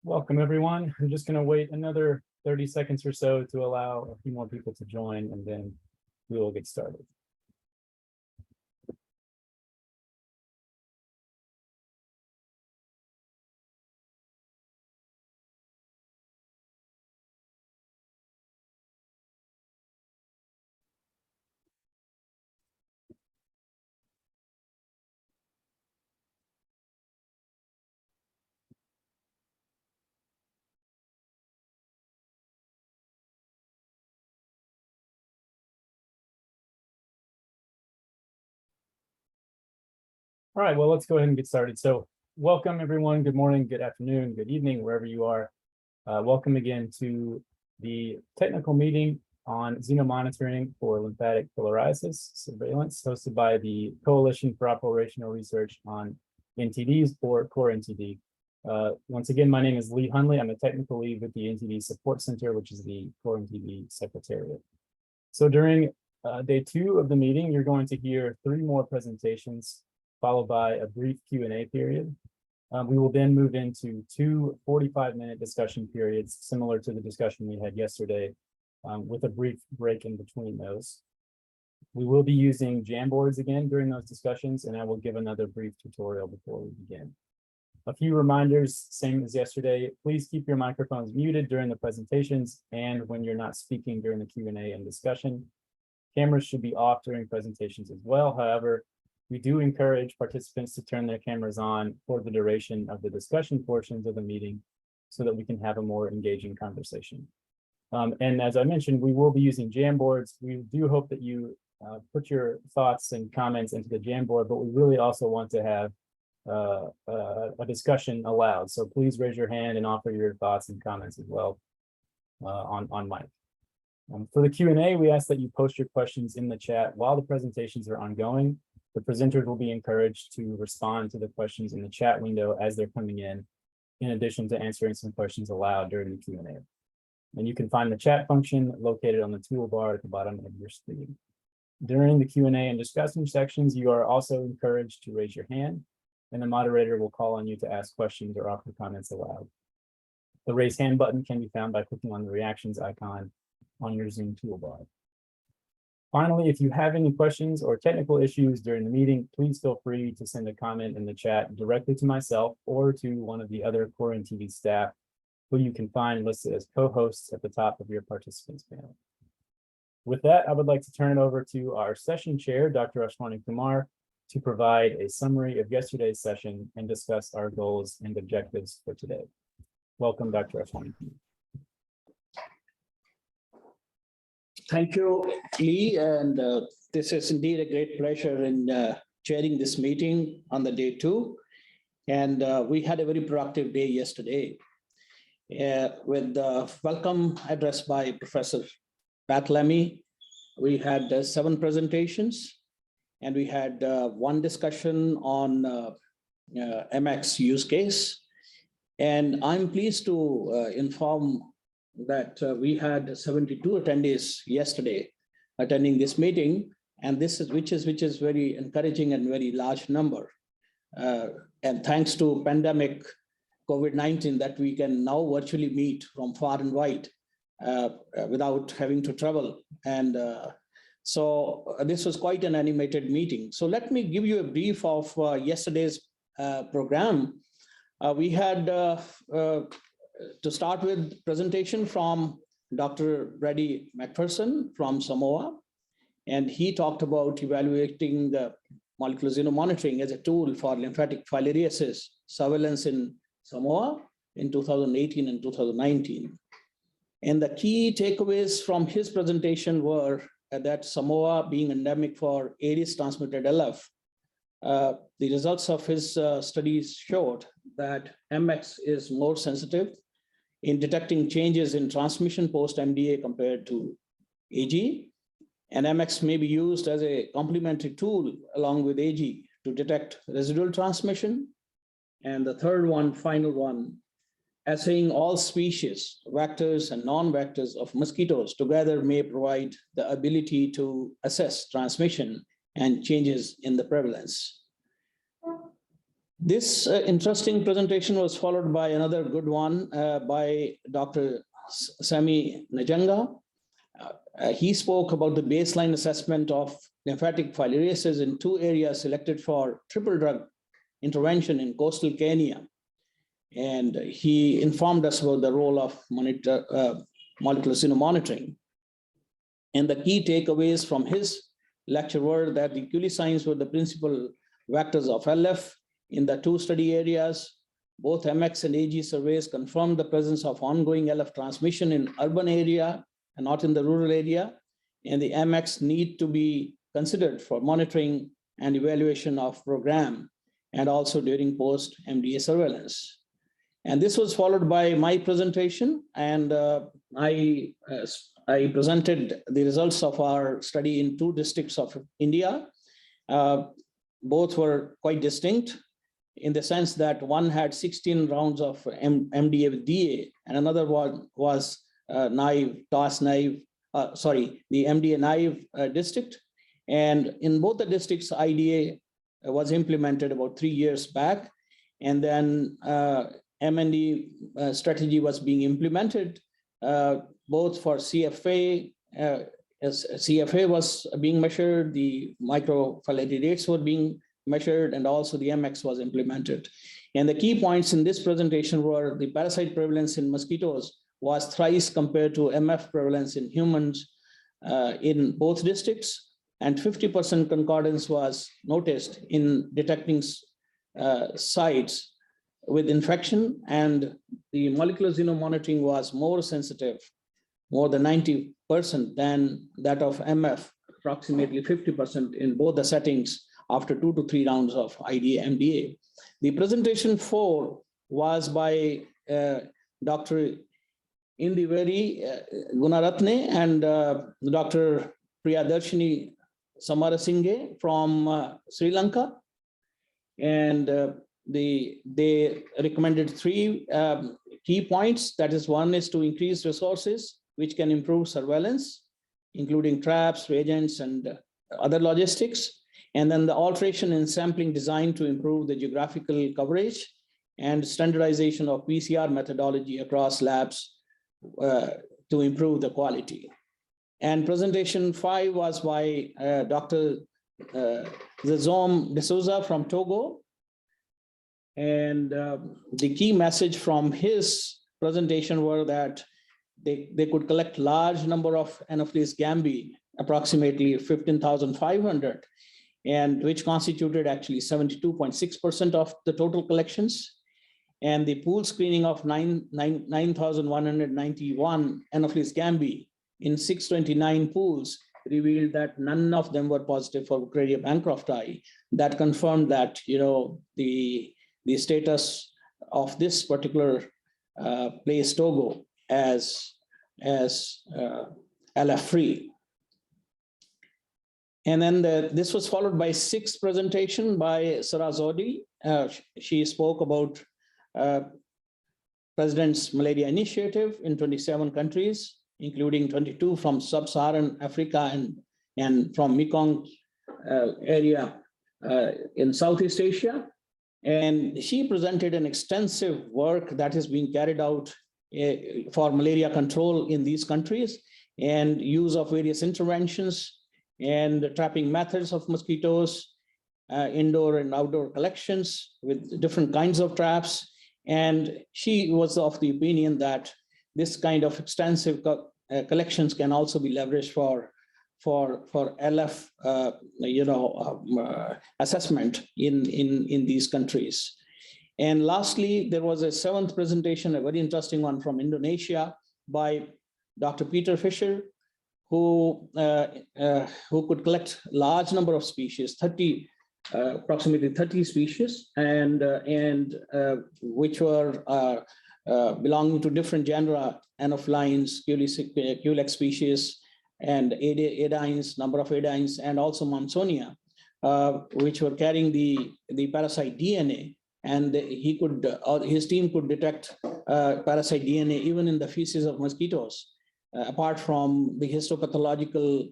Welcome, everyone. I'm just going to wait another 30 seconds or so to allow a few more people to join, and then we will get started. All right, well, let's go ahead and get started. So welcome, everyone. Good morning, good afternoon, good evening, wherever you are. Welcome again to the technical meeting on xenomonitoring for lymphatic filariasis surveillance, hosted by the Coalition for Operational Research on NTDs, or COR-NTD. Once again, my name is Lee Hunley. I'm a technical lead with the NTD Support Center, which is the COR-NTD Secretariat. So during day 2 of the meeting, you're going to hear 3 more presentations, followed by a brief Q&A period. We will then move into 2 45-minute discussion periods, similar to the discussion we had yesterday, with a brief break in between those. We will be using Jamboards again during those discussions, and I will give another brief tutorial before we begin. A few reminders, same as yesterday. Please keep your microphones muted during the presentations and when you're not speaking during the Q&A and discussion. Cameras should be off during presentations as well. However, we do encourage participants to turn their cameras on for the duration of the discussion portions of the meeting so that we can have a more engaging conversation. And as I mentioned, we will be using Jamboards. We do hope that you put your thoughts and comments into the Jamboard, but we really also want to have a discussion aloud. So please raise your hand and offer your thoughts and comments as well on mic. For the Q&A, we ask that you post your questions in the chat while the presentations are ongoing. The presenters will be encouraged to respond to the questions in the chat window as they're coming in addition to answering some questions aloud during the Q&A. And you can find the chat function located on the toolbar at the bottom of your screen. During the Q&A and discussion sections, you are also encouraged to raise your hand, and the moderator will call on you to ask questions or offer comments aloud. The raise hand button can be found by clicking on the reactions icon on your Zoom toolbar. Finally, if you have any questions or technical issues during the meeting, please feel free to send a comment in the chat directly to myself or to one of the other COR-NTD staff, who you can find listed as co-hosts at the top of your participants panel. With that, I would like to turn it over to our session chair, Dr. Ashwani Kumar, to provide a summary of yesterday's session and discuss our goals and objectives for today. Welcome, Dr. Ashwani. Thank you, Lee, and this is indeed a great pleasure in chairing this meeting on the day 2. And we had a very productive day yesterday with the welcome address by Professor Pat Lemmy. We had 7 presentations, and we had 1 discussion on MX use case. And I'm pleased to inform that we had 72 attendees yesterday attending this meeting, and which is very encouraging and very large number. And thanks to pandemic COVID-19 that we can now virtually meet from far and wide without having to travel. And so this was quite an animated meeting. So let me give you a brief of yesterday's program. We had to start with presentation from Dr. Brady McPherson from Samoa, and he talked about evaluating the molecular xenomonitoring as a tool for lymphatic filariasis surveillance in Samoa in 2018 and 2019. And the key takeaways from his presentation were that Samoa being endemic for Aedes transmitted LF, the results of his studies showed that MX is more sensitive in detecting changes in transmission post-MDA compared to AG, and MX may be used as a complementary tool along with AG to detect residual transmission. And the third one, final one, assaying all species, vectors and non-vectors of mosquitoes together may provide the ability to assess transmission and changes in the prevalence. This interesting presentation was followed by another good one by Dr. Sami Najanga. He spoke about the baseline assessment of lymphatic filariasis in 2 areas selected for triple drug intervention in coastal Kenya. And he informed us about the role of molecular xenomonitoring. And the key takeaways from his lecture were that the signs were the principal vectors of LF in the 2 study areas. Both MX and AG surveys confirmed the presence of ongoing LF transmission in urban area and not in the rural area. And the MX need to be considered for monitoring and evaluation of program and also during post-MDA surveillance. And this was followed by my presentation, and I presented the results of our study in 2 districts of India. Both were quite distinct in the sense that one had 16 rounds of MDA with DA, and another one was naive, the MDA naive district. And in both the districts, IDA was implemented about 3 years back, and then MND strategy was being implemented, both for CFA, as CFA was being measured, the microfilarity rates were being measured, and also the MX was implemented. And the key points in this presentation were the parasite prevalence in mosquitoes was thrice compared to MF prevalence in humans in both districts, and 50% concordance was noticed in detecting sites with infection, and the molecular xenomonitoring was more sensitive, more than 90% than that of MF, approximately 50% in both the settings after 2 to 3 rounds of IDA, MDA. The presentation 4 was by Dr. Indiveri Gunaratne and Dr. Priyadarshini Samarasinghe from Sri Lanka. And they recommended 3 key points. That is, one is to increase resources, which can improve surveillance, including traps, reagents, and other logistics. And then the alteration in sampling design to improve the geographical coverage, and standardization of PCR methodology across labs to improve the quality. And presentation 5 was by Dr. Zezom de Souza from Togo. And the key message from his presentation were that they could collect large number of Anopheles gambiae, approximately 15,500, and which constituted actually 72.6% of the total collections. And the pool screening of 9,191 Anopheles gambiae in 629 pools revealed that none of them were positive for Bucraria bancrofti. That confirmed that, you know, the status of this particular place, Togo, as LF free. And then this was followed by 6th presentation by Sarah Zodi. She spoke about President's Malaria Initiative in 27 countries, including 22 from Sub-Saharan Africa and from Mekong area in Southeast Asia. And she presented an extensive work that is being carried out for malaria control in these countries, and use of various interventions and trapping methods of mosquitoes, indoor and outdoor collections with different kinds of traps. And she was of the opinion that this kind of extensive collections can also be leveraged for LF, assessment in these countries. And lastly, there was a 7th presentation, a very interesting one from Indonesia by Dr. Peter Fisher, who could collect large number of species, approximately 30 species, and which were belonging to different genera, Anophelines, Culex species, and Adines, number of Adines, and also Monsonia, which were carrying the parasite DNA. And he could, his team could detect parasite DNA even in the feces of mosquitoes, apart from the histopathological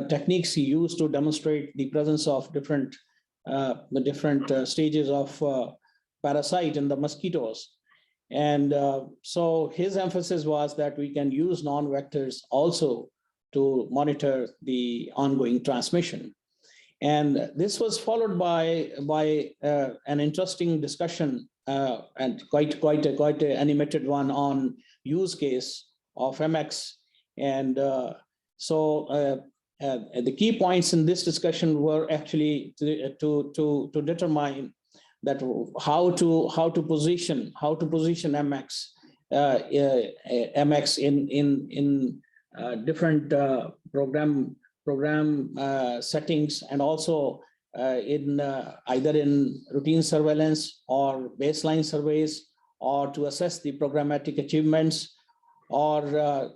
techniques he used to demonstrate the presence of different the different stages of parasite in the mosquitoes. And so his emphasis was that we can use non-vectors also to monitor the ongoing transmission. And this was followed by an interesting discussion and quite an animated one on use case of MX. And the key points in this discussion were actually to determine that how to position MX in different program settings, and also in either in routine surveillance or baseline surveys, or to assess the programmatic achievements, or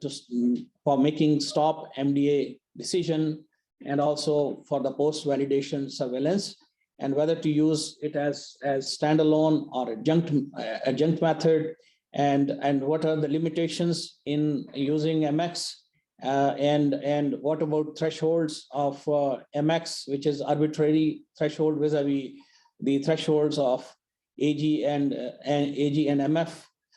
for making stop MDA decision, and also for the post-validation surveillance, and whether to use it as standalone or adjunct method, and what are the limitations in using MX, and what about thresholds of MX, which is arbitrary threshold vis-a-vis the thresholds of AG and MF.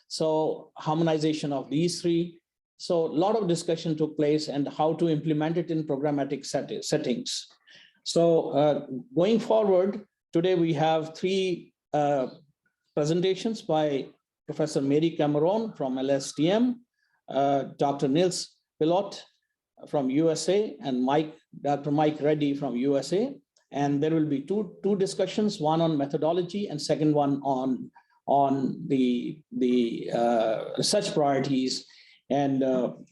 So harmonization of these three. So a lot of discussion took place, and how to implement it in programmatic settings. So going forward, today we have three presentations by Professor Mary Cameron from LSTM, Dr. Nils Pilot from USA, and Dr. Mike Reddy from USA. And there will be two discussions, one on methodology and second one on the research priorities. And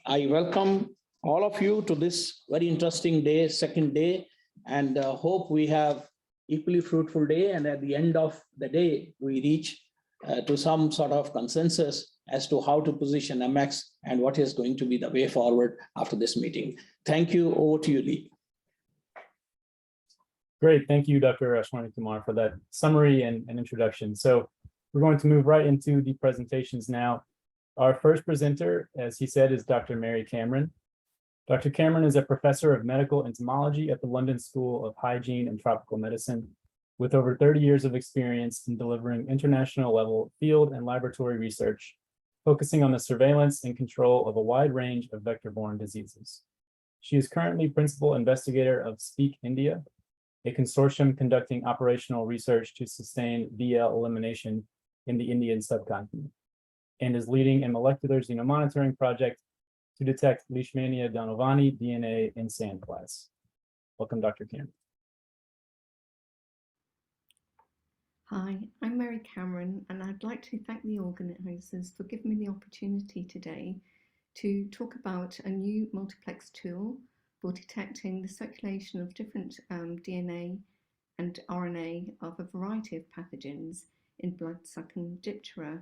I welcome all of you to this very interesting day, second day, and hope we have equally fruitful day. And at the end of the day, we reach to some sort of consensus as to how to position MX and what is going to be the way forward after this meeting. Thank you. Over to you, Lee. Great. Thank you, Dr. Ashwani Kumar, for that summary and introduction. So we're going to move right into the presentations now. Our first presenter, as he said, is Dr. Mary Cameron. Dr. Cameron is a professor of medical entomology at the London School of Hygiene and Tropical Medicine, with over 30 years of experience in delivering international level field and laboratory research, focusing on the surveillance and control of a wide range of vector-borne diseases. She is currently principal investigator of Speak India, a consortium conducting operational research to sustain VL elimination in the Indian subcontinent, and is leading a molecular xenomonitoring project to detect Leishmania donovani DNA in sandflies. Welcome, Dr. Cameron. Hi, I'm Mary Cameron, and I'd like to thank the organisers for giving me the opportunity today to talk about a new multiplex tool for detecting the circulation of different DNA and RNA of a variety of pathogens in blood-sucking Diptera.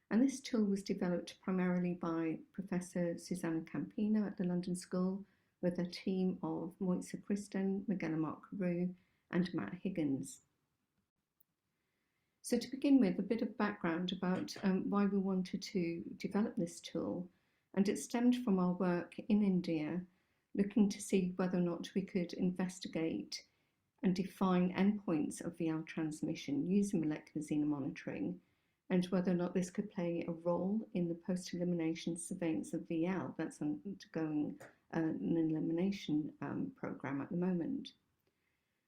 And this tool was developed primarily by Professor Susanna Campino at the London School, with a team of Moitza Kristen, Miguel Mark Carew, and Matt Higgins. So to begin with, a bit of background about why we wanted to develop this tool. And it stemmed from our work in India, looking to see whether or not we could investigate and define endpoints of VL transmission using molecular xenomonitoring, and whether or not this could play a role in the post-elimination surveillance of VL that's undergoing an elimination program at the moment.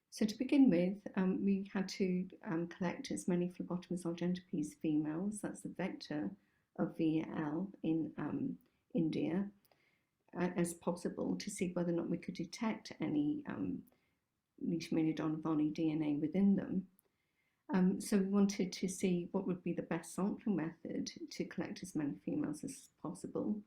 So to begin with, we had to collect as many phlebotomous argentopes females, that's the vector of VL in India, as possible, to see whether or not we could detect any Leishmania donovani DNA within them. So we wanted to see what would be the best sampling method to collect as many females as possible.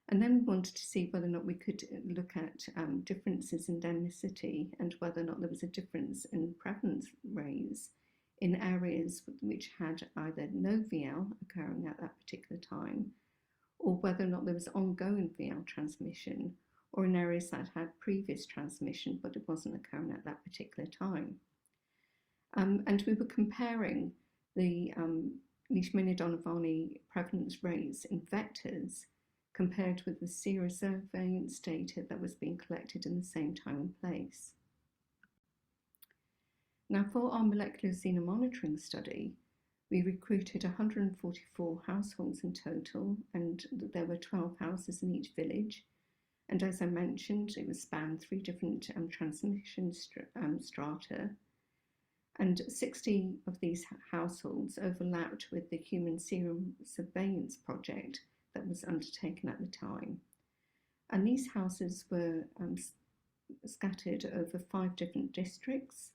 And then we wanted to see whether or not we could look at differences in endemicity, and whether or not there was a difference in prevalence rates in areas which had either no VL occurring at that particular time, or whether or not there was ongoing VL transmission, or in areas that had previous transmission but it wasn't occurring at that particular time. And we were comparing the Leishmania donovani prevalence rates in vectors compared with the serosurveillance data that was being collected in the same time and place. Now, for our molecular xenomonitoring study, we recruited 144 households in total, and there were 12 houses in each village. And as I mentioned, it was spanned 3 different transmission strata, and 60 of these households overlapped with the human serum surveillance project that was undertaken at the time. And these houses were scattered over 5 different districts,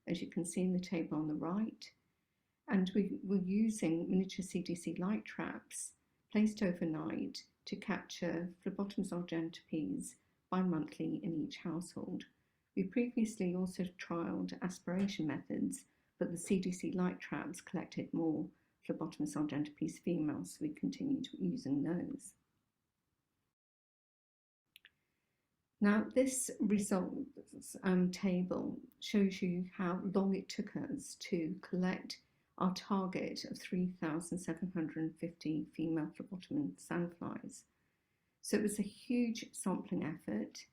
as you can see in the table on the right. And we were using miniature CDC light traps placed overnight to capture Phlebotomus argentipes bi-monthly in each household. We previously also trialled aspiration methods, but the CDC light traps collected more Phlebotomus argentipes females, so we continued using those. Now, this results table shows you how long it took us to collect our target of 3,750 female phlebotomy sandflies. So it was a huge sampling effort,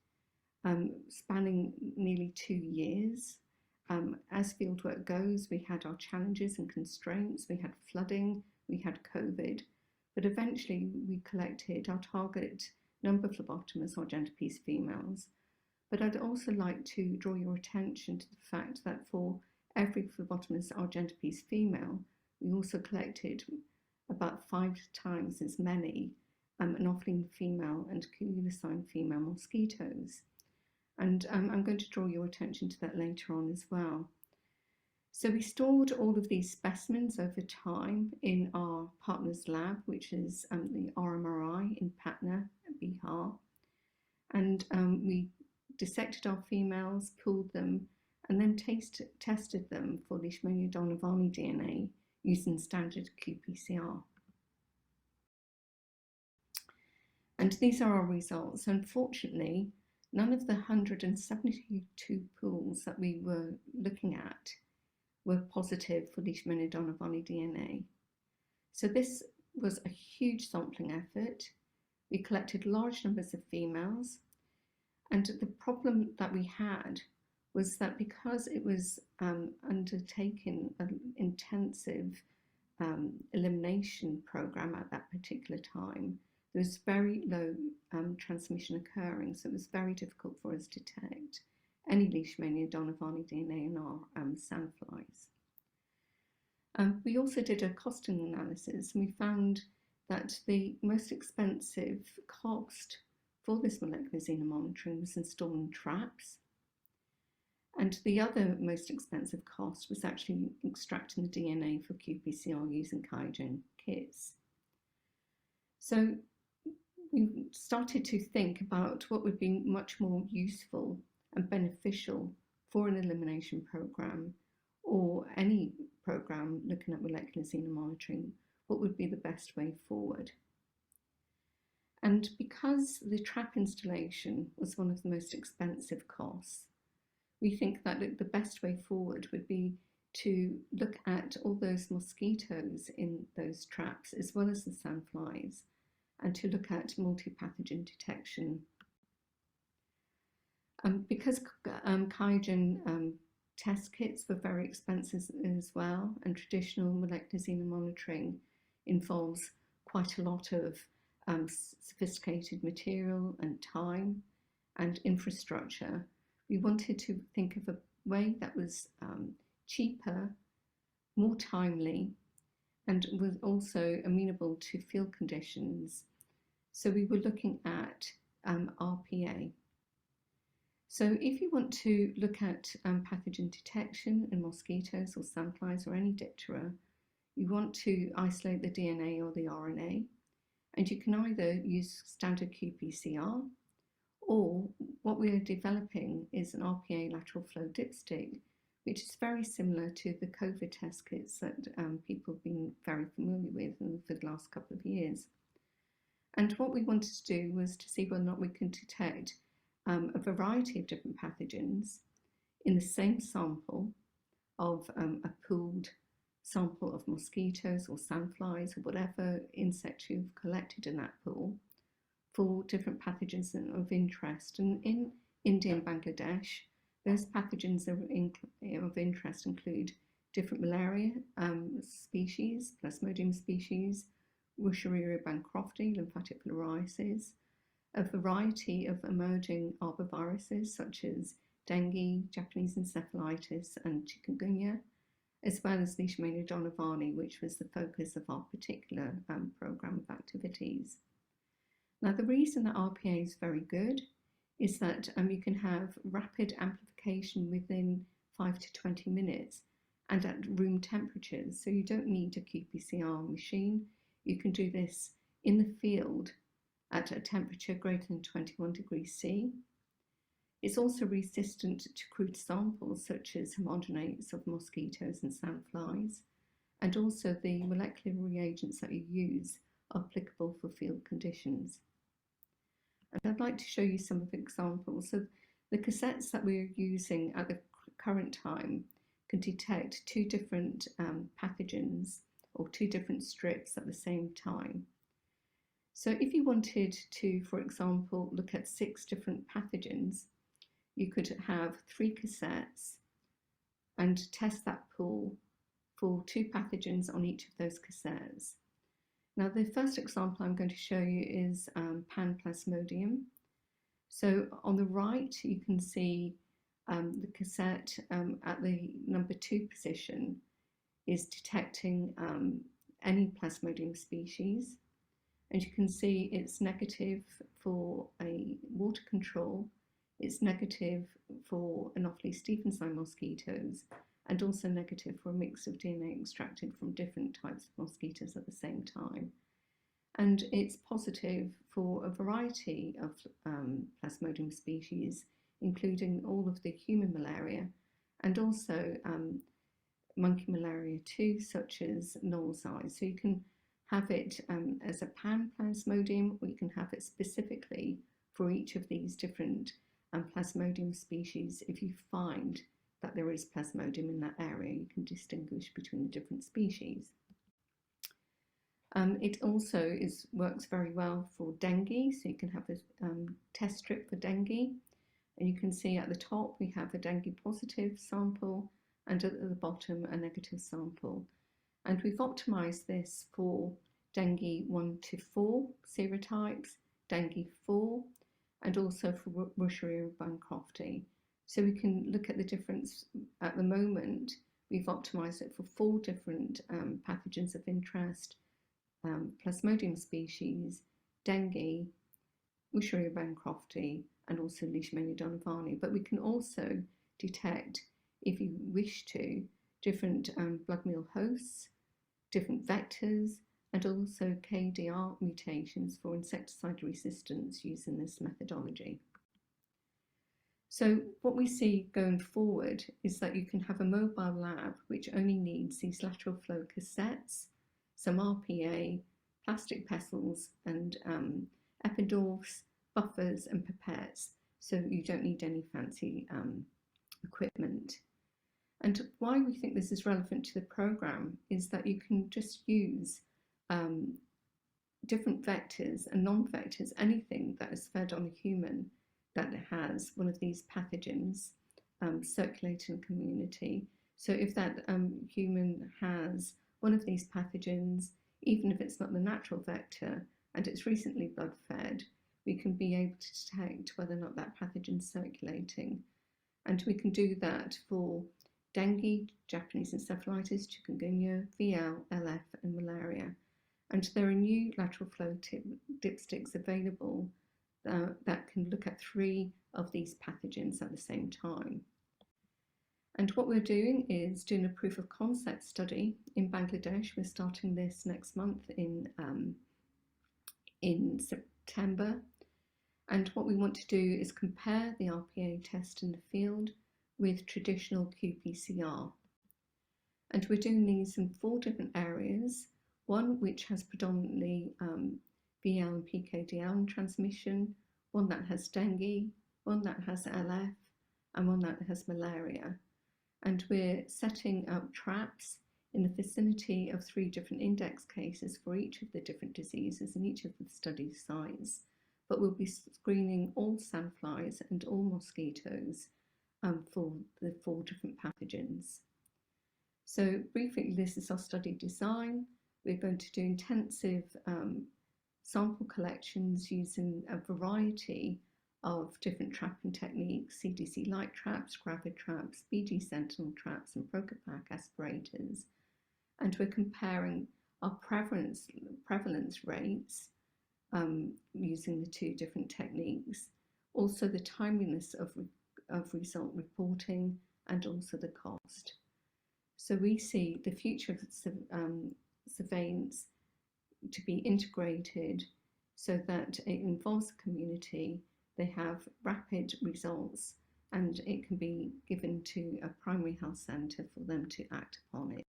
spanning nearly 2 years. As fieldwork goes, we had our challenges and constraints, we had flooding, we had COVID, but eventually we collected our target number of Phlebotomus argentipes females. But I'd also like to draw your attention to the fact that for every Phlebotomus argentipes female, we also collected about 5 times as many Anopheline female and Culisine female mosquitoes. And I'm going to draw your attention to that later on as well. So we stored all of these specimens over time in our partner's lab, which is the RMRI in Patna, Bihar. And we dissected our females, pooled them, and then tested them for Leishmania donovani DNA using standard qPCR. And these are our results. Unfortunately, none of the 172 pools that we were looking at were positive for Leishmania donovani DNA. So this was a huge sampling effort. We collected large numbers of females, and the problem that we had was that because it was undertaking an intensive elimination program at that particular time, there was very low transmission occurring, so it was very difficult for us to detect any Leishmania donovani DNA in our sandflies. We also did a costing analysis, and we found that the most expensive cost for this molecular xenomonitoring was installing traps, and the other most expensive cost was actually extracting the DNA for qPCR using QIAGEN kits. So we started to think about what would be much more useful and beneficial for an elimination program, or any program looking at molecular xenomonitoring. What would be the best way forward? And because the trap installation was one of the most expensive costs, we think that the best way forward would be to look at all those mosquitoes in those traps, as well as the sandflies, and to look at multi-pathogen detection. Because QIAGEN test kits were very expensive as well, and traditional molecular xenomonitoring involves quite a lot of sophisticated material and time and infrastructure, we wanted to think of a way that was cheaper, more timely, and was also amenable to field conditions. So we were looking at RPA. So if you want to look at pathogen detection in mosquitoes or sandflies or any Diptera, you want to isolate the DNA or the RNA, and you can either use standard qPCR, or what we are developing is an RPA lateral flow dipstick, which is very similar to the COVID test kits that people have been very familiar with for the last couple of years. And what we wanted to do was to see whether or not we can detect a variety of different pathogens in the same sample of a pooled sample of mosquitoes or sandflies or whatever insect you've collected in that pool for different pathogens of interest. And in India and Bangladesh, those pathogens are of interest include different malaria species, Plasmodium species, Wuchereria bancrofti, lymphatic filariasis, a variety of emerging arboviruses such as dengue, Japanese encephalitis, and chikungunya, as well as Leishmania donovani, which was the focus of our particular program of activities. Now, the reason that RPA is very good is that you can have rapid amplification within 5 to 20 minutes and at room temperatures. So you don't need a qPCR machine. You can do this in the field at a temperature greater than 21 degrees C. It's also resistant to crude samples such as homogenates of mosquitoes and sandflies, and also the molecular reagents that you use are applicable for field conditions. And I'd like to show you some of the examples. So the cassettes that we're using at the current time can detect 2 different pathogens or 2 different strips at the same time. So if you wanted to, for example, look at 6 different pathogens, you could have 3 cassettes and test that pool for 2 pathogens on each of those cassettes. Now, the first example I'm going to show you is Panplasmodium. So on the right, you can see the cassette at the number 2 position is detecting any Plasmodium species. And you can see it's negative for a water control, it's negative for Anopheles stephensi mosquitoes, and also negative for a mix of DNA extracted from different types of mosquitoes at the same time. And it's positive for a variety of Plasmodium species, including all of the human malaria and also monkey malaria too, such as Knoll's eye. So you can have it as a pan-Plasmodium, or you can have it specifically for each of these different Plasmodium species. If you find that there is Plasmodium in that area, you can distinguish between the different species. It also works very well for dengue, so you can have a test strip for dengue. And you can see at the top we have a dengue positive sample and at the bottom a negative sample. And we've optimized this for dengue 1 to 4 serotypes, dengue 4, and also for Wuchereria bancrofti. So we can look at the difference at the moment. We've optimized it for 4 different pathogens of interest, Plasmodium species, dengue, Wuchereria bancrofti, and also Leishmania donovani. But we can also detect, if you wish to, different blood meal hosts, different vectors, and also KDR mutations for insecticide resistance using this methodology. So what we see going forward is that you can have a mobile lab which only needs these lateral flow cassettes, some RPA, plastic pestles, and epidorfs, buffers, and pipettes. So you don't need any fancy equipment. And why we think this is relevant to the program is that you can just use different vectors and non-vectors, anything that is fed on a human that has one of these pathogens circulating in the community. So if that human has one of these pathogens, even if it's not the natural vector and it's recently blood fed, we can be able to detect whether or not that pathogen is circulating. And we can do that for dengue, Japanese encephalitis, chikungunya, VL, LF, and malaria. And there are new lateral flow dipsticks available that can look at 3 of these pathogens at the same time. And what we're doing is doing a proof of concept study in Bangladesh. We're starting this next month in September. And what we want to do is compare the RPA test in the field with traditional qPCR. And we're doing these in 4 different areas. One which has predominantly VL and PKDL transmission, one that has dengue, one that has LF, and one that has malaria. And we're setting up traps in the vicinity of 3 different index cases for each of the different diseases in each of the study sites. But we'll be screening all sandflies and all mosquitoes for the 4 different pathogens. So briefly, this is our study design. We're going to do intensive sample collections using a variety of different trapping techniques: CDC light traps, gravid traps, BG sentinel traps, and programmatic aspirators. And we're comparing our prevalence rates using the 2 different techniques, also the timeliness of result reporting, and also the cost. So we see the future of surveillance to be integrated so that it involves the community, they have rapid results, and it can be given to a primary health centre for them to act upon it.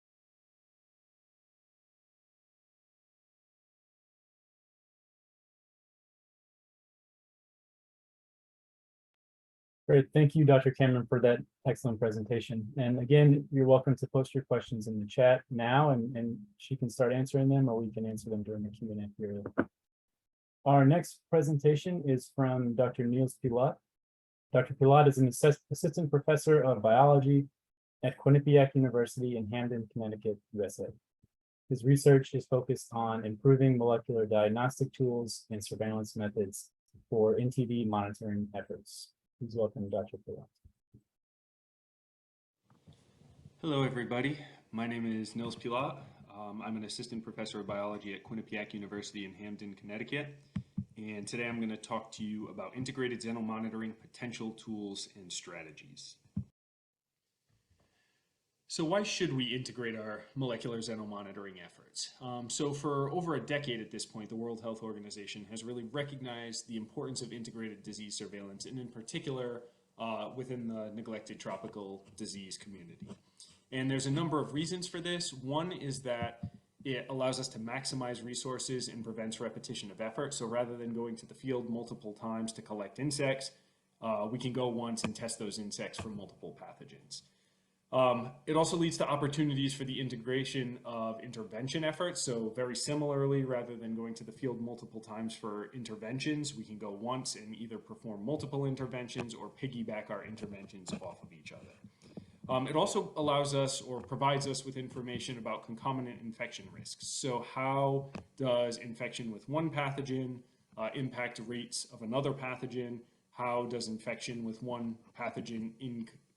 Great. Thank you, Dr. Cameron, for that excellent presentation. And again, you're welcome to post your questions in the chat now, and she can start answering them, or we can answer them during the Q&A period. Our next presentation is from Dr. Niels Pilat. Dr. Pilat is an assistant professor of biology at Quinnipiac University in Hamden, Connecticut, USA. His research is focused on improving molecular diagnostic tools and surveillance methods for NTD monitoring efforts. Please welcome Dr. Pilat. Hello, everybody. My name is Niels Pilat. I'm an assistant professor of biology at Quinnipiac University in Hamden, Connecticut. And today I'm going to talk to you about integrated xenomonitoring potential tools and strategies. So why should we integrate our molecular xenomonitoring efforts? So for over a decade at this point, the World Health Organization has really recognized the importance of integrated disease surveillance, and in particular within the neglected tropical disease community. And there's a number of reasons for this. One is that it allows us to maximize resources and prevents repetition of effort. So rather than going to the field multiple times to collect insects, we can go once and test those insects for multiple pathogens. It also leads to opportunities for the integration of intervention efforts. So very similarly, rather than going to the field multiple times for interventions, we can go once and either perform multiple interventions or piggyback our interventions off of each other. It also allows us or provides us with information about concomitant infection risks. So how does infection with one pathogen impact rates of another pathogen? How does infection with one pathogen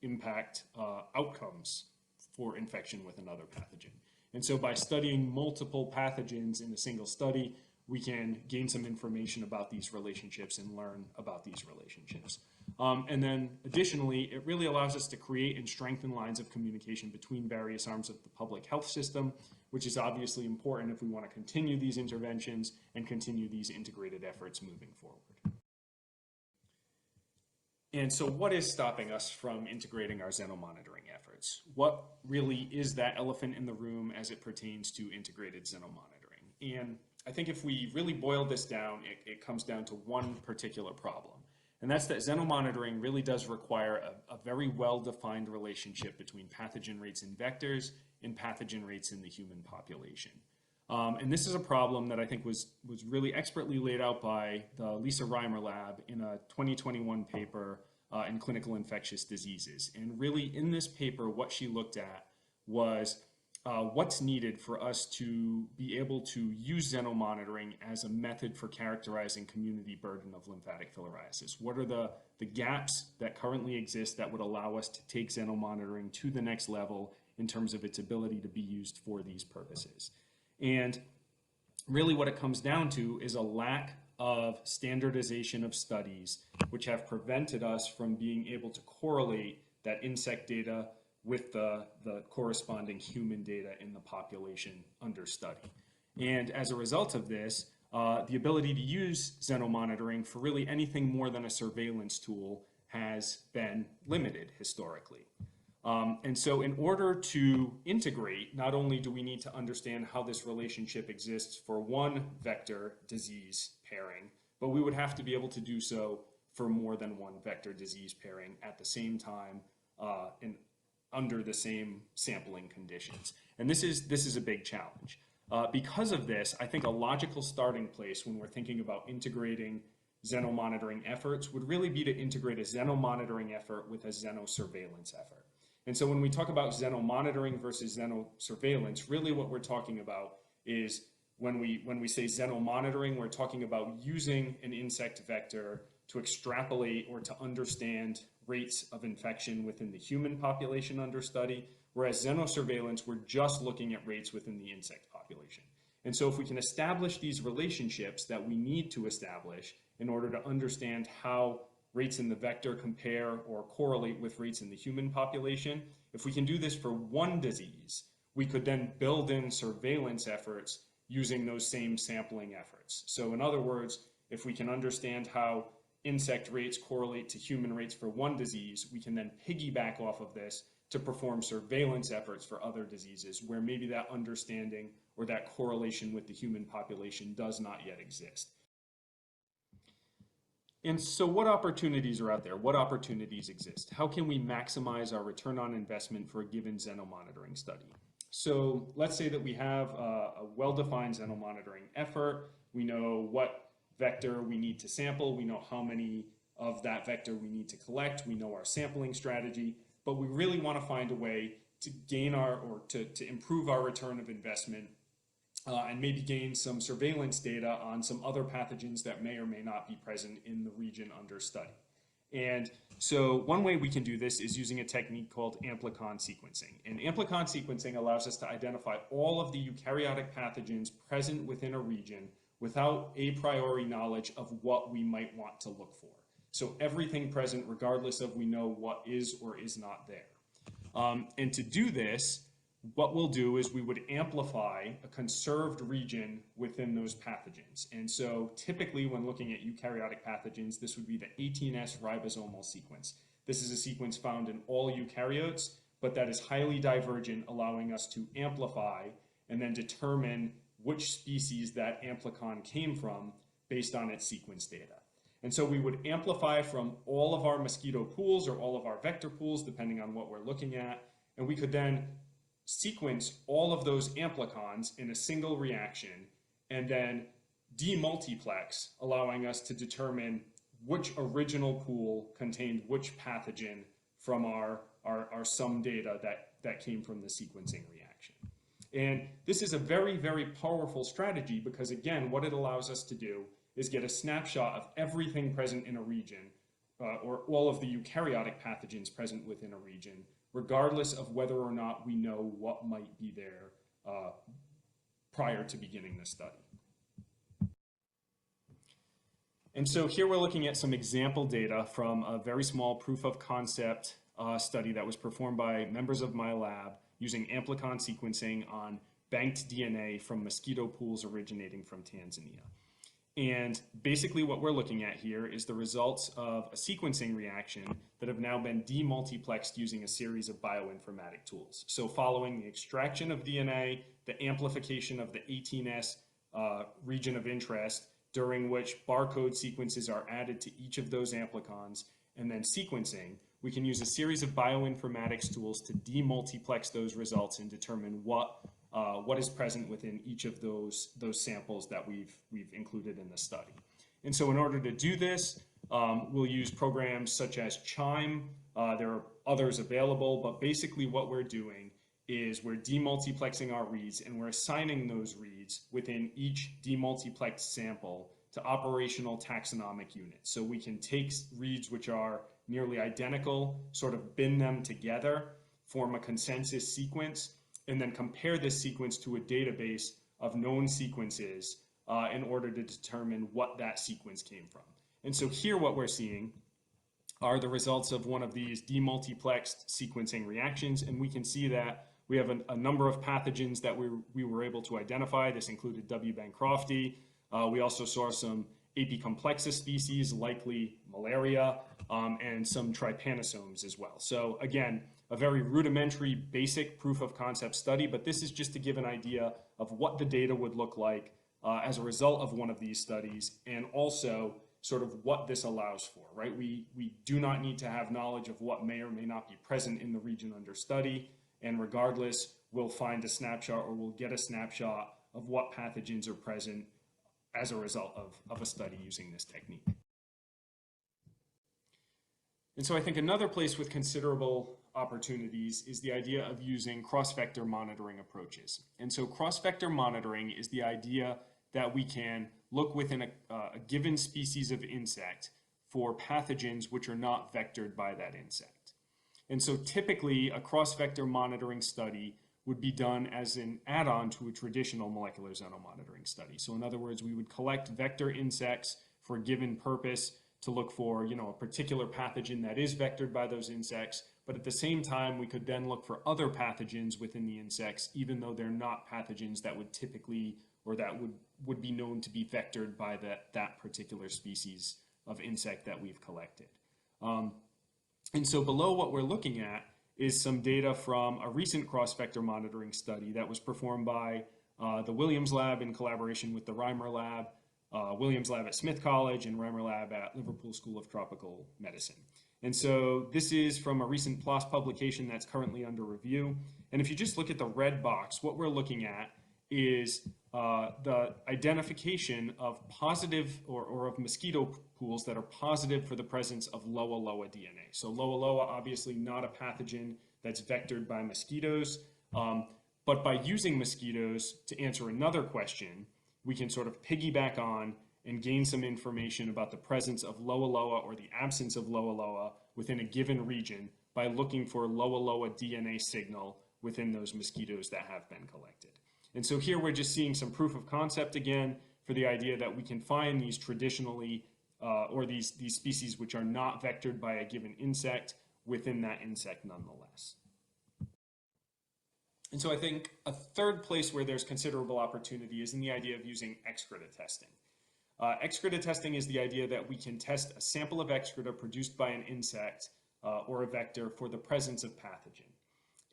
impact outcomes for infection with another pathogen? And so by studying multiple pathogens in a single study, we can gain some information about these relationships and learn about these relationships. And then additionally, it really allows us to create and strengthen lines of communication between various arms of the public health system, which is obviously important if we want to continue these interventions and continue these integrated efforts moving forward. And so what is stopping us from integrating our xenomonitoring efforts? What really is that elephant in the room as it pertains to integrated xenomonitoring? And I think if we really boil this down, it comes down to one particular problem. And that's that xenomonitoring really does require a very well-defined relationship between pathogen rates in vectors and pathogen rates in the human population. And this is a problem that I think was really expertly laid out by the Lisa Reimer lab in a 2021 paper in Clinical Infectious Diseases. And really in this paper, what she looked at was what's needed for us to be able to use xenomonitoring as a method for characterizing community burden of lymphatic filariasis. What are the gaps that currently exist that would allow us to take xenomonitoring to the next level in terms of its ability to be used for these purposes? And really what it comes down to is a lack of standardization of studies, which have prevented us from being able to correlate that insect data with the corresponding human data in the population under study. And as a result of this, the ability to use xenomonitoring for really anything more than a surveillance tool has been limited historically. And so in order to integrate, not only do we need to understand how this relationship exists for one vector disease pairing, but we would have to be able to do so for more than one vector disease pairing at the same time and under the same sampling conditions. And this is a big challenge. Because of this, I think a logical starting place when we're thinking about integrating xenomonitoring efforts would really be to integrate a xenomonitoring effort with a xenosurveillance effort. And so when we talk about xenomonitoring versus xenosurveillance, really what we're talking about is when we say xenomonitoring, we're talking about using an insect vector to extrapolate or to understand rates of infection within the human population under study, whereas xenosurveillance, we're just looking at rates within the insect population. And so if we can establish these relationships that we need to establish in order to understand how rates in the vector compare or correlate with rates in the human population, if we can do this for one disease, we could then build in surveillance efforts using those same sampling efforts. So in other words, if we can understand how insect rates correlate to human rates for one disease, we can then piggyback off of this to perform surveillance efforts for other diseases where maybe that understanding or that correlation with the human population does not yet exist. And so what opportunities are out there? What opportunities exist? How can we maximize our return on investment for a given xenomonitoring study? So let's say that we have a well-defined xenomonitoring effort. We know what vector we need to sample. We know how many of that vector we need to collect. We know our sampling strategy, but we really want to find a way to gain to improve our return of investment and maybe gain some surveillance data on some other pathogens that may or may not be present in the region under study. And so one way we can do this is using a technique called amplicon sequencing. And amplicon sequencing allows us to identify all of the eukaryotic pathogens present within a region without a priori knowledge of what we might want to look for. So everything present regardless of we know what is or is not there. And to do this, what we'll do is we would amplify a conserved region within those pathogens. And so typically when looking at eukaryotic pathogens, this would be the 18S ribosomal sequence. This is a sequence found in all eukaryotes, but that is highly divergent, allowing us to amplify and then determine which species that amplicon came from based on its sequence data. And so we would amplify from all of our mosquito pools or all of our vector pools, depending on what we're looking at, and we could then sequence all of those amplicons in a single reaction and then demultiplex, allowing us to determine which original pool contained which pathogen from our sum data that came from the sequencing reaction. And this is a very, very powerful strategy because, again, what it allows us to do is get a snapshot of everything present in a region or all of the eukaryotic pathogens present within a region, regardless of whether or not we know what might be there prior to beginning the study. And so here we're looking at some example data from a very small proof of concept study that was performed by members of my lab using amplicon sequencing on banked DNA from mosquito pools originating from Tanzania. And basically what we're looking at here is the results of a sequencing reaction that have now been demultiplexed using a series of bioinformatic tools. So following the extraction of DNA, the amplification of the 18S region of interest, during which barcode sequences are added to each of those amplicons, and then sequencing, we can use a series of bioinformatics tools to demultiplex those results and determine what is present within each of those samples that we've included in the study. And so in order to do this, we'll use programs such as Chime. There are others available, but basically what we're doing is we're demultiplexing our reads and we're assigning those reads within each demultiplexed sample to operational taxonomic units. So we can take reads which are nearly identical, sort of bin them together, form a consensus sequence, and then compare this sequence to a database of known sequences in order to determine what that sequence came from. And so here what we're seeing are the results of one of these demultiplexed sequencing reactions, and we can see that we have a number of pathogens that we were able to identify. This included W. bancrofti. We also saw some apicomplexus species, likely malaria, and some trypanosomes as well. So again, a very rudimentary, basic proof of concept study, but this is just to give an idea of what the data would look like as a result of one of these studies, and also sort of what this allows for, right? We do not need to have knowledge of what may or may not be present in the region under study, and regardless, we'll find a snapshot or we'll get a snapshot of what pathogens are present as a result of a study using this technique. And so I think another place with considerable opportunities is the idea of using cross-vector monitoring approaches. And so cross-vector monitoring is the idea that we can look within a given species of insect for pathogens which are not vectored by that insect. And so typically a cross-vector monitoring study would be done as an add-on to a traditional molecular xenomonitoring study. So in other words, we would collect vector insects for a given purpose to look for, a particular pathogen that is vectored by those insects, but at the same time, we could then look for other pathogens within the insects, even though they're not pathogens that would typically, or that would be known to be vectored by that particular species of insect that we've collected. And so below what we're looking at is some data from a recent cross-vector monitoring study that was performed by the Williams Lab in collaboration with the Reimer Lab, Williams Lab at Smith College, and Reimer Lab at Liverpool School of Tropical Medicine. And so this is from a recent PLOS publication that's currently under review. And if you just look at the red box, what we're looking at is the identification of positive or of mosquito pools that are positive for the presence of Loa Loa DNA. So Loa Loa, obviously not a pathogen that's vectored by mosquitoes, but by using mosquitoes to answer another question, we can sort of piggyback on and gain some information about the presence of Loa Loa or the absence of Loa Loa within a given region by looking for Loa Loa DNA signal within those mosquitoes that have been collected. And so here we're just seeing some proof of concept again for the idea that we can find these traditionally or these species which are not vectored by a given insect within that insect nonetheless. And so I think a third place where there's considerable opportunity is in the idea of using excreta testing. Excreta testing is the idea that we can test a sample of excreta produced by an insect or a vector for the presence of pathogen.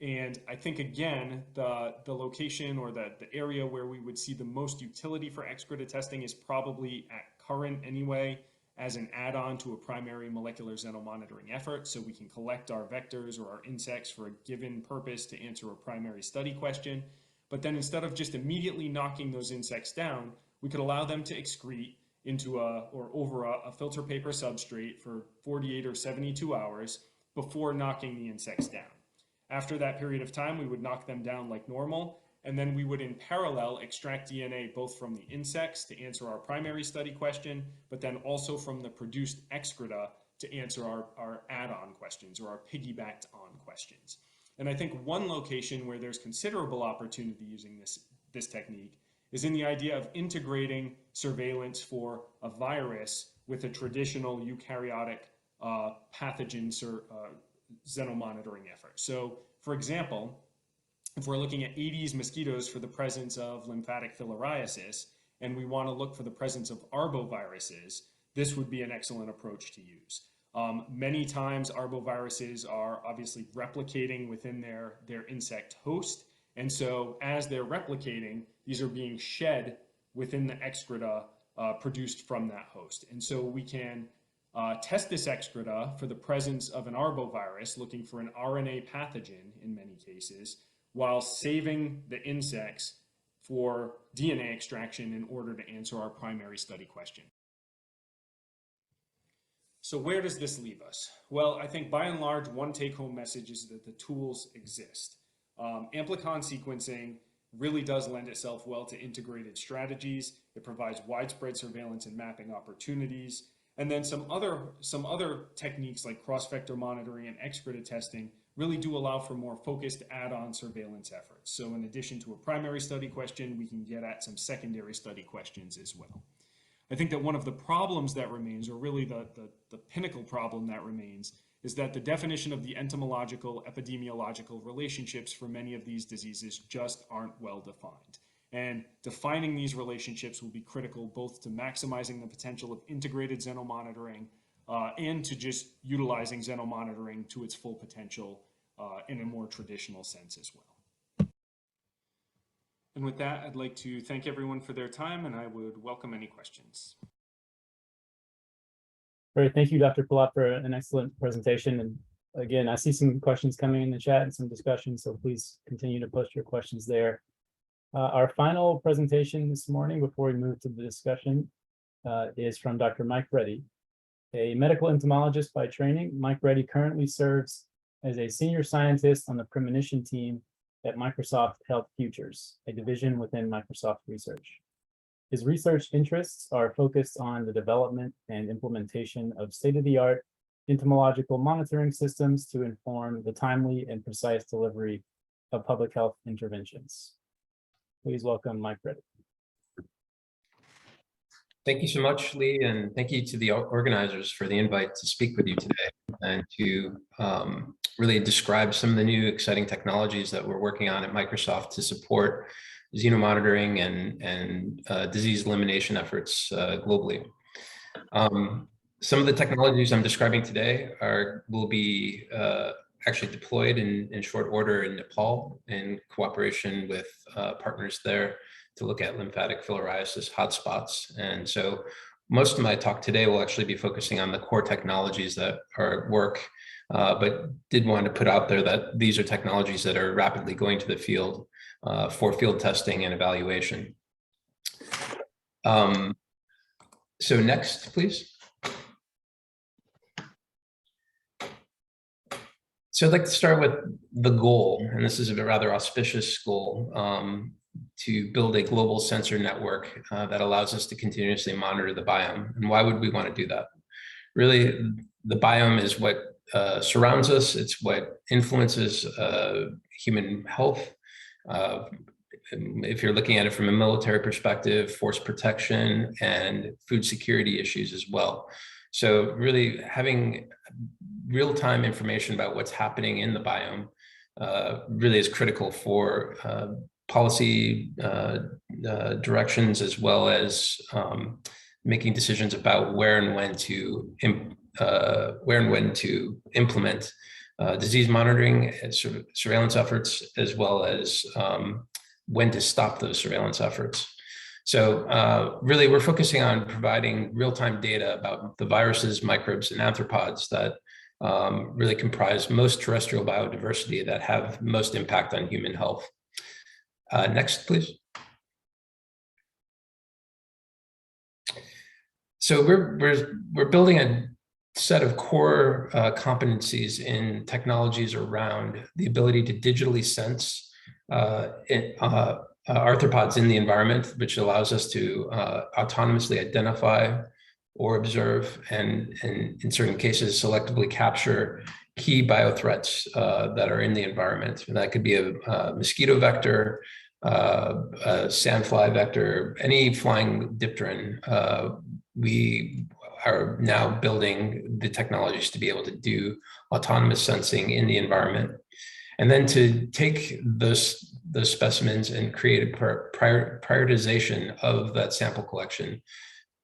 And I think, again, the location or the area where we would see the most utility for excreta testing is probably at current anyway, as an add-on to a primary molecular xenomonitoring effort. So we can collect our vectors or our insects for a given purpose to answer a primary study question. But then instead of just immediately knocking those insects down, we could allow them to excrete into or over a filter paper substrate for 48 or 72 hours before knocking the insects down. After that period of time, we would knock them down like normal, and then we would in parallel extract DNA both from the insects to answer our primary study question, but then also from the produced excreta to answer our add-on questions or our piggybacked on questions. And I think one location where there's considerable opportunity using this technique is in the idea of integrating surveillance for a virus with a traditional eukaryotic pathogen xenomonitoring effort. So, for example, if we're looking at Aedes mosquitoes for the presence of lymphatic filariasis, and we want to look for the presence of arboviruses, this would be an excellent approach to use. Many times arboviruses are obviously replicating within their insect host, and so as they're replicating, these are being shed within the excreta produced from that host. And so we can test this excreta for the presence of an arbovirus, looking for an RNA pathogen in many cases, while saving the insects for DNA extraction in order to answer our primary study question. So where does this leave us? Well, I think by and large, one take-home message is that the tools exist. Amplicon sequencing really does lend itself well to integrated strategies. It provides widespread surveillance and mapping opportunities. And then some other techniques like cross-vector monitoring and excreta testing really do allow for more focused add-on surveillance efforts. So in addition to a primary study question, we can get at some secondary study questions as well. I think that one of the problems that remains, or really the pinnacle problem that remains, is that the definition of the entomological, epidemiological relationships for many of these diseases just aren't well defined. And defining these relationships will be critical both to maximizing the potential of integrated xenomonitoring and to just utilizing xenomonitoring to its full potential in a more traditional sense as well. And with that, I'd like to thank everyone for their time, and I would welcome any questions. Great, thank you, Dr. Palat, for an excellent presentation. And again, I see some questions coming in the chat and some discussion, so please continue to post your questions there. Our final presentation this morning, before we move to the discussion, is from Dr. Mike Reddy. A medical entomologist by training, Mike Reddy currently serves as a senior scientist on the premonition team at Microsoft Health Futures, a division within Microsoft Research. His research interests are focused on the development and implementation of state-of-the-art entomological monitoring systems to inform the timely and precise delivery of public health interventions. Please welcome Mike Reddy. Thank you so much, Lee, and thank you to the organizers for the invite to speak with you today and to really describe some of the new exciting technologies that we're working on at Microsoft to support xenomonitoring and disease elimination efforts globally. Some of the technologies I'm describing today will be actually deployed in short order in Nepal in cooperation with partners there to look at lymphatic filariasis hotspots. And so most of my talk today will actually be focusing on the core technologies that are at work, but did want to put out there that these are technologies that are rapidly going to the field for field testing and evaluation. So next, please. So I'd like to start with the goal, and this is a rather auspicious goal, to build a global sensor network that allows us to continuously monitor the biome. And why would we want to do that? Really, the biome is what surrounds us. It's what influences human health. If you're looking at it from a military perspective, force protection and food security issues as well. So really having real-time information about what's happening in the biome really is critical for policy directions, as well as making decisions about where and when to implement disease monitoring and surveillance efforts, as well as when to stop those surveillance efforts. So really, we're focusing on providing real-time data about the viruses, microbes, and arthropods that really comprise most terrestrial biodiversity that have most impact on human health. Next, please. So we're building a set of core competencies in technologies around the ability to digitally sense arthropods in the environment, which allows us to autonomously identify or observe and in certain cases selectively capture key biothreats that are in the environment. And that could be a mosquito vector, a sandfly vector, any flying dipteran. We are now building the technologies to be able to do autonomous sensing in the environment. And then to take those specimens and create a prioritization of that sample collection,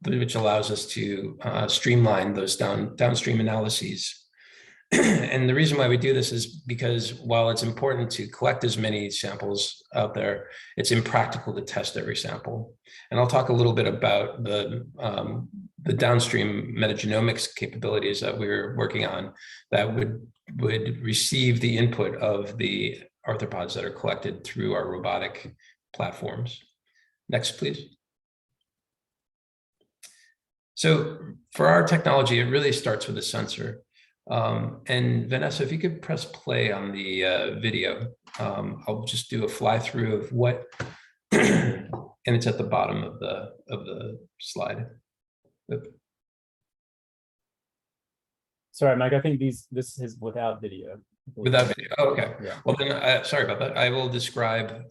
which allows us to streamline those downstream analyses. And the reason why we do this is because while it's important to collect as many samples out there, it's impractical to test every sample. And I'll talk a little bit about the downstream metagenomics capabilities that we're working on that would receive the input of the arthropods that are collected through our robotic platforms. Next, please. So for our technology, it really starts with a sensor. And Vanessa, if you could press play on the video, I'll just do a fly through of what, and it's at the bottom of the slide. Sorry, Mike, I think this is without video. Without video. Oh, okay. Yeah. Well, then, sorry about that. I will describe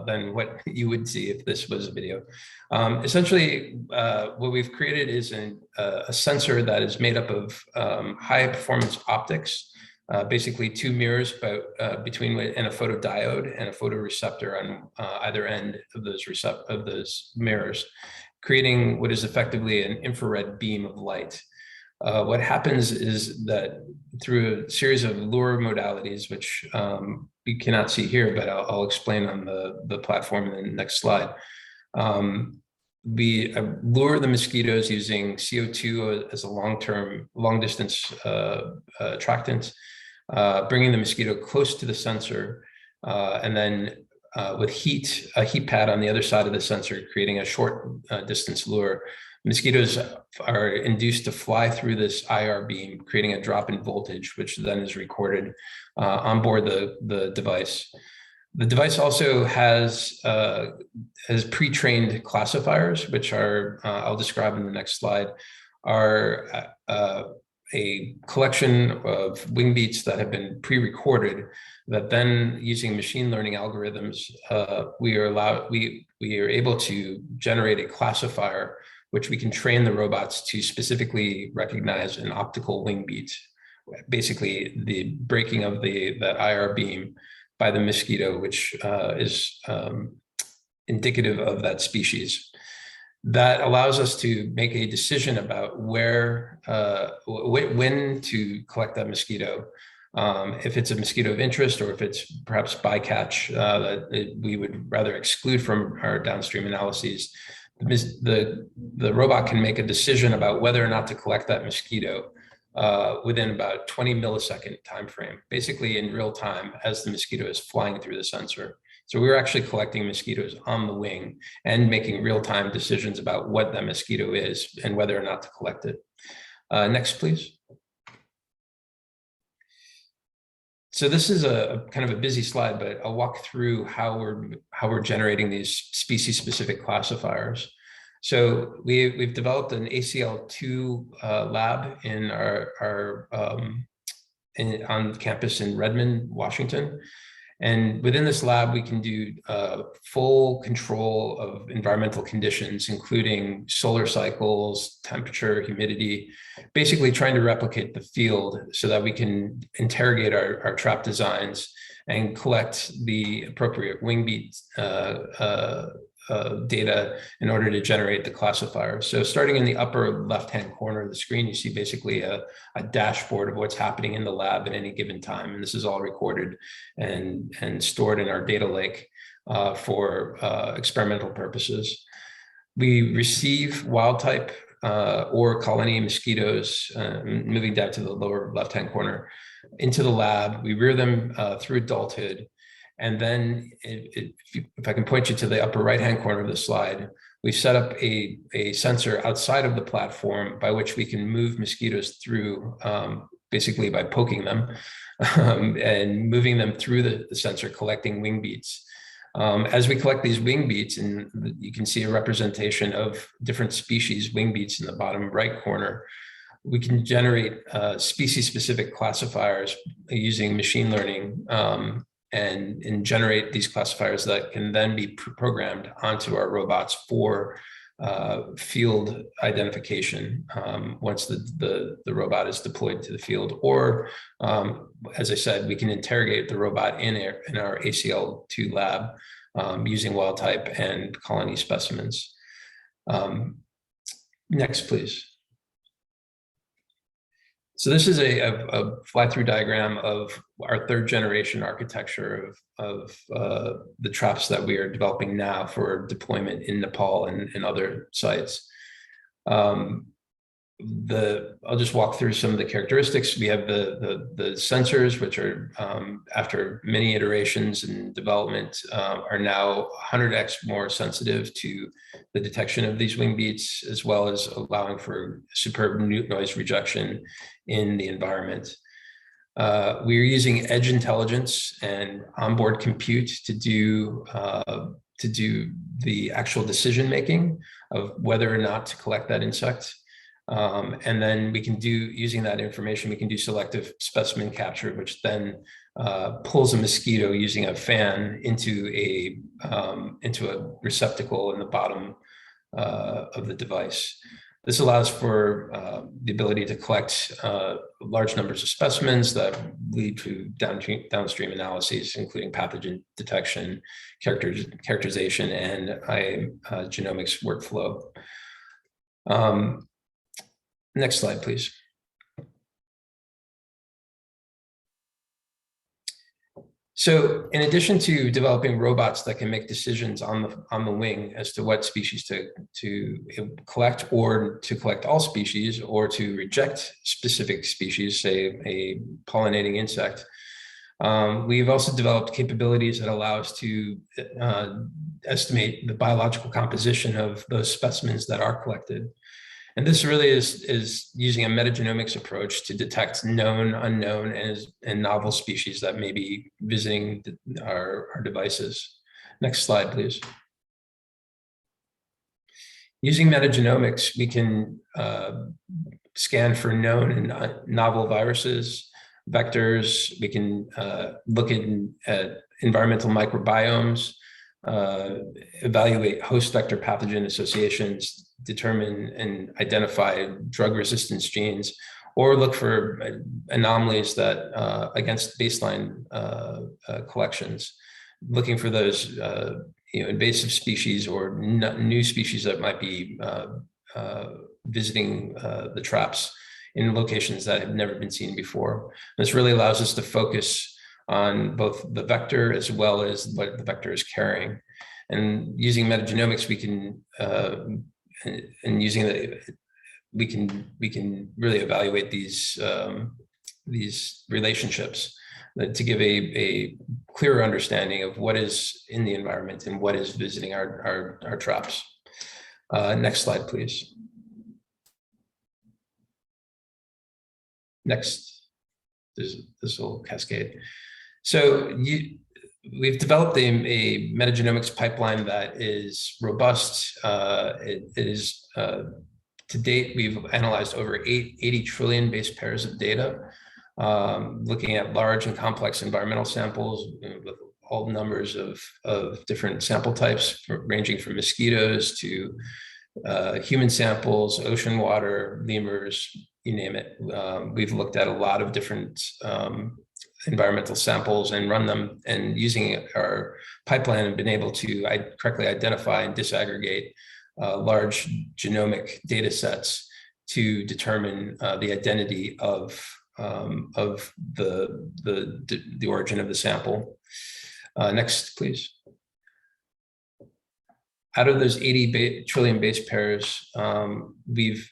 then what you would see if this was a video. Essentially, what we've created is a sensor that is made up of high performance optics, basically two mirrors, but between and a photodiode and a photoreceptor on either end of those mirrors, creating what is effectively an infrared beam of light. What happens is that through a series of lure modalities, which you cannot see here, but I'll explain on the platform in the next slide. We lure the mosquitoes using CO2 as a long distance attractant, bringing the mosquito close to the sensor, and then with a heat pad on the other side of the sensor, creating a short distance lure. Mosquitoes are induced to fly through this IR beam, creating a drop in voltage, which then is recorded on board the device. The device also has pre-trained classifiers, which are, I'll describe in the next slide, are a collection of wing beats that have been pre-recorded that then, using machine learning algorithms, we are able to generate a classifier which we can train the robots to specifically recognize an optical wing beat, basically the breaking of that IR beam by the mosquito, which is indicative of that species. That allows us to make a decision about when to collect that mosquito. If it's a mosquito of interest, or if it's perhaps bycatch that we would rather exclude from our downstream analyses. The robot can make a decision about whether or not to collect that mosquito within about 20 millisecond time frame, basically in real time as the mosquito is flying through the sensor. So we're actually collecting mosquitoes on the wing and making real-time decisions about what that mosquito is and whether or not to collect it. Next, please. So this is a kind of a busy slide, but I'll walk through how we're generating these species-specific classifiers. So we've developed an ACL2 lab in on campus in Redmond, Washington. And within this lab, we can do full control of environmental conditions, including solar cycles, temperature, humidity, basically trying to replicate the field so that we can interrogate our trap designs and collect the appropriate wing beat data in order to generate the classifier. So starting in the upper left-hand corner of the screen, you see basically a dashboard of what's happening in the lab at any given time. And this is all recorded and stored in our data lake for experimental purposes. We receive wild type or colony mosquitoes, moving down to the lower left-hand corner, into the lab. We rear them through adulthood. And then if I can point you to the upper right-hand corner of the slide, we've set up a sensor outside of the platform by which we can move mosquitoes through, basically by poking them and moving them through the sensor, collecting wing beats. As we collect these wing beats, and you can see a representation of different species wing beats in the bottom right corner, we can generate species-specific classifiers using machine learning and generate these classifiers that can then be programmed onto our robots for field identification once the robot is deployed to the field. Or, as I said, we can interrogate the robot in our ACL2 lab using wild type and colony specimens. Next, please. So this is a fly-through diagram of our third generation architecture of the traps that we are developing now for deployment in Nepal and other sites. I'll just walk through some of the characteristics. We have the sensors, which are, after many iterations and development, are now 100x more sensitive to the detection of these wing beats, as well as allowing for superb noise rejection in the environment. We're using edge intelligence and onboard compute to do the actual decision making of whether or not to collect that insect. And then we can using that information, we can do selective specimen capture, which then pulls a mosquito using a fan into a receptacle in the bottom of the device. This allows for the ability to collect large numbers of specimens that lead to downstream analyses, including pathogen detection, characterization, and genomics workflow. Next slide, please. So in addition to developing robots that can make decisions on the wing as to what species to collect, or to collect all species, or to reject specific species, say a pollinating insect, We've also developed capabilities that allow us to estimate the biological composition of those specimens that are collected. And this really is using a metagenomics approach to detect known, unknown, and novel species that may be visiting our devices. Next slide, please. Using metagenomics, we can scan for known and novel viruses, vectors. We can look at environmental microbiomes, evaluate host vector pathogen associations, determine and identify drug resistance genes, or look for anomalies that against baseline collections, looking for those invasive species or new species that might be visiting the traps in locations that have never been seen before. This really allows us to focus on both the vector as well as what the vector is carrying. And using metagenomics, we can we can really evaluate these relationships to give a clearer understanding of what is in the environment and what is visiting our traps. Next slide, please. Next, this will cascade. So we've developed a metagenomics pipeline that is robust. It is, to date, we've analyzed over 80 trillion base pairs of data, looking at large and complex environmental samples with all numbers of different sample types, ranging from mosquitoes to human samples, ocean water, lemurs, you name it. We've looked at a lot of different environmental samples and run them, and using our pipeline and been able to correctly identify and disaggregate large genomic data sets to determine the identity of the origin of the sample. Next, please. Out of those 80 trillion base pairs, we've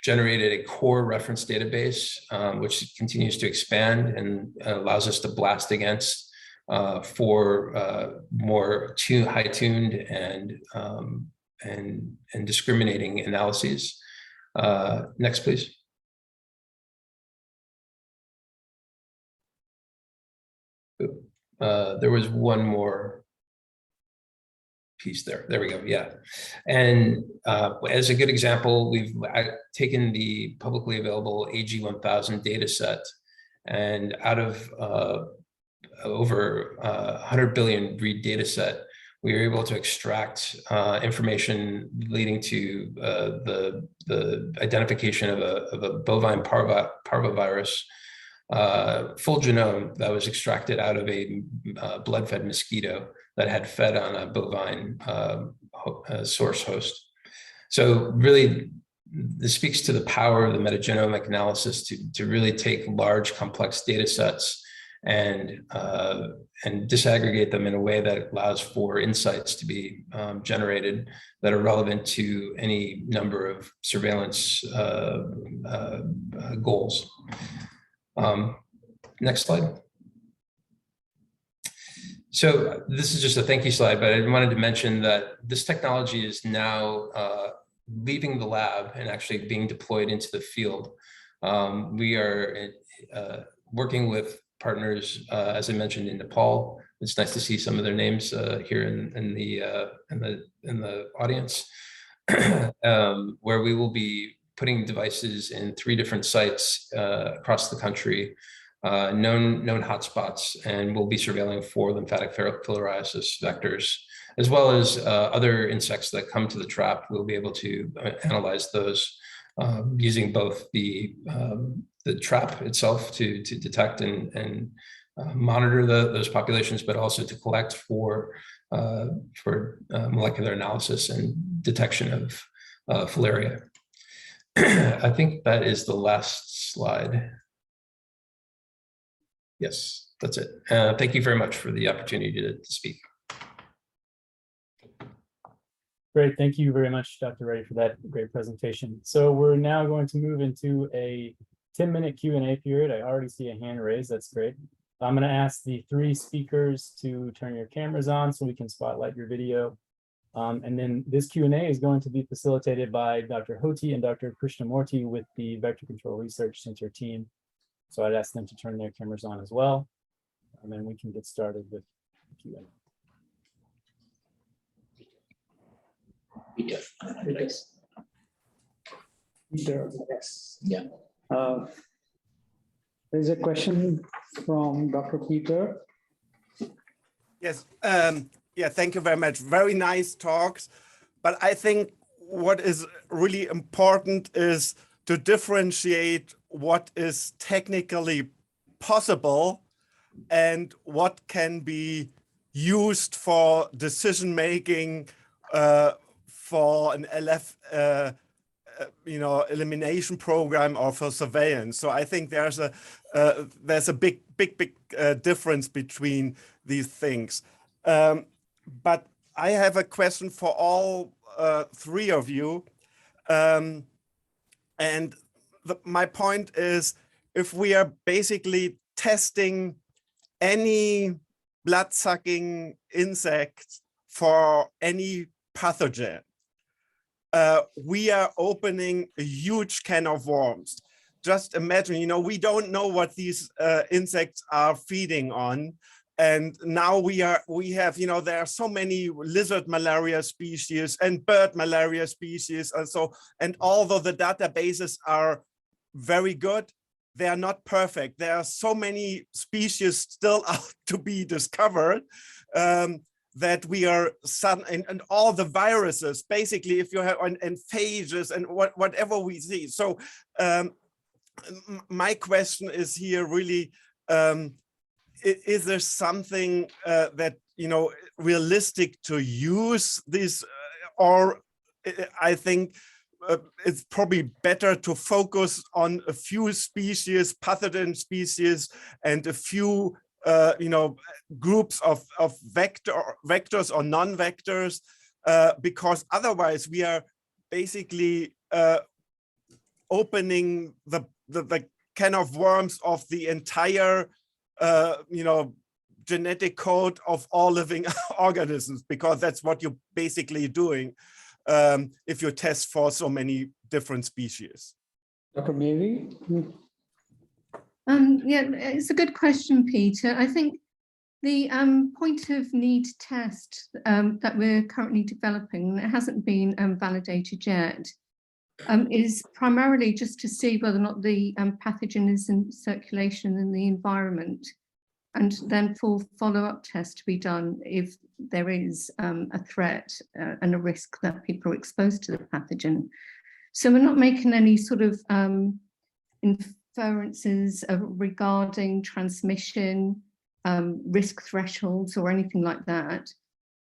generated a core reference database, which continues to expand and allows us to blast against for more high-tuned and discriminating analyses. Next, please. There was one more piece there. There we go. Yeah. And as a good example, we've taken the publicly available AG1000 data set, and out of over 100 billion read data set, we were able to extract information leading to the identification of a bovine parvovirus, full genome that was extracted out of a blood-fed mosquito that had fed on a bovine source host. So really, this speaks to the power of the metagenomic analysis to really take large, complex data sets and disaggregate them in a way that allows for insights to be generated that are relevant to any number of surveillance goals. Next slide. So this is just a thank you slide, but I wanted to mention that this technology is now leaving the lab and actually being deployed into the field. We are working with partners, as I mentioned, in Nepal. It's nice to see some of their names here in the audience, where we will be putting devices in 3 different sites across the country, known hotspots, and we'll be surveilling for lymphatic filariasis vectors, as well as other insects that come to the trap. We'll be able to analyze those using both the trap itself to detect and monitor those populations, but also to collect for molecular analysis and detection of filaria. I think that is the last slide. Yes, that's it. Thank you very much for the opportunity to speak. Great, thank you very much, Dr. Reddy, for that great presentation. So we're now going to move into a 10-minute Q&A period. I already see a hand raised, that's great. I'm going to ask the three speakers to turn your cameras on so we can spotlight your video. And then this Q&A is going to be facilitated by Dr. Hoti and Dr. Krishnamurti with the Vector Control Research Center team. So I'd ask them to turn their cameras on as well. And then we can get started with the Q&A. Peter. Yes. Yeah. There's a question from Dr. Peter. Yes, yeah, thank you very much. Very nice talks. But I think what is really important is to differentiate what is technically possible and what can be used for decision making for an LF elimination program or for surveillance. So I think there's a big difference between these things. But I have a question for all three of you. And my point is, if we are basically testing any blood-sucking insect for any pathogen, we are opening a huge can of worms. Just imagine, we don't know what these insects are feeding on. And now we have, there are so many lizard malaria species and bird malaria species. And although the databases are very good, they are not perfect. There are so many species still out to be discovered that we are, and all the viruses, basically, if you have, and phages and whatever we see. So my question is here really, is there something that, realistic to use this, or I think it's probably better to focus on a few species, pathogen species, and a few, groups of vectors or non-vectors, because otherwise we are basically opening the can of worms of the entire genetic code of all living organisms, because that's what you're basically doing if you test for so many different species. Dr. Mary? Yeah, it's a good question, Peter. I think the point of need test that we're currently developing, and it hasn't been validated yet, is primarily just to see whether or not the pathogen is in circulation in the environment, and then for follow-up tests to be done if there is a threat and a risk that people are exposed to the pathogen. So we're not making any sort of inferences regarding transmission, risk thresholds or anything like that.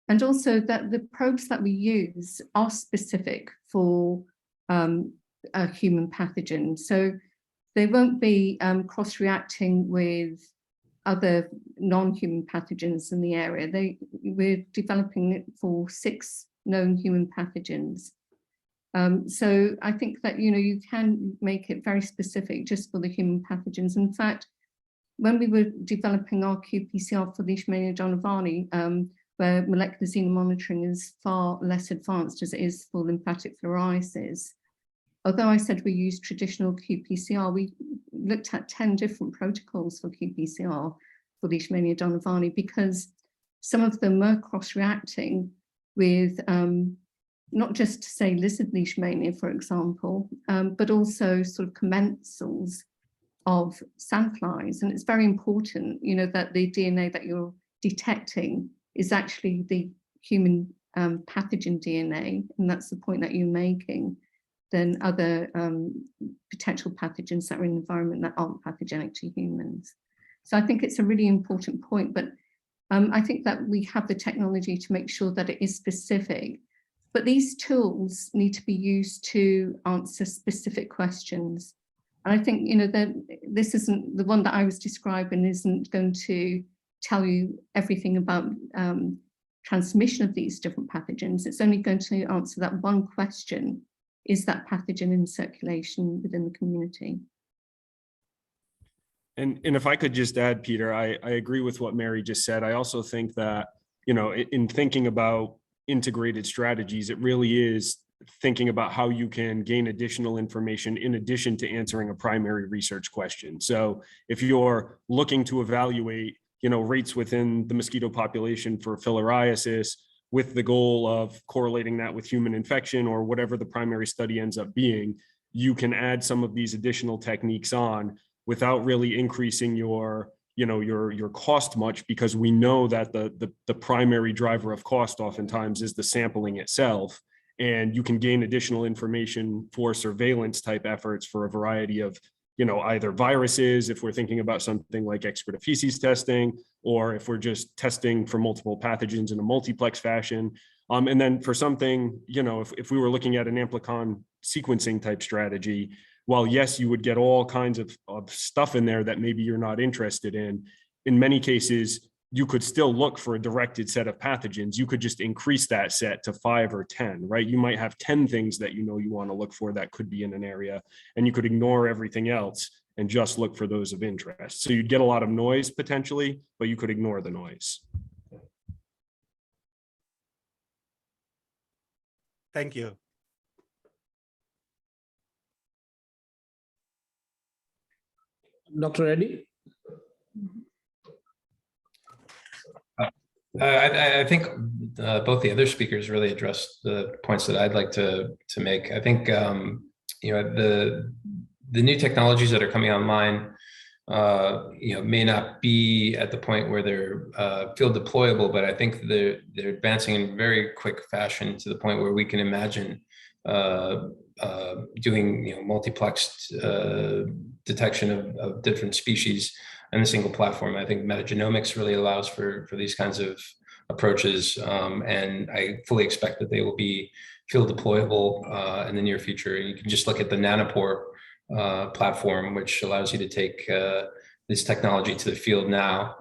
And also that the probes that we use are specific for a human pathogen. So they won't be cross-reacting with other non-human pathogens in the area. We're developing it for 6 known human pathogens. So I think that, you can make it very specific just for the human pathogens. In fact, when we were developing our qPCR for Leishmania donovani, where molecular xenomonitoring is far less advanced as it is for lymphatic filariasis, although I said we use traditional qPCR, we looked at 10 different protocols for qPCR for Leishmania donovani, because some of them were cross-reacting with not just, say, lizard leishmania, for example, but also sort of commensals of sandflies. And it's very important, that the DNA that you're detecting is actually the human pathogen DNA, and that's the point that you're making, than other potential pathogens that are in the environment that aren't pathogenic to humans. So I think it's a really important point, but I think that we have the technology to make sure that it is specific. But these tools need to be used to answer specific questions. And I think, that this isn't the one that I was describing, isn't going to tell you everything about transmission of these different pathogens. It's only going to answer that one question: is that pathogen in circulation within the community? And if I could just add, Peter, I agree with what Mary just said. I also think that, you know, in thinking about integrated strategies, it really is thinking about how you can gain additional information in addition to answering a primary research question. So if you're looking to evaluate, you know, rates within the mosquito population for filariasis with the goal of correlating that with human infection or whatever the primary study ends up being, you can add some of these additional techniques on without really increasing your, you know, your cost much, because we know that the primary driver of cost oftentimes is the sampling itself. And you can gain additional information for surveillance type efforts for a variety of, you know, either viruses, if we're thinking about something like excreta feces testing, or if we're just testing for multiple pathogens in a multiplex fashion. And then for something, you know, if we were looking at an amplicon sequencing type strategy, while yes, you would get all kinds of stuff in there that maybe you're not interested in many cases, you could still look for a directed set of pathogens. You could just increase that set to 5 or 10, right? You might have 10 things that you know you want to look for that could be in an area, and you could ignore everything else and just look for those of interest. So you'd get a lot of noise potentially, but you could ignore the noise. Thank you. Dr. Reddy? I think both the other speakers really addressed the points that I'd like to make. I think you know, the new technologies that are coming online, you know, may not be at the point where they're field deployable, but I think they're advancing in very quick fashion to the point where we can imagine doing, you know, multiplexed detection of different species in a single platform. I think metagenomics really allows for these kinds of approaches, and I fully expect that they will be field deployable in the near future. You can just look at the nanopore platform, which allows you to take this technology to the field now,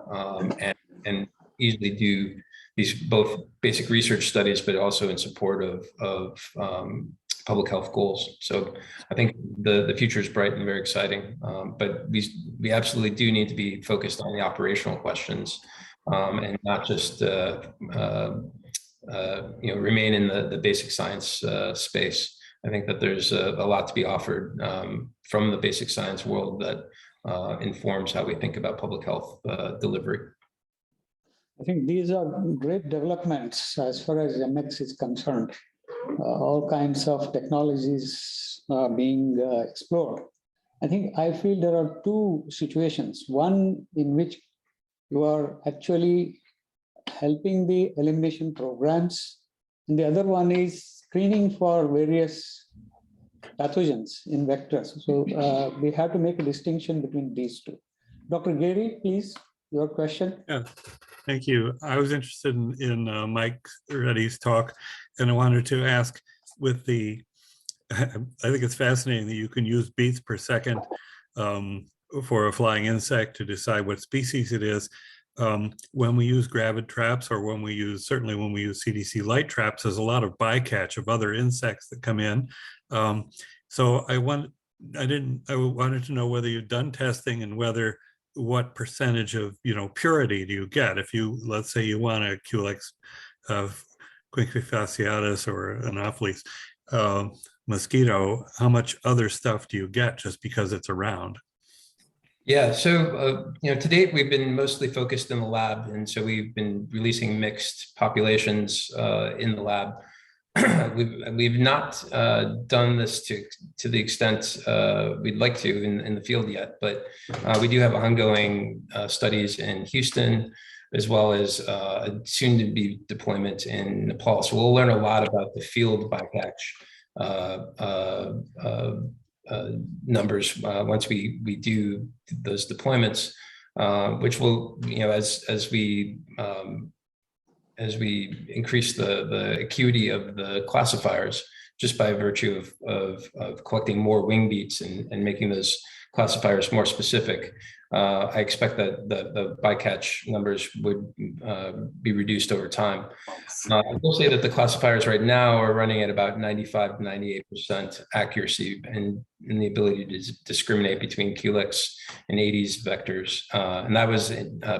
and easily do these both basic research studies, but also in support of public health goals. So I think the future is bright and very exciting, but we absolutely do need to be focused on the operational questions, and not just you know, remain in the basic science space. I think that there's a lot to be offered from the basic science world that informs how we think about public health delivery. I think these are great developments as far as MX is concerned. All kinds of technologies are being explored. I feel there are two situations. One in which you are actually helping the elimination programs, and the other one is screening for various pathogens in vectors. So we have to make a distinction between these two. Dr. Gary, please, your question. Yeah, thank you. I was interested in Mike Reddy's talk, and I wanted to ask with the, I think it's fascinating that you can use beats per second for a flying insect to decide what species it is. When we use gravid traps, or when we use, certainly when we use CDC light traps, there's a lot of bycatch of other insects that come in. So I wanted to know whether you've done testing and whether, what percentage of, you know, purity do you get if you, let's say you want a Culex Quincke fasciatus or Anopheles mosquito, how much other stuff do you get just because it's around? Yeah, so you know, to date we've been mostly focused in the lab, and so we've been releasing mixed populations in the lab. We've not done this to the extent we'd like to in the field yet, but we do have ongoing studies in Houston, as well as a soon-to-be deployment in Nepal. So we'll learn a lot about the field bycatch numbers once we do those deployments, which will, you know, as we increase the acuity of the classifiers, just by virtue of collecting more wing beats and making those classifiers more specific. I expect that the bycatch numbers would be reduced over time. I will say that the classifiers right now are running at about 95 to 98% accuracy and in the ability to discriminate between QLEX and 80s vectors. And that was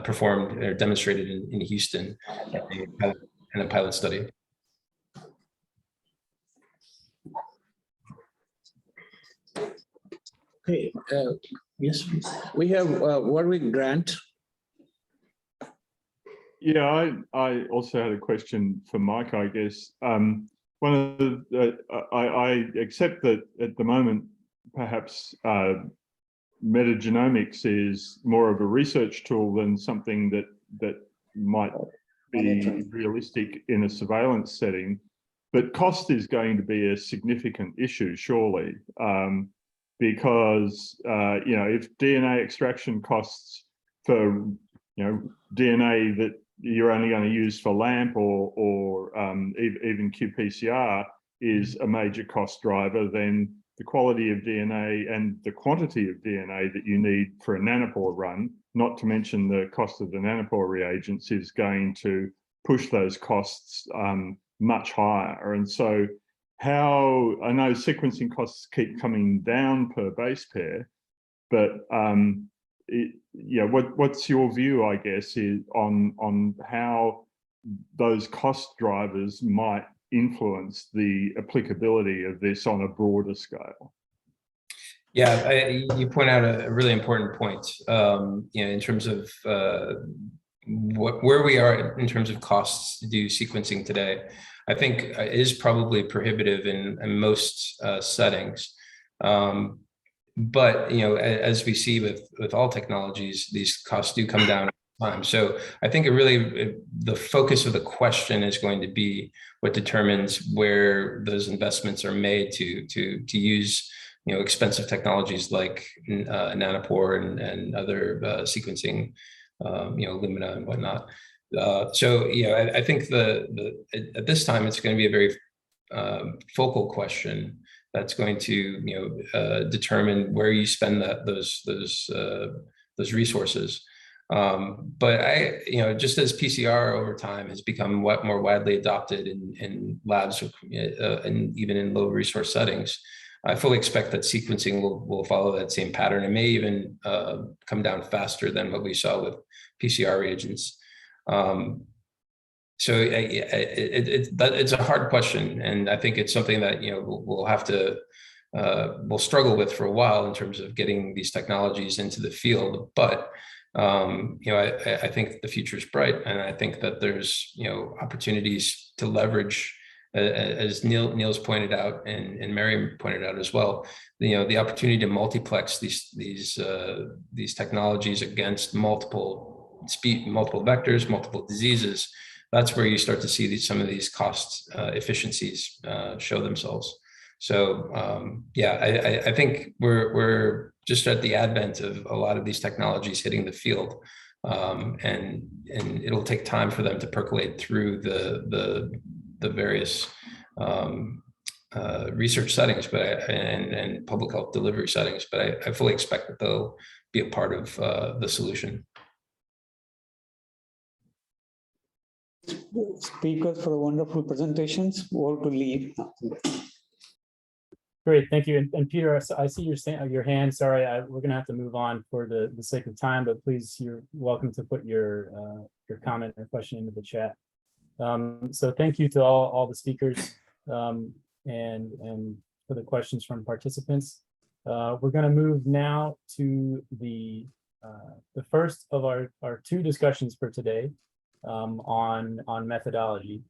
performed or demonstrated in Houston in a pilot study. Okay, yes, we have Warwick Grant. Yeah, I also had a question for Mike, I guess. One of the, I accept that at the moment, perhaps metagenomics is more of a research tool than something that might be realistic in a surveillance setting. But cost is going to be a significant issue, surely, because if DNA extraction costs for DNA that you're only going to use for LAMP or even qPCR is a major cost driver, then the quality of DNA and the quantity of DNA that you need for a nanopore run, not to mention the cost of the nanopore reagents, is going to push those costs much higher. And so how, I know sequencing costs keep coming down per base pair, but what's your view, I guess, is on how those cost drivers might influence the applicability of this on a broader scale? Yeah, you point out a really important point. In terms of where we are in terms of costs to do sequencing today, I think is probably prohibitive in most settings. But as we see with all technologies, these costs do come down over time. So I think the focus of the question is going to be what determines where those investments are made to use expensive technologies like nanopore and other sequencing, Illumina and whatnot. I think at this time it's going to be a very focal question that's going to determine where you spend those resources. But just as PCR over time has become more widely adopted in labs and even in low resource settings, I fully expect that sequencing will follow that same pattern and may even come down faster than what we saw with PCR reagents. So it's a hard question, and I think it's something that we'll struggle with for a while in terms of getting these technologies into the field. But I think the future is bright, and I think that there's opportunities to leverage, as Niels pointed out and Mary pointed out as well. The opportunity to multiplex these technologies against multiple vectors, multiple diseases. That's where you start to see some of these cost efficiencies show themselves. So I think we're just at the advent of a lot of these technologies hitting the field, and it'll take time for them to percolate through the various research settings, and public health delivery settings. But I fully expect that they'll be a part of the solution. Speakers for wonderful presentations. Over to Lee. Great, thank you. And Peter, I see your hand. Sorry, we're going to have to move on for the sake of time, but please, you're welcome to put your comment or question into the chat. So thank you to all the speakers and for the questions from participants. We're going to move now to the first of our two discussions for today on methodology.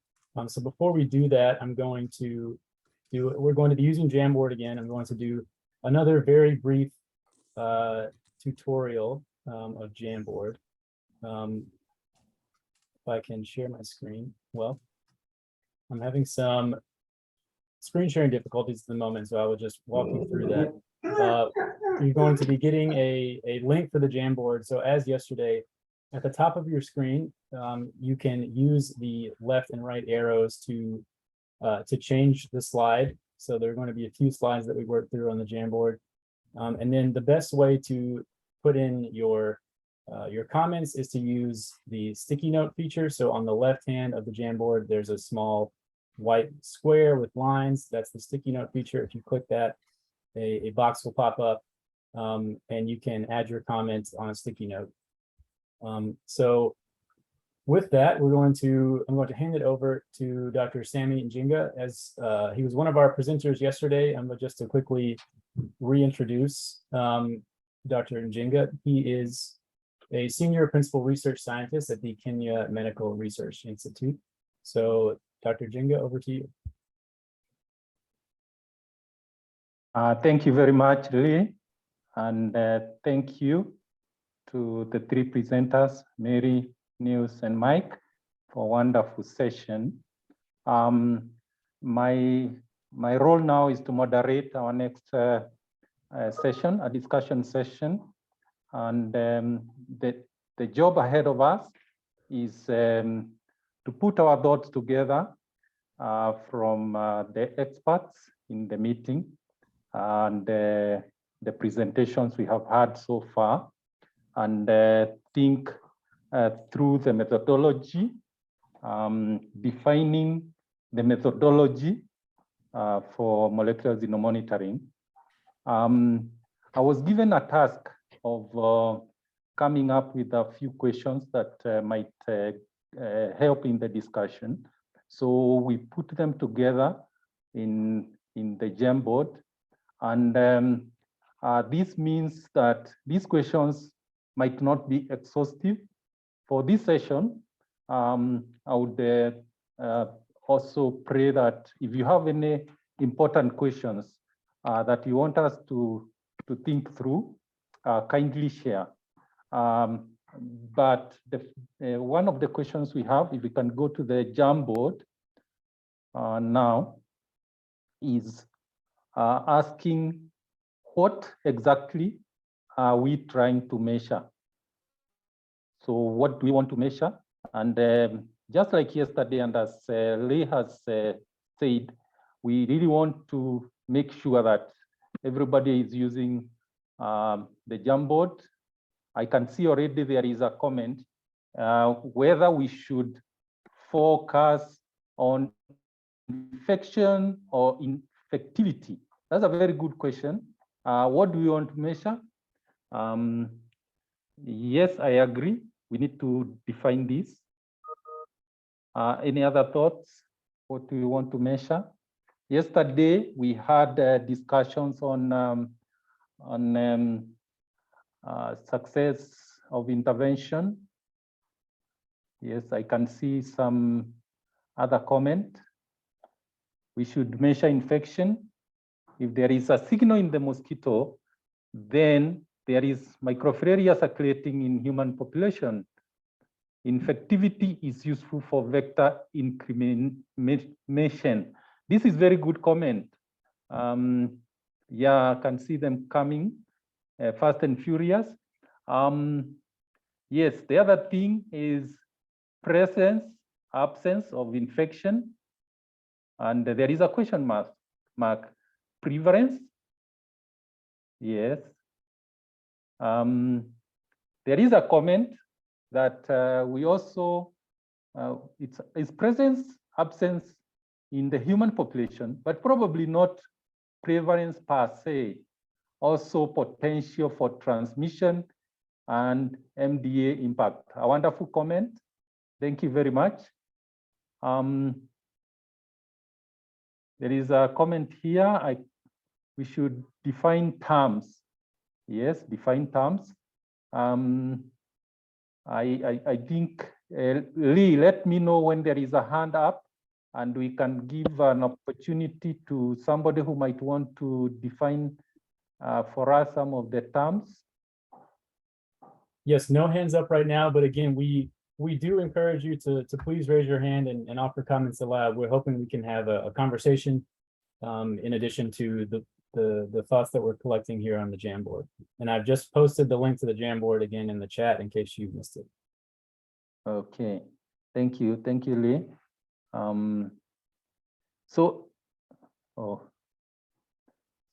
So before we do that, we're going to be using Jamboard again. I'm going to do another very brief tutorial of Jamboard. If I can share my screen. Well, I'm having some screen sharing difficulties at the moment, so I will just walk you through that. You're going to be getting a link for the Jamboard. So as yesterday, at the top of your screen, you can use the left and right arrows to change the slide. So there are going to be a few slides that we work through on the Jamboard. And then the best way to put in your comments is to use the sticky note feature. So on the left hand of the Jamboard, there's a small white square with lines. That's the sticky note feature. If you click that, a box will pop up, and you can add your comments on a sticky note. So with that, I'm going to hand it over to Dr. Sami Njinga, as he was one of our presenters yesterday. Just to quickly reintroduce Dr. Njinga. He is a senior principal research scientist at the Kenya Medical Research Institute. So Dr. Njinga, over to you. Thank you very much, Lee, and thank you to the three presenters, Mary, Niels, and Mike, for a wonderful session. My role now is to moderate our next session, a discussion session, and the job ahead of us is to put our thoughts together from the experts in the meeting and the presentations we have had so far, and think through the methodology, defining the methodology for molecular xenomonitoring. I was given a task of coming up with a few questions that might help in the discussion. So we put them together in the Jamboard. And this means that these questions might not be exhaustive. For this session, I would also pray that if you have any important questions that you want us to think through, kindly share. But one of the questions we have, if we can go to the Jamboard now, is asking what exactly are we trying to measure? So what do we want to measure? And just like yesterday, and as Lee has said, we really want to make sure that everybody is using the Jamboard. I can see already there is a comment whether we should focus on infection or infectivity. That's a very good question. What do we want to measure? Yes, I agree. We need to define this. Any other thoughts? What do we want to measure? Yesterday, we had discussions on success of intervention. Yes, I can see some other comment. We should measure infection. If there is a signal in the mosquito, then there is microfilaria circulating in human population. Infectivity is useful for vector incrimination. This is very good comment. Yeah, I can see them coming fast and furious. Yes, the other thing is presence, absence of infection. And there is a question mark. Prevalence? Yes. There is a comment that we also, it's presence, absence in the human population, but probably not prevalence per se. Also potential for transmission and MDA impact. A wonderful comment. Thank you very much. There is a comment here. We should define terms. Yes, define terms. I think, Lee, let me know when there is a hand up and we can give an opportunity to somebody who might want to define for us some of the terms. Yes, no hands up right now, but again, we do encourage you to please raise your hand and offer comments aloud. We're hoping we can have a conversation in addition to the thoughts that we're collecting here on the Jamboard. And I've just posted the link to the Jamboard again in the chat in case you missed it. Okay, thank you, Lee.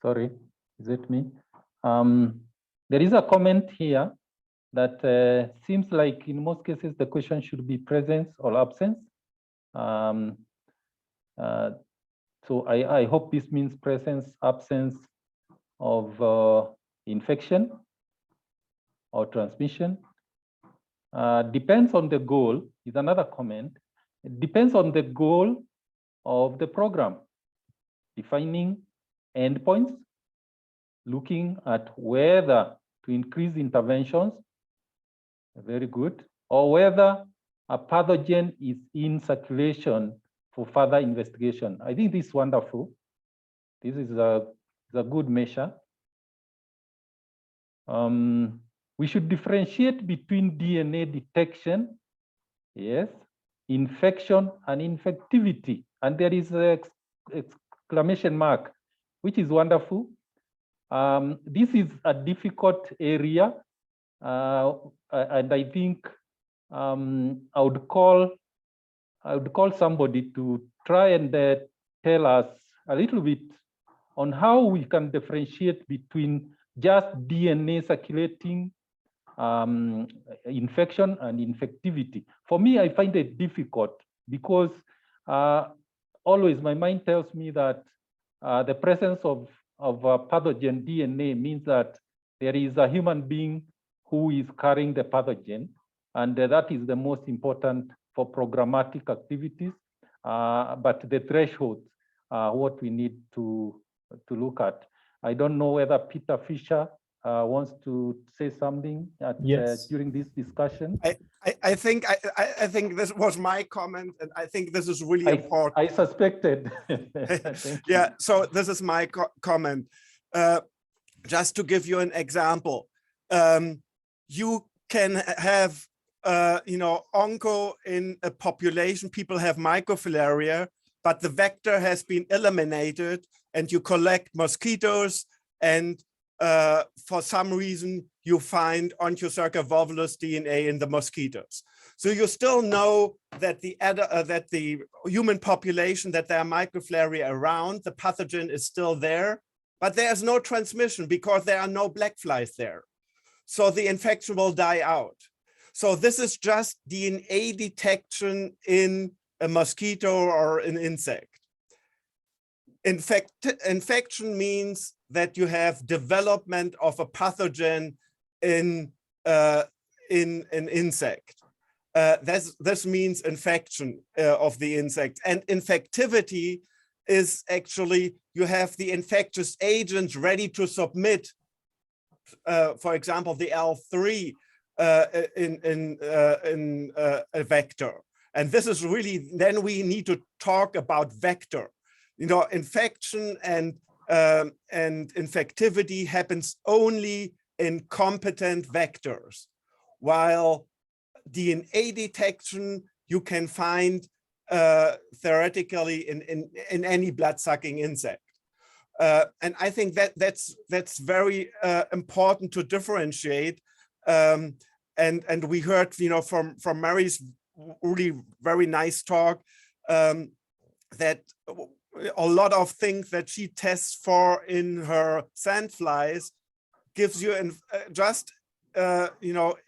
Sorry, is it me? There is a comment here that seems like in most cases the question should be presence or absence. So I hope this means presence, absence of infection or transmission. Depends on the goal is another comment. It depends on the goal of the program. Defining endpoints, looking at whether to increase interventions, very good, or whether a pathogen is in circulation for further investigation. I think this is wonderful. This is a good measure. We should differentiate between DNA detection, yes, infection and infectivity. And there is an exclamation mark, which is wonderful. This is a difficult area. And I think I would call somebody to try and tell us a little bit on how we can differentiate between just DNA circulating infection and infectivity. For me, I find it difficult because always my mind tells me that the presence of a pathogen DNA means that there is a human being who is carrying the pathogen, and that is the most important for programmatic activities. But the thresholds are what we need to look at. I don't know whether Peter Fisher wants to say something during this discussion. I think this was my comment, and I think this is really important. I suspected. Yeah, so this is my comment. Just to give you an example, you can have onco in a population. People have microfilaria, but the vector has been eliminated, and you collect mosquitoes, and for some reason you find Onchocerca volvulus DNA in the mosquitoes. So you still know that the human population, that there are microfilaria around, the pathogen is still there, but there's no transmission because there are no black flies there. So the infection will die out. So this is just DNA detection in a mosquito or an insect. Infection means that you have development of a pathogen in an insect. This means infection of the insect. And infectivity is actually you have the infectious agents ready to submit, for example, the L3 in a vector. And this is really, then we need to talk about vector. Infection and infectivity happens only in competent vectors, while DNA detection you can find theoretically in any blood-sucking insect. And I think that's very important to differentiate. And we heard, from Mary's really very nice talk that a lot of things that she tests for in her sandflies gives you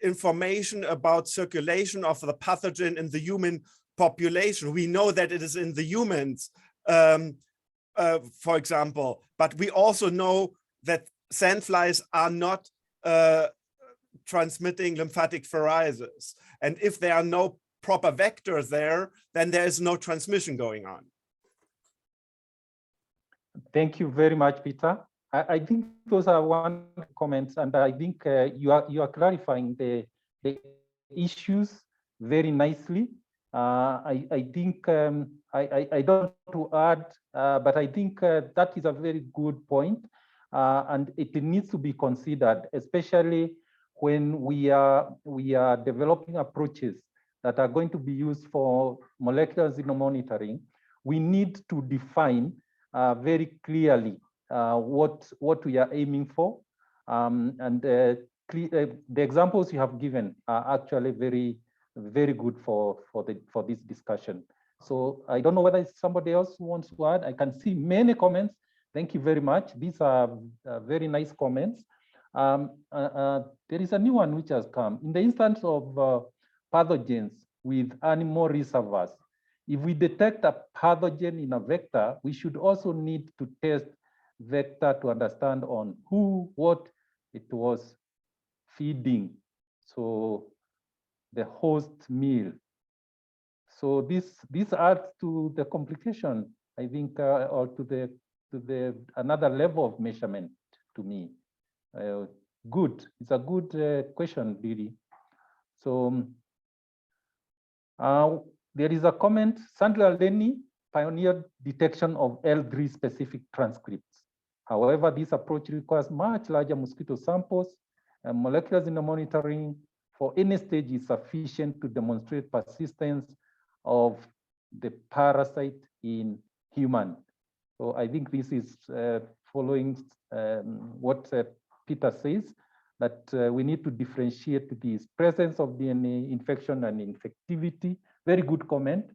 information about circulation of the pathogen in the human population. We know that it is in the humans, for example, but we also know that sandflies are not transmitting lymphatic filariasis. And if there are no proper vectors there, then there is no transmission going on. Thank you very much, Peter. I think those are one comments, and I think you are clarifying the issues very nicely. I think I don't want to add, but I think that is a very good point, and it needs to be considered, especially when we are developing approaches that are going to be used for molecular xenomonitoring. We need to define very clearly what we are aiming for, and the examples you have given are actually very good for this discussion. So I don't know whether it's somebody else who wants to add. I can see many comments, Thank you very much. These are very nice comments. There is a new one which has come. In the instance of pathogens with animal reservoirs, if we detect a pathogen in a vector, we should also need to test vector to understand on what it was feeding. So the host meal. So this adds to the complication, I think, or to the another level of measurement to me. Good. It's a good question, really. So there is a comment. Sandra Lenny pioneered detection of L3 specific transcripts. However, this approach requires much larger mosquito samples, and molecular xenomonitoring for any stage is sufficient to demonstrate persistence of the parasite in human. So I think this is following what Peter says, that we need to differentiate this presence of DNA infection and infectivity. Very good comment.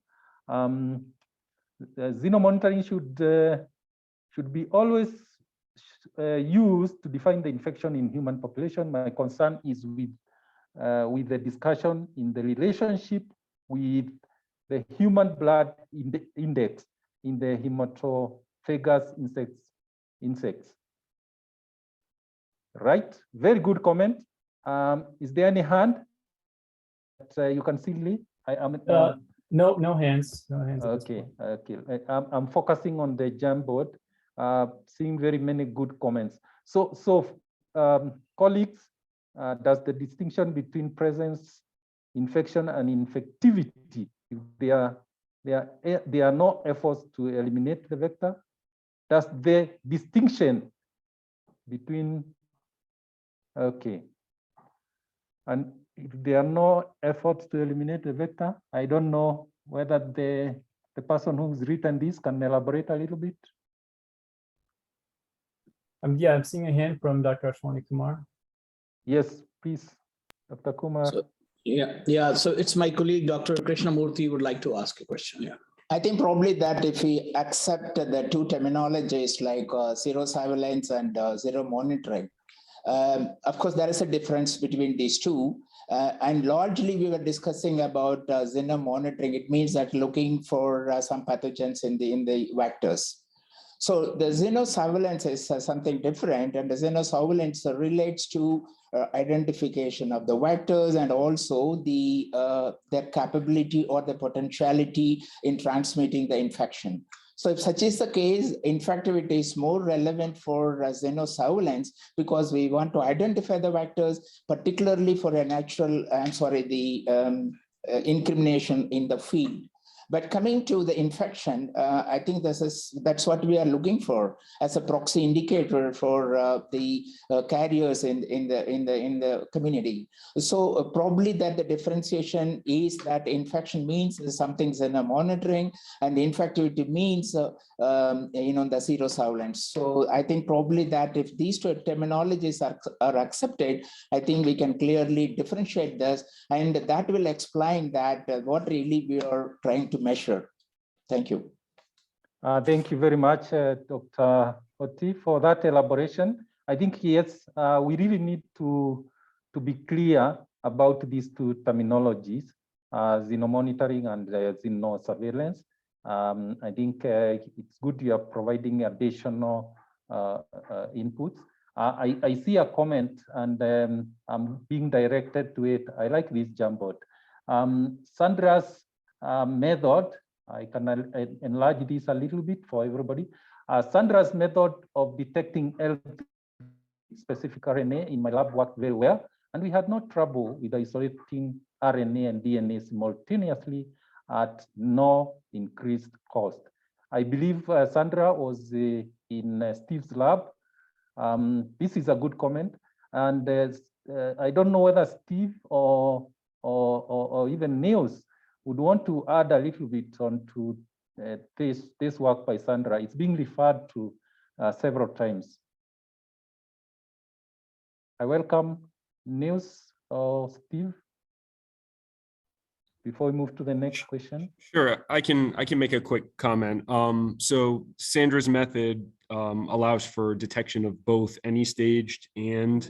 Xenomonitoring should be always used to define the infection in human population. My concern is with the discussion in the relationship with the human blood index in the hematophagous insects. Right, very good comment. Is there any hand that you can see, Lee? No hands. No hands. Okay, okay. I'm focusing on the Jamboard, seeing very many good comments. So colleagues, does the distinction between presence, infection, and infectivity, if there are no efforts to eliminate the vector, does the distinction between, okay, and if there are no efforts to eliminate the vector, I don't know whether the person who's written this can elaborate a little bit. Yeah, I'm seeing a hand from Dr. Ashwani Kumar. Yes, please, Dr. Kumar. So, yeah. So it's my colleague, Dr. Krishnamurthy, would like to ask a question. Yeah. I think probably that if we accept the two terminologies like zero surveillance and zero monitoring, of course, there is a difference between these two. And largely, we were discussing about xenomonitoring. It means that looking for some pathogens in the vectors. So the xenosurveillance is something different, and the xenosurveillance relates to identification of the vectors and also their capability or the potentiality in transmitting the infection. So if such is the case, infectivity is more relevant for xenosurveillance because we want to identify the vectors, particularly for a natural, incrimination in the field. But coming to the infection, I think that's what we are looking for as a proxy indicator for the carriers in the community. So probably that the differentiation is that infection means something xenomonitoring, and the infectivity means the zero surveillance. So I think probably that if these two terminologies are accepted, I think we can clearly differentiate this, and that will explain that what really we are trying to measure. Thank you. Thank you very much, Dr. Oti, for that elaboration. I think, yes, we really need to be clear about these two terminologies, xenomonitoring and xenosurveillance. I think it's good you are providing additional inputs. I see a comment, and I'm being directed to it. I like this Jamboard. Sandra's method, I can enlarge this a little bit for everybody. Sandra's method of detecting L3 specific RNA in my lab worked very well, and we had no trouble with isolating RNA and DNA simultaneously at no increased cost. I believe Sandra was in Steve's lab. This is a good comment, and I don't know whether Steve or even Niels would want to add a little bit onto this work by Sandra. It's being referred to several times. I welcome Niels or Steve. before we move to the next question? Sure, I can make a quick comment. So Sandra's method allows for detection of both any staged and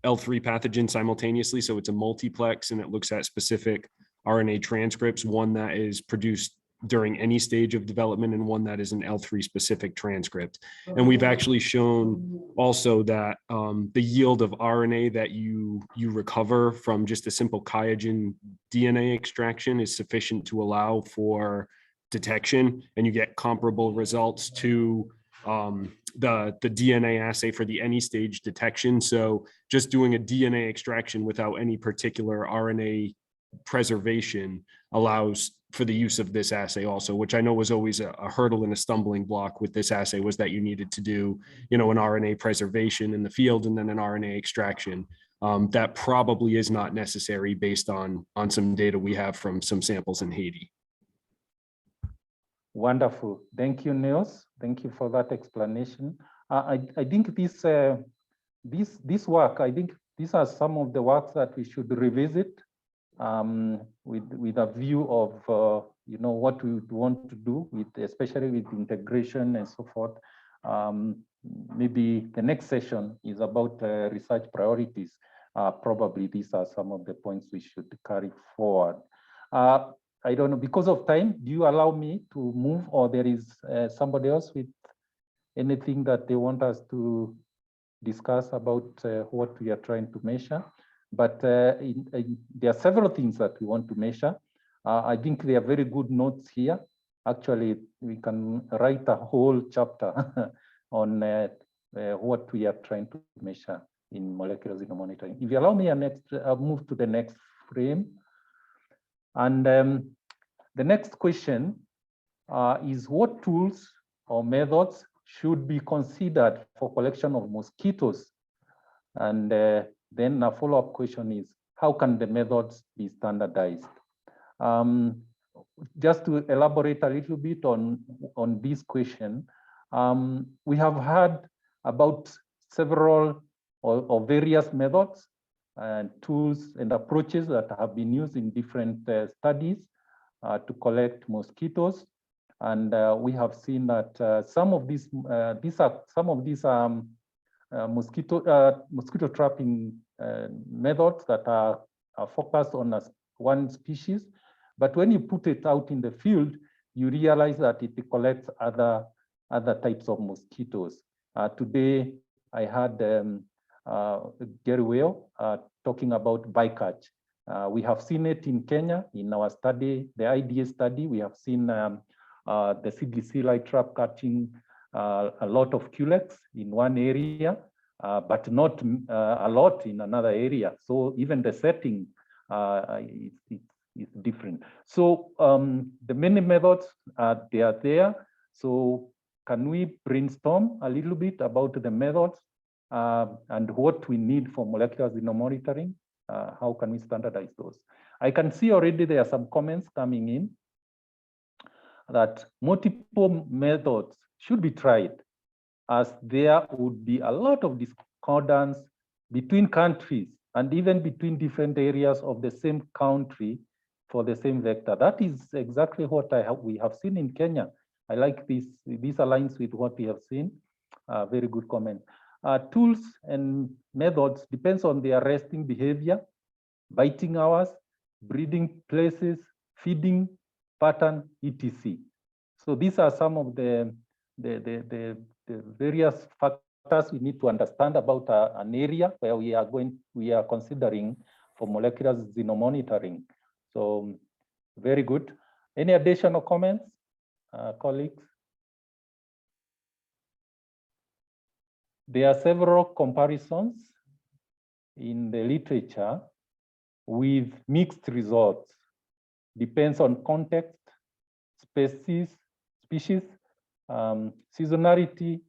L3 pathogen simultaneously. So it's a multiplex and it looks at specific RNA transcripts, one that is produced during any stage of development and one that is an L3 specific transcript. And we've actually shown also that the yield of RNA that you recover from just a simple QIAGEN DNA extraction is sufficient to allow for detection, and you get comparable results to the DNA assay for the any stage detection. So just doing a DNA extraction without any particular RNA preservation allows for the use of this assay also, which I know was always a hurdle and a stumbling block with this assay, was that you needed to do, an RNA preservation in the field and then an RNA extraction. That probably is not necessary based on some data we have from some samples in Haiti. Wonderful. Thank you, Niels. Thank you for that explanation. I think this work, I think these are some of the works that we should revisit with a view of what we would want to do with, especially with integration and so forth. Maybe the next session is about research priorities. Probably these are some of the points we should carry forward. I don't know, because of time, do you allow me to move, or there is somebody else with anything that they want us to discuss about what we are trying to measure? But there are several things that we want to measure. I think there are very good notes here. Actually, we can write a whole chapter on what we are trying to measure in molecular xenomonitoring. If you allow me, I'll move to the next frame. And the next question is, what tools or methods should be considered for collection of mosquitoes? And then a follow-up question is, how can the methods be standardized? Just to elaborate a little bit on this question, we have had about several or various methods and tools and approaches that have been used in different studies to collect mosquitoes. And we have seen that some of these mosquito trapping methods that are focused on one species. But when you put it out in the field, you realize that it collects other types of mosquitoes. Today, I had Gary Whale talking about bycatch. We have seen it in Kenya in our study, the IDA study. We have seen the CDC light trap catching a lot of culex in one area, but not a lot in another area. So even the setting is different. So the many methods, they are there. So can we brainstorm a little bit about the methods and what we need for molecular xenomonitoring? How can we standardize those? I can see already there are some comments coming in that multiple methods should be tried, as there would be a lot of discordance between countries and even between different areas of the same country for the same vector. That is exactly what we have seen in Kenya. I like this. This aligns with what we have seen. Very good comment. Tools and methods depends on their resting behavior, biting hours, breeding places, feeding pattern, etc. So these are some of the various factors we need to understand about an area where we are considering for molecular xenomonitoring. So very good. Any additional comments, colleagues? There are several comparisons in the literature with mixed results. Depends on context, species, seasonality,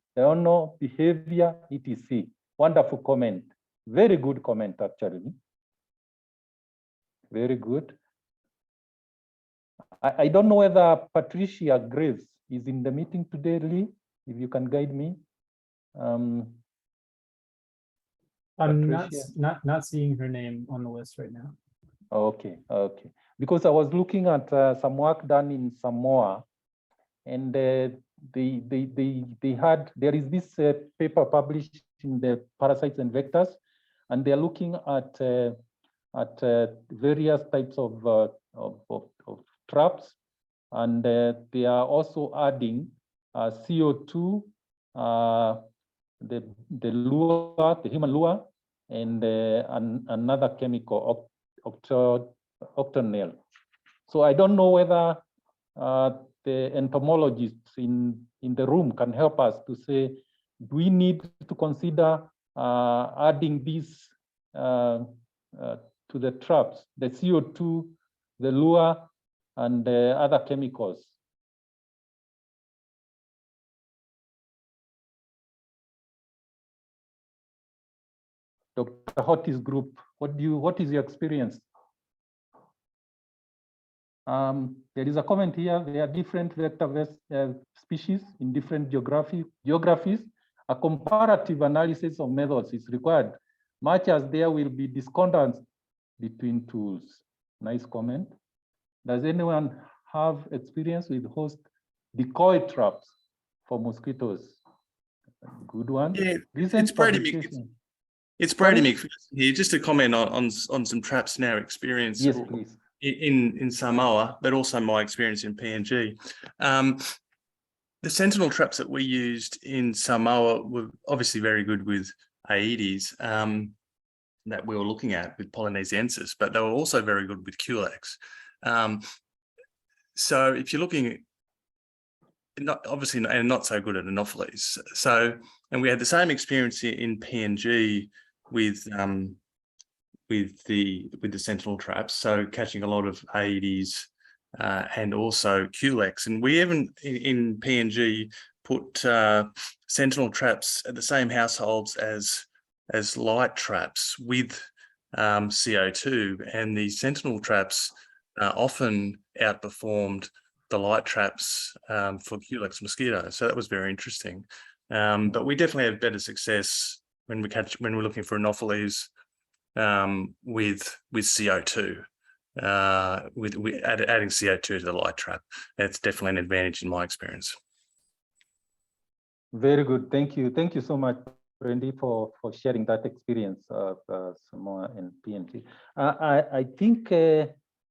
behavior, etc. Wonderful comment. Very good comment, actually. Very good. I don't know whether Patricia Graves is in the meeting today, Lee, if you can guide me. I'm not seeing her name on the list right now. Okay, okay. Because I was looking at some work done in Samoa, and there is this paper published in the Parasites and Vectors, and they're looking at various types of traps, and they are also adding CO2, the lure, the human lure, and another chemical, octonyl. So I don't know whether the entomologists in the room can help us to say, do we need to consider adding these to the traps, the CO2, the lure, and other chemicals? Dr. Hotti's group, what is your experience? There is a comment here. There are different vector species in different geographies. A comparative analysis of methods is required, much as there will be discordance between tools. Nice comment. Does anyone have experience with host decoy traps for mosquitoes? Good one. Yeah, it's Brady Mick. It's Brady Mick here. Just to comment on some traps in our experience. Yes, please. In Samoa, but also my experience in PNG. The sentinel traps that we used in Samoa were obviously very good with Aedes that we were looking at with Polynesiensis, but they were also very good with Culex. So if you're looking at, not so good at Anopheles. So, and we had the same experience in PNG with the sentinel traps, so catching a lot of Aedes and also Culex. And we even in PNG put sentinel traps at the same households as light traps with CO2, and the sentinel traps often outperformed the light traps for Culex mosquitoes. So that was very interesting. But we definitely have better success when we're looking for Anopheles with CO2, with adding CO2 to the light trap. That's definitely an advantage in my experience. Very good. Thank you. Thank you so much, Randy, for sharing that experience of Samoa and PNG. I think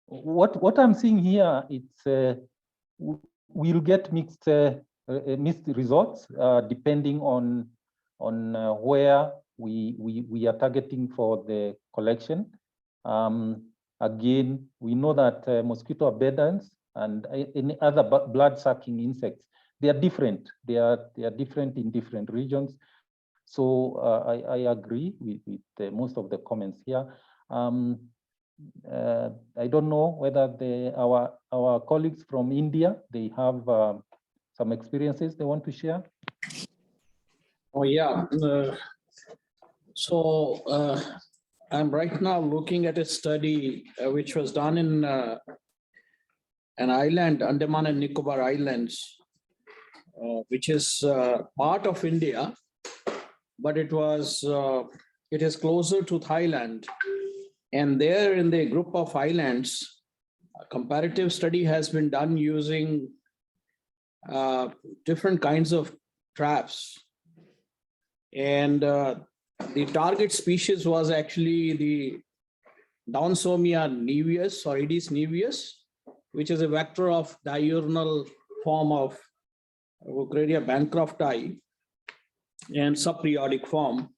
what I'm seeing here, it's we'll get mixed results depending on where we are targeting for the collection. Again, we know that mosquito abundance and any other blood-sucking insects, they are different. They are different in different regions. So I agree with most of the comments here. I don't know whether our colleagues from India, they have some experiences they want to share. Oh yeah. So I'm right now looking at a study which was done in an island, Andaman and Nicobar Islands, which is part of India, but it is closer to Thailand. And there in the group of islands, a comparative study has been done using different kinds of traps. And the target species was actually the Downsomia niveus or Aedes niveus, which is a vector of diurnal form of Wuchereria bancrofti and subperiodic form.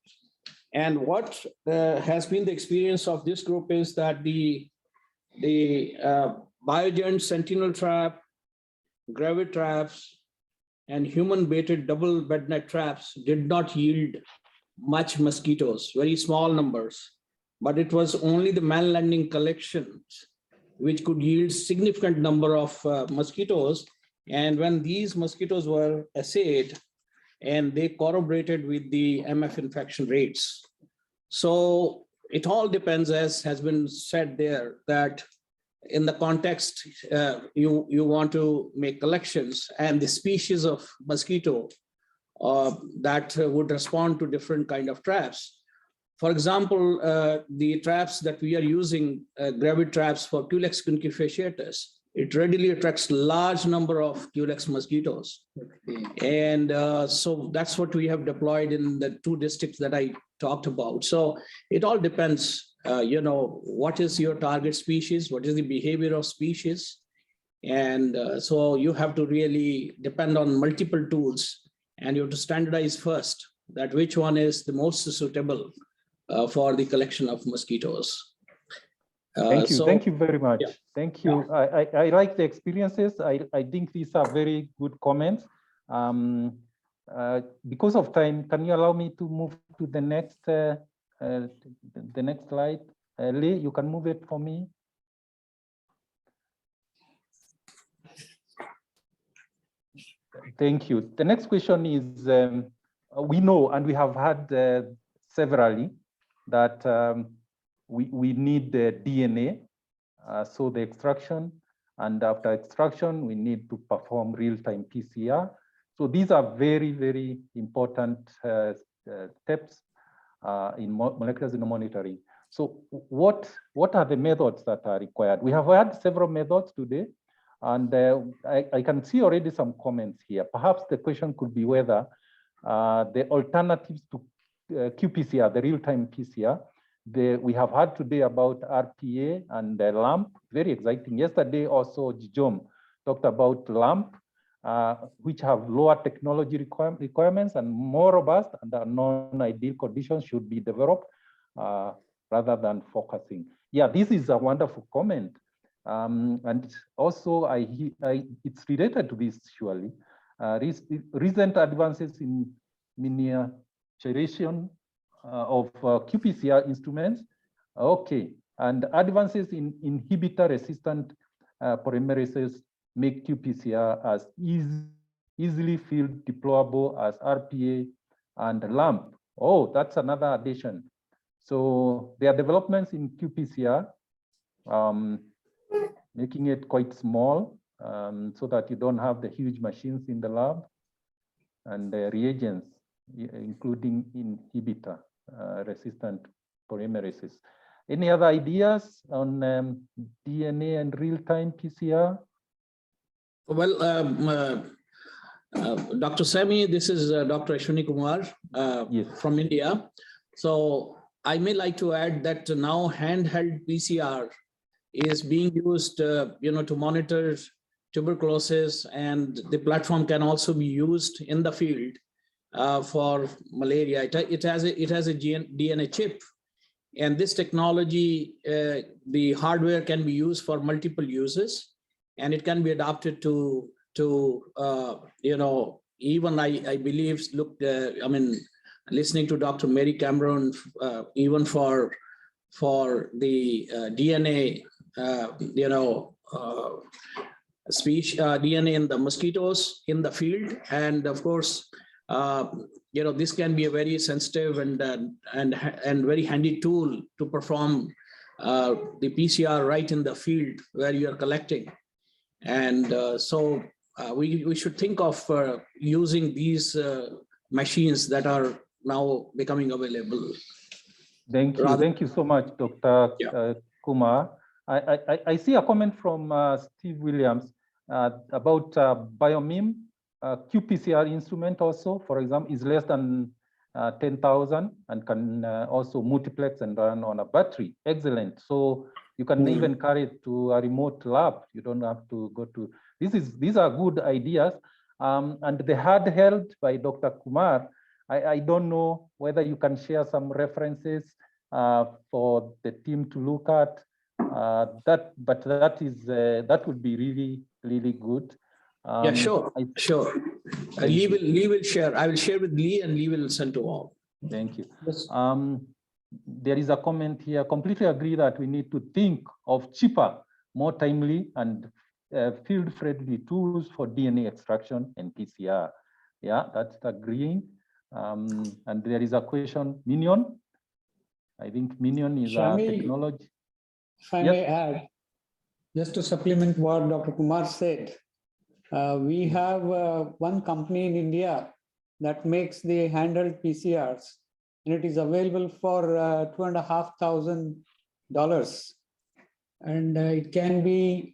And what has been the experience of this group is that the biogen sentinel trap, gravid traps, and human-baited double bed net traps did not yield much mosquitoes, very small numbers, but it was only the man-landing collections which could yield significant number of mosquitoes. And when these mosquitoes were assayed, and they corroborated with the MF infection rates. So it all depends, as has been said there, that in the context, you want to make collections and the species of mosquito that would respond to different kind of traps. For example, the traps that we are using, gravid traps for Culex fasciatus, it readily attracts large number of Culex mosquitoes. And so that's what we have deployed in the 2 districts that I talked about. So it all depends, what is your target species, what is the behavior of species. And so you have to really depend on multiple tools, and you have to standardize first that which one is the most suitable for the collection of mosquitoes. Thank you very much. Yeah. Thank you. Yeah. I like the experiences. I think these are very good comments. Because of time, can you allow me to move to the next slide? Lee, you can move it for me. Thank you. The next question is, we know, and we have had severally, that we need the DNA, so the extraction, and after extraction, we need to perform real-time PCR. So these are very, very important steps in molecular xenomonitoring. So what are the methods that are required? We have had several methods today, and I can see already some comments here. Perhaps the question could be whether the alternatives to qPCR, the real-time PCR, we have heard today about RPA and LAMP, very exciting. Yesterday also, Jijom talked about LAMP, which have lower technology requirements and more robust, and the non-ideal conditions should be developed rather than focusing. Yeah, this is a wonderful comment. And also, it's related to this, surely. Recent advances in miniaturization of qPCR instruments, okay, and advances in inhibitor-resistant polymerases make qPCR as easily field deployable as RPA and LAMP. Oh, that's another addition. So there are developments in qPCR, making it quite small so that you don't have the huge machines in the lab, and the reagents, including inhibitor resistant polymerases. Any other ideas on DNA and real-time PCR? Well, Dr. Sami, this is Dr. Ashwini Kumar Yes. from India. So I may like to add that now handheld PCR is being used, to monitor tuberculosis, and the platform can also be used in the field for malaria. It has a DNA chip, and this technology, the hardware can be used for multiple uses, and it can be adapted to even I believe, listening to Dr. Mary Cameron, even for the DNA, DNA in the mosquitoes in the field, and of course, this can be a very sensitive and very handy tool to perform the PCR right in the field where you are collecting. And so we should think of using these machines that are now becoming available. Thank you. Thank you so much, Dr. Kumar. I see a comment from Steve Williams about BioMIM. qPCR instrument also, for example, is less than 10,000 and can also multiplex and run on a battery. Excellent. So you can even carry it to a remote lab. You don't have to go to, these are good ideas. And the handheld by Dr. Kumar, I don't know whether you can share some references for the team to look at. But that would be really, really good. Yeah, sure. Lee will share. I will share with Lee, and Lee will send to all. Thank you. Yes. There is a comment here. Completely agree that we need to think of cheaper, more timely, and field-friendly tools for DNA extraction and PCR. Yeah, that's agreeing. And there is a question, Minion. I think Minion is a technology. If I may add, just to supplement what Dr. Kumar said, we have one company in India that makes the handheld PCRs, and it is available for $2,500, and it can be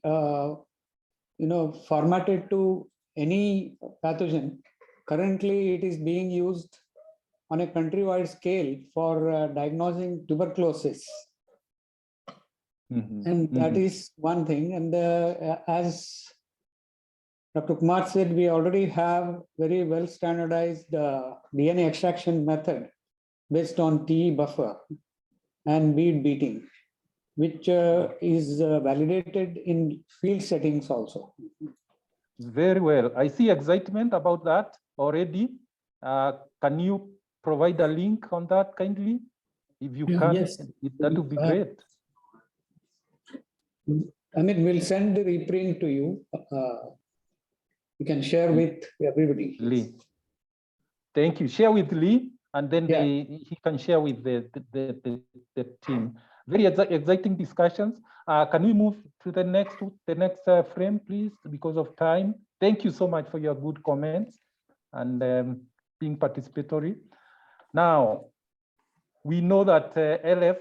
formatted to any pathogen. Currently, it is being used on a countrywide scale for diagnosing tuberculosis. And that is one thing. And as Dr. Kumar said, we already have very well standardized DNA extraction method based on TE buffer and bead beating, which is validated in field settings also. Very well. I see excitement about that already. Can you provide a link on that kindly? If you can, yes. That would be great. I mean, we'll send the reprint to you. You can share with everybody. Lee. Thank you. Share with Lee, and then he can share with the team. Very exciting discussions. Can we move to the next frame, please, because of time? Thank you so much for your good comments and being participatory. Now, we know that LF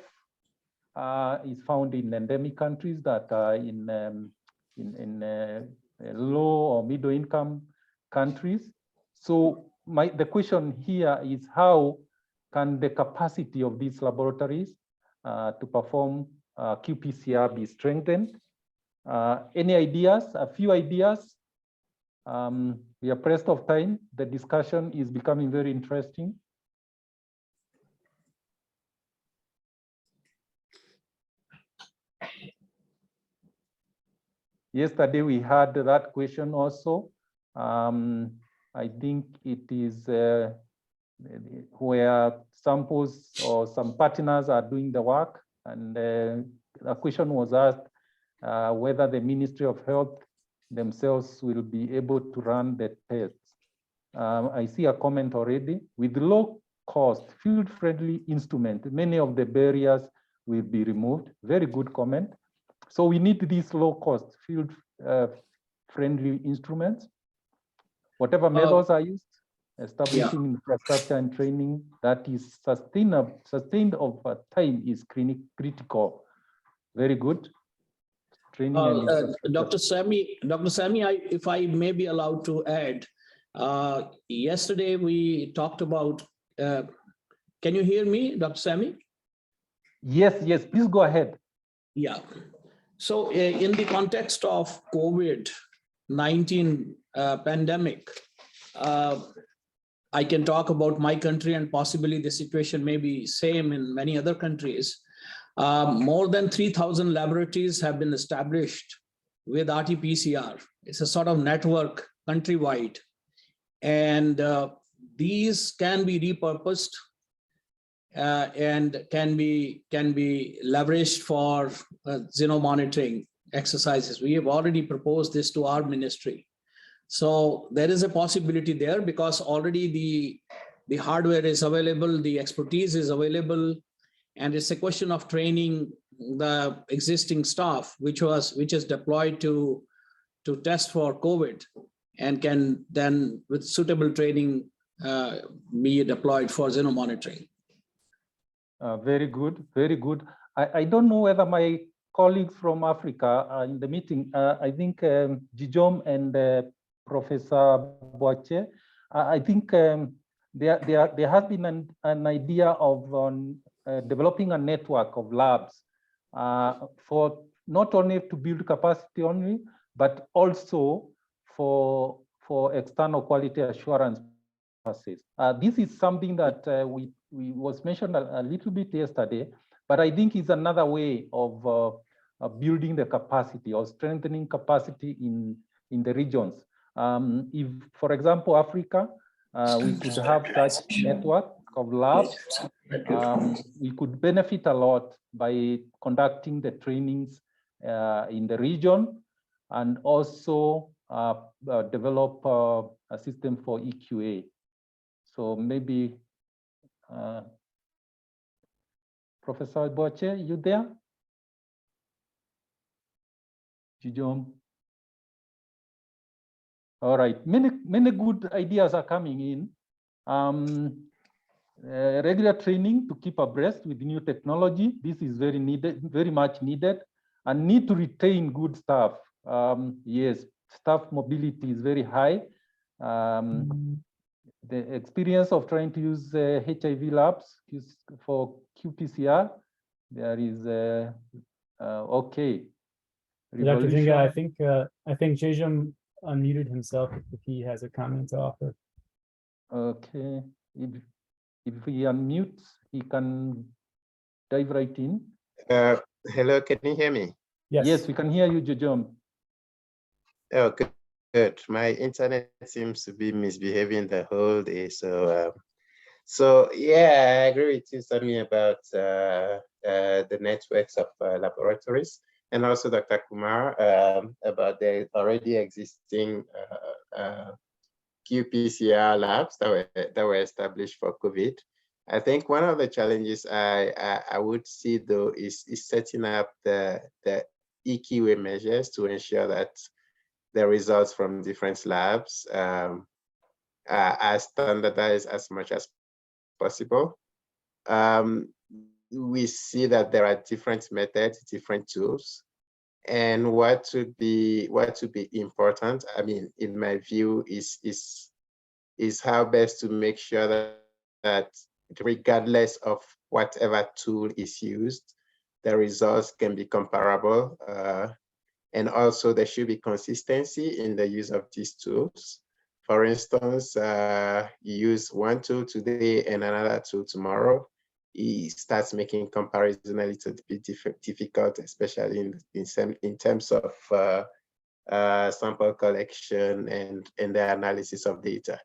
is found in endemic countries that are in low or middle income countries. So the question here is, how can the capacity of these laboratories to perform qPCR be strengthened? Any ideas? A few ideas? We are pressed of time. The discussion is becoming very interesting. Yesterday we had that question also. I think it is where samples or some partners are doing the work, and a question was asked whether the Ministry of Health themselves will be able to run the tests. I see a comment already. With low cost, field-friendly instrument, many of the barriers will be removed. Very good comment. So we need these low-cost, field-friendly instruments. Whatever methods are used, establishing infrastructure and training that is sustained over time is critical. Very good. Training and Dr. Sami, if I may be allowed to add, yesterday we talked about, can you hear me, Dr. Sami? Yes, please go ahead. Yeah. So in the context of COVID-19 pandemic, I can talk about my country, and possibly the situation may be same in many other countries. More than 3,000 laboratories have been established with RT-PCR. It's a sort of network countrywide. And these can be repurposed and can be leveraged for xenomonitoring exercises. We have already proposed this to our ministry. So there is a possibility there, because already the hardware is available, the expertise is available, and it's a question of training the existing staff, which is deployed to test for COVID, and can then, with suitable training, be deployed for xenomonitoring. Very good, very good. I don't know whether my colleagues from Africa are in the meeting. I think Jijom and Professor Boache, I think there has been an idea of developing a network of labs for not only to build capacity only, but also for external quality assurance purposes. This is something that we was mentioned a little bit yesterday, but I think it's another way of building the capacity or strengthening capacity in the regions. If, for example, Africa, we could have such network of labs, we could benefit a lot by conducting the trainings in the region, and also develop a system for EQA. So maybe, Professor Boache, you there? Jijom. All right, many good ideas are coming in. regular training to keep abreast with new technology. This is very needed, very much needed, and need to retain good staff. Yes, staff mobility is very high. The experience of trying to use HIV labs for qPCR, there is okay. Dr. Zinga, I think Jejum unmuted himself if he has a comment to offer. Okay, if he unmutes, he can dive right in. Hello, can you hear me? Yes. Yes, we can hear you, Jejum. Oh, good. Good. My internet seems to be misbehaving the whole day. So yeah, I agree with you, Sammy, about the networks of laboratories, and also Dr. Kumar about the already existing qPCR labs that were established for COVID. I think one of the challenges I would see though is setting up the EQA measures to ensure that the results from different labs are standardized as much as possible. We see that there are different methods, different tools, and what would be important, I mean, in my view, is how best to make sure that regardless of whatever tool is used, the results can be comparable. And also there should be consistency in the use of these tools. For instance, you use one tool today and another tool tomorrow, it starts making comparison a little bit difficult, especially in terms of sample collection and the analysis of data.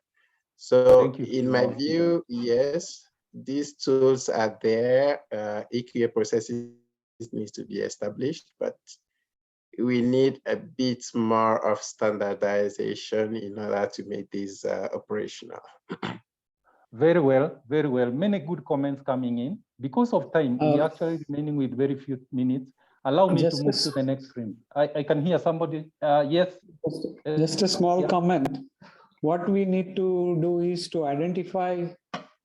So in my view, yes, these tools are there. EQA processes needs to be established, but we need a bit more of standardization in order to make these operational. Very well, very well. Many good comments coming in. Because of time, we actually remaining with very few minutes. Allow me to move to the next screen. I can hear somebody. Yes. Just a small comment. What we need to do is to identify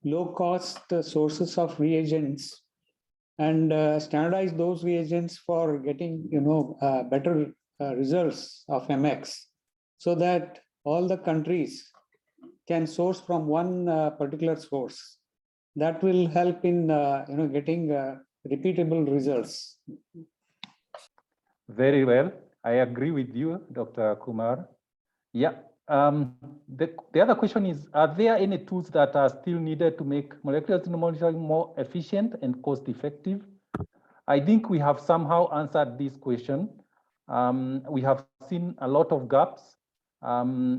low-cost sources of reagents and standardize those reagents for getting, better results of MX, so that all the countries can source from one particular source. That will help in, getting repeatable results. Very well. I agree with you, Dr. Kumar. Yeah. The other question is, are there any tools that are still needed to make molecular xenomonitoring more efficient and cost-effective? I think we have somehow answered this question. We have seen a lot of gaps.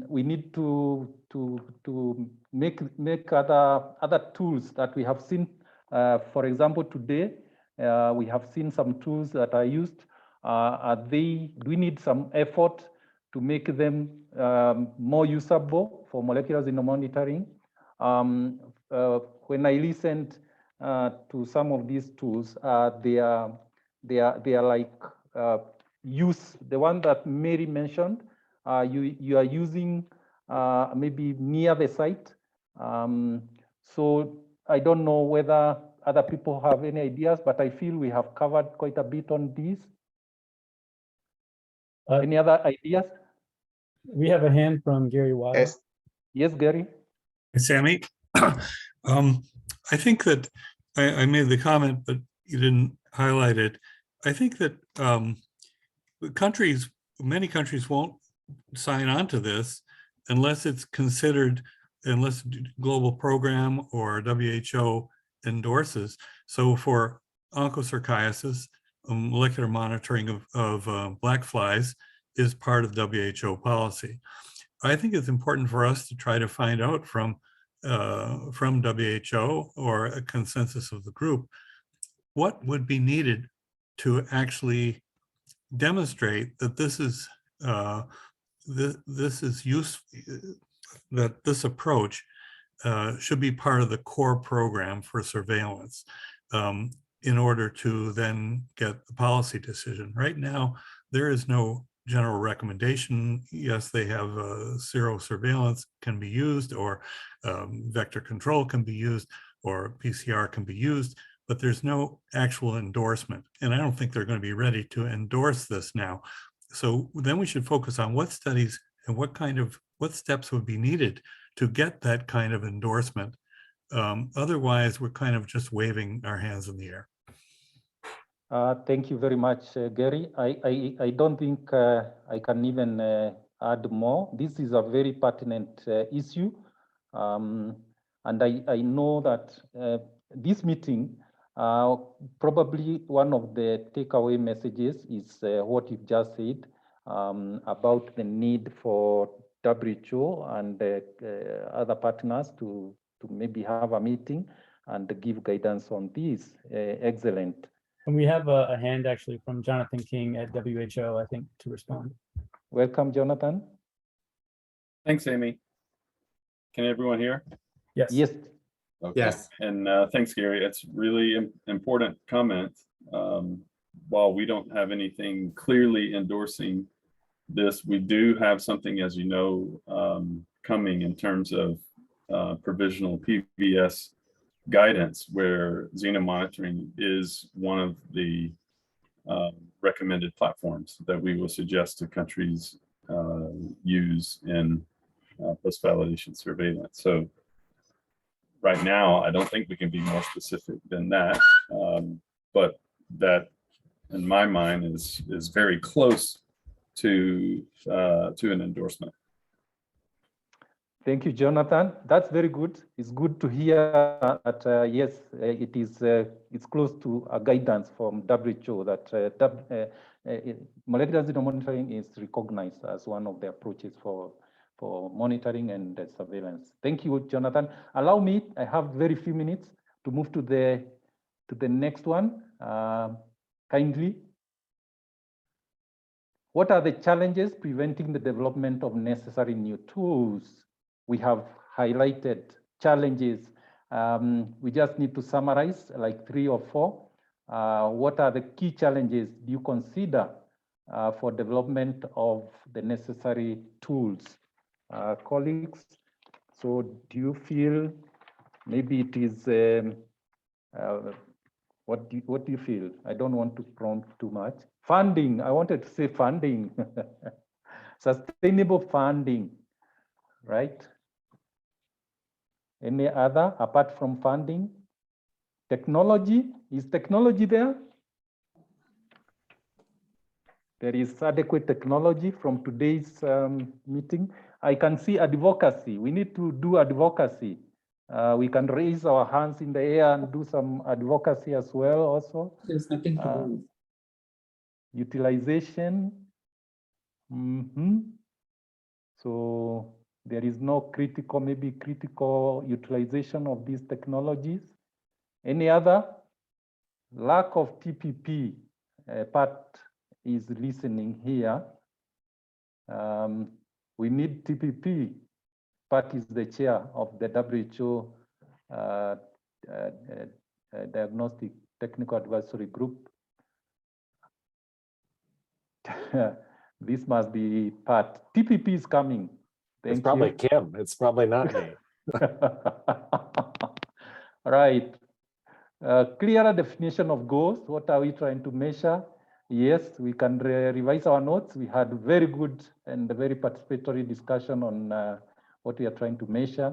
We need to make other tools that we have seen. For example, today we have seen some tools that are used. Do we need some effort to make them more usable for molecular xenomonitoring? When I listened to some of these tools, they are like the one that Mary mentioned. You are using maybe near the site. So I don't know whether other people have any ideas, but I feel we have covered quite a bit on this. Any other ideas? We have a hand from Gary Wilde. Yes, yes, Gary. Hey, Sammy. I think that I made the comment, but you didn't highlight it. I think that many countries won't sign on to this unless it's considered, unless global program or WHO endorses. So for onchocerciasis, molecular monitoring of black flies is part of WHO policy. I think it's important for us to try to find out from WHO or a consensus of the group what would be needed to actually demonstrate that this is that this approach should be part of the core program for surveillance in order to then get the policy decision. Right now, there is no general recommendation. Yes, they have sero surveillance can be used, or vector control can be used, or PCR can be used, but there's no actual endorsement. And I don't think they're going to be ready to endorse this now. So then we should focus on what studies and what steps would be needed to get that kind of endorsement. Otherwise, we're kind of just waving our hands in the air. Thank you very much, Gary. I don't think I can even add more. This is a very pertinent issue. And I know that this meeting, probably one of the takeaway messages is what you've just said about the need for WHO and other partners to maybe have a meeting and give guidance on this. Excellent. And we have a hand actually from Jonathan King at WHO, I think, to respond. Welcome, Jonathan. Thanks, Amy. Can everyone hear? Yes. Yes. Okay. Yes. And thanks, Gary. It's really important comment. While we don't have anything clearly endorsing this, we do have something, as you know, coming in terms of provisional PBS guidance, where xenomonitoring is one of the recommended platforms that we will suggest to countries use in post-validation surveillance. So right now, I don't think we can be more specific than that, but that, in my mind, is very close to an endorsement. Thank you, Jonathan. That's very good. It's good to hear that, yes, it is it's close to a guidance from WHO that molecular xenomonitoring is recognized as one of the approaches for monitoring and surveillance. Thank you, Jonathan. Allow me, I have very few minutes to move to the next one. Kindly. What are the challenges preventing the development of necessary new tools? We have highlighted challenges. We just need to summarize like 3 or 4. What are the key challenges you consider for development of the necessary tools? Colleagues, so do you feel maybe it is, what do you feel? I don't want to prompt too much. Funding, I wanted to say funding. Sustainable funding, right? Any other apart from funding? Technology, is technology there? There is adequate technology from today's meeting. I can see advocacy. We need to do advocacy. We can raise our hands in the air and do some advocacy as well also. There's nothing to do. Utilization. So there is no critical utilization of these technologies. Any other? Lack of TPP. Pat is listening here. We need TPP. Pat is the chair of the WHO Diagnostic Technical Advisory Group. This must be Pat. TPP is coming. It's probably Kim. It's probably not me. Right. Clearer definition of goals. What are we trying to measure? Yes, we can revise our notes. We had very good and very participatory discussion on what we are trying to measure.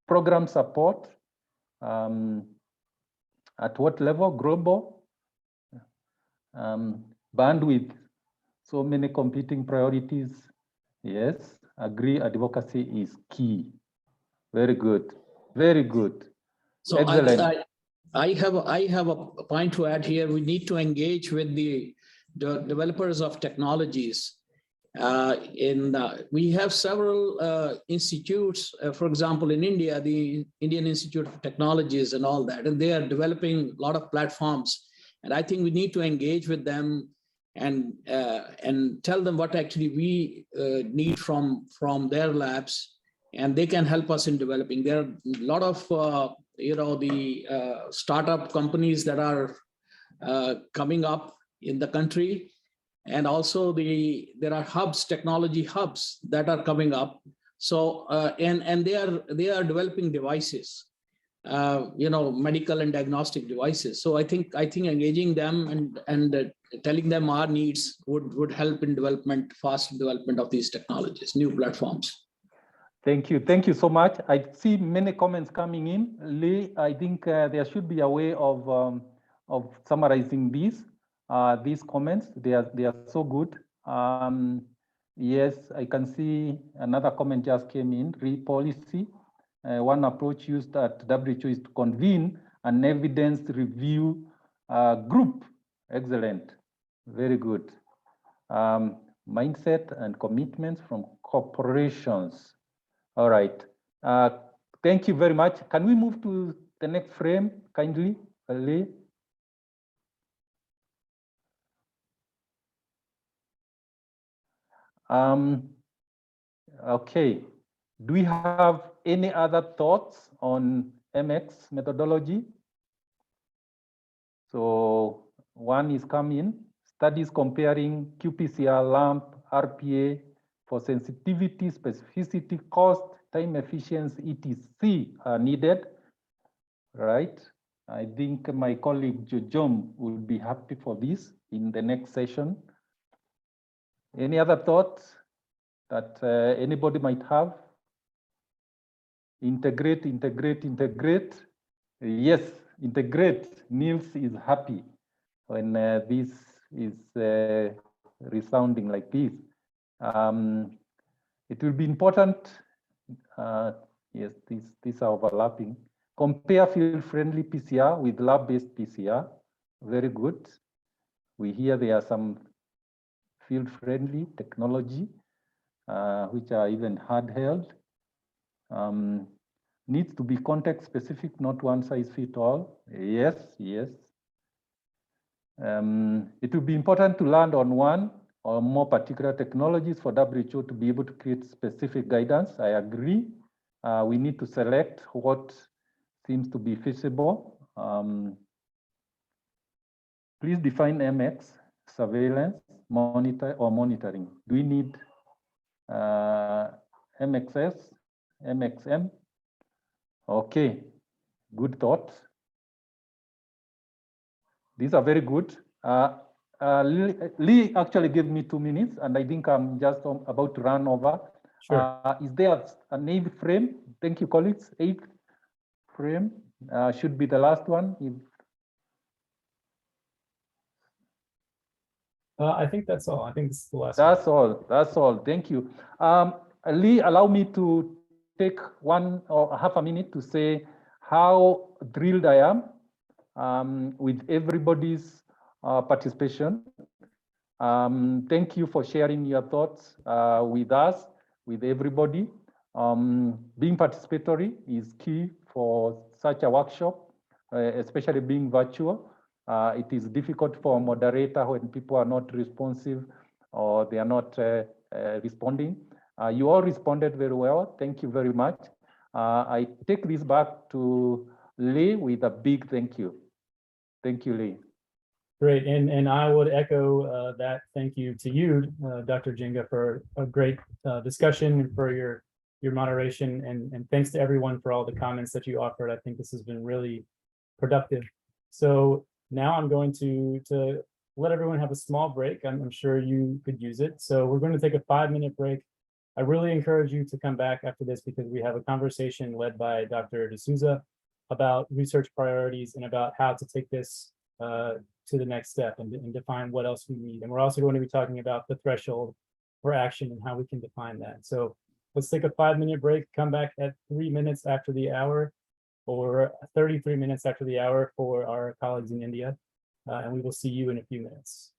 Program support. At what level? Global. Bandwidth. So many competing priorities. Yes, agree. Advocacy is key. Very good. Very good. So excellent. I have a point to add here. We need to engage with the developers of technologies. We have several institutes, for example, in India, the Indian Institute of Technologies and all that, and they are developing a lot of platforms. And I think we need to engage with them and tell them what actually we need from their labs, and they can help us in developing. There are a lot of the startup companies that are coming up in the country, and also there are hubs, technology hubs that are coming up. So and they are developing devices. medical and diagnostic devices. So I think engaging them and telling them our needs would help in fast development of these technologies, new platforms. Thank you so much. I see many comments coming in. Lee, I think there should be a way of summarizing these comments. They are so good. Yes, I can see another comment just came in. Policy. One approach used at WHO is to convene an evidence review group. Excellent, very good. Mindset and commitments from corporations. All right. Thank you very much. Can we move to the next frame, kindly, Lee? Okay. Do we have any other thoughts on MX methodology? So one is coming. Studies comparing qPCR, LAMP, RPA for sensitivity, specificity, cost, time efficiency, etc. are needed, right? I think my colleague Jojom will be happy for this in the next session. Any other thoughts that anybody might have? Integrate. Yes, integrate. Niels is happy when this is resounding like this. It will be important. Yes, these are overlapping. Compare field-friendly PCR with lab-based PCR. Very good. We hear there are some field-friendly technology, which are even handheld. Needs to be context-specific, not one size fits all. Yes. It will be important to land on one or more particular technologies for WHO to be able to create specific guidance. I agree. We need to select what seems to be feasible. Please define MX, surveillance, monitoring. Do we need MXS, MXM? Okay, good thoughts. These are very good. Lee actually gave me 2 minutes, and I think I'm just about to run over. Sure. Is there an 8th frame? Thank you, colleagues. 8th frame should be the last one. I think that's all. I think this is the last That's one. That's all. Thank you. Lee, allow me to take 1 or half a minute to say how thrilled I am with everybody's participation. Thank you for sharing your thoughts with us, with everybody. Being participatory is key for such a workshop, especially being virtual. It is difficult for a moderator when people are not responsive or they are not responding. You all responded very well. Thank you very much. I take this back to Lee with a big thank you. Thank you, Lee. Great, and I would echo that thank you to you, Dr. Jinga, for a great discussion and for your moderation, and thanks to everyone for all the comments that you offered. I think this has been really productive. So now I'm going to let everyone have a small break. I'm sure you could use it. So we're going to take a 5-minute break. I really encourage you to come back after this because we have a conversation led by Dr. D'Souza about research priorities and about how to take this to the next step and define what else we need. And we're also going to be talking about the threshold for action and how we can define that. So let's take a 5-minute break, come back at 3 minutes after the hour or 33 minutes after the hour for our colleagues in India. And we will see you in a few minutes.